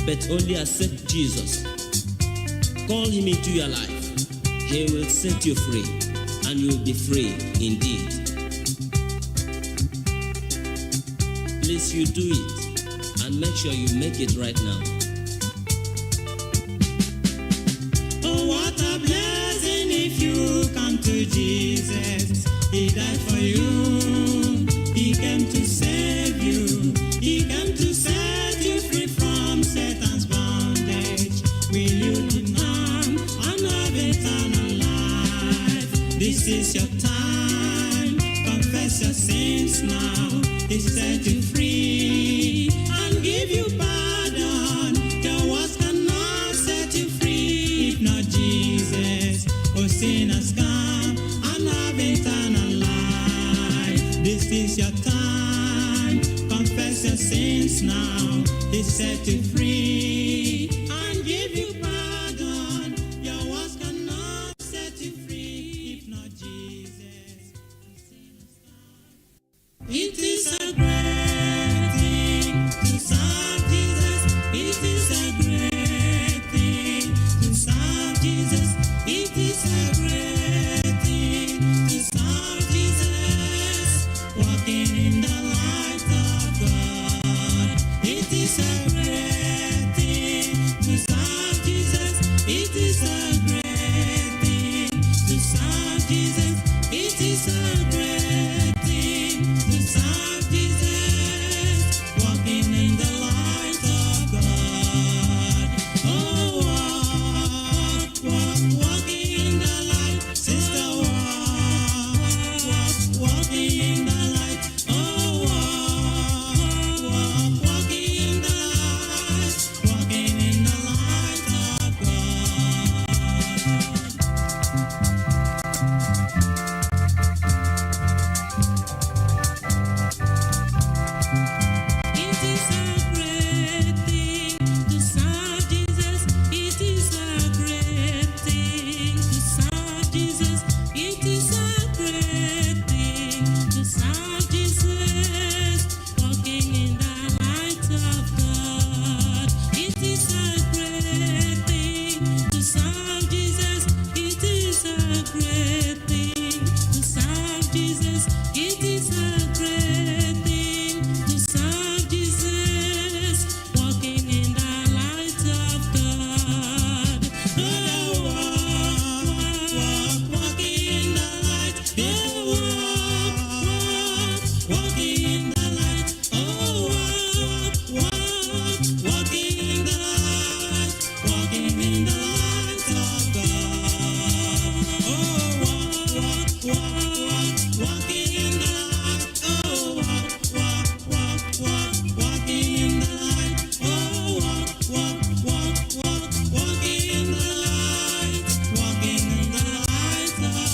Speaker 9: but only accept Jesus. Call him into your life. He will set you free, and you will be free indeed. Please, you do it, and make sure you make it right now.
Speaker 10: Oh, what a blessing if you come to Jesus. He died for you. He came to save you. He came to set you free from Satan's bondage. Will you deny and have eternal life? This is your time. Confess your sins now. He set you free and give you pardon. Your words cannot set you free if not Jesus. Oh, sinners, come and have eternal life. This is your time. Confess your sins now. He set you free and give you pardon. Your words cannot set you free if not Jesus. Oh, sinners, come. It is a great thing to serve Jesus. It is a great thing to serve Jesus. It is a great thing to serve Jesus. Walking in the light of God. It is a great thing to serve Jesus. It is a great thing to serve Jesus. It is a great thing to serve Jesus. Walking in the light of God. Oh, walking in the light, sister, walking in the light. Oh, walking in the light, walking in the light of God. It is a great thing to serve Jesus. It is a great thing to serve Jesus. It is a great thing to serve Jesus. Walking in the light of God. It is a great thing to serve Jesus. It is a great thing to serve Jesus. It is a great thing to serve Jesus. Walking in the light of God. Oh, walking in the light. Oh, walking in the light. Oh, walking in the light. Walking in the light of God. Oh, walking in the light. Oh, walking in the light. Oh, walking in the light. Walking in the light of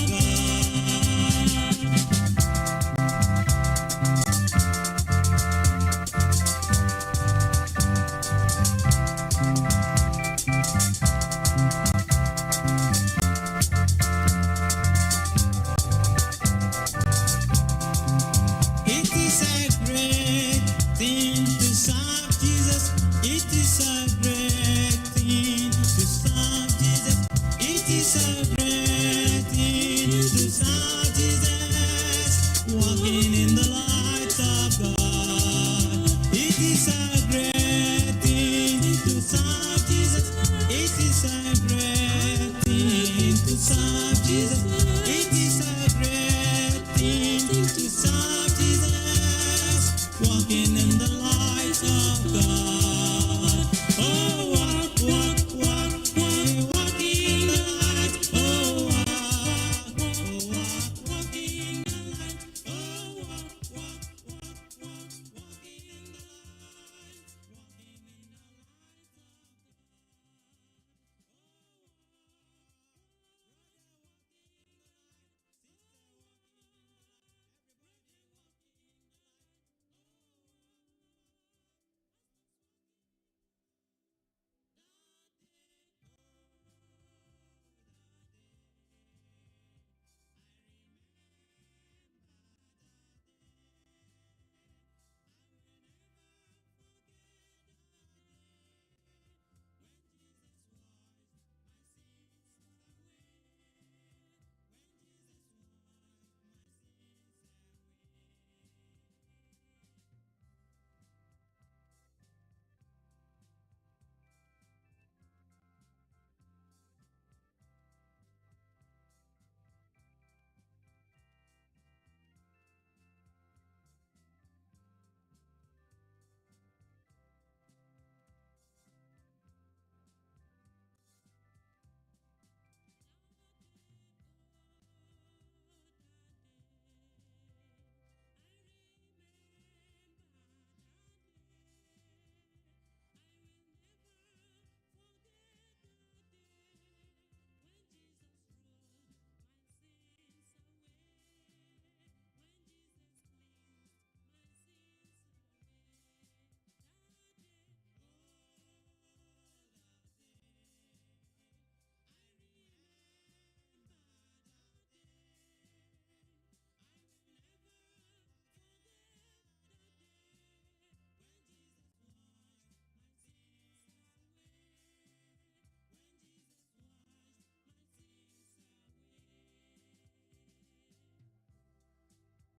Speaker 10: It is a great thing to serve Jesus. It is a great thing to serve Jesus. It is a great thing to serve Jesus. Walking in the light of God. It is a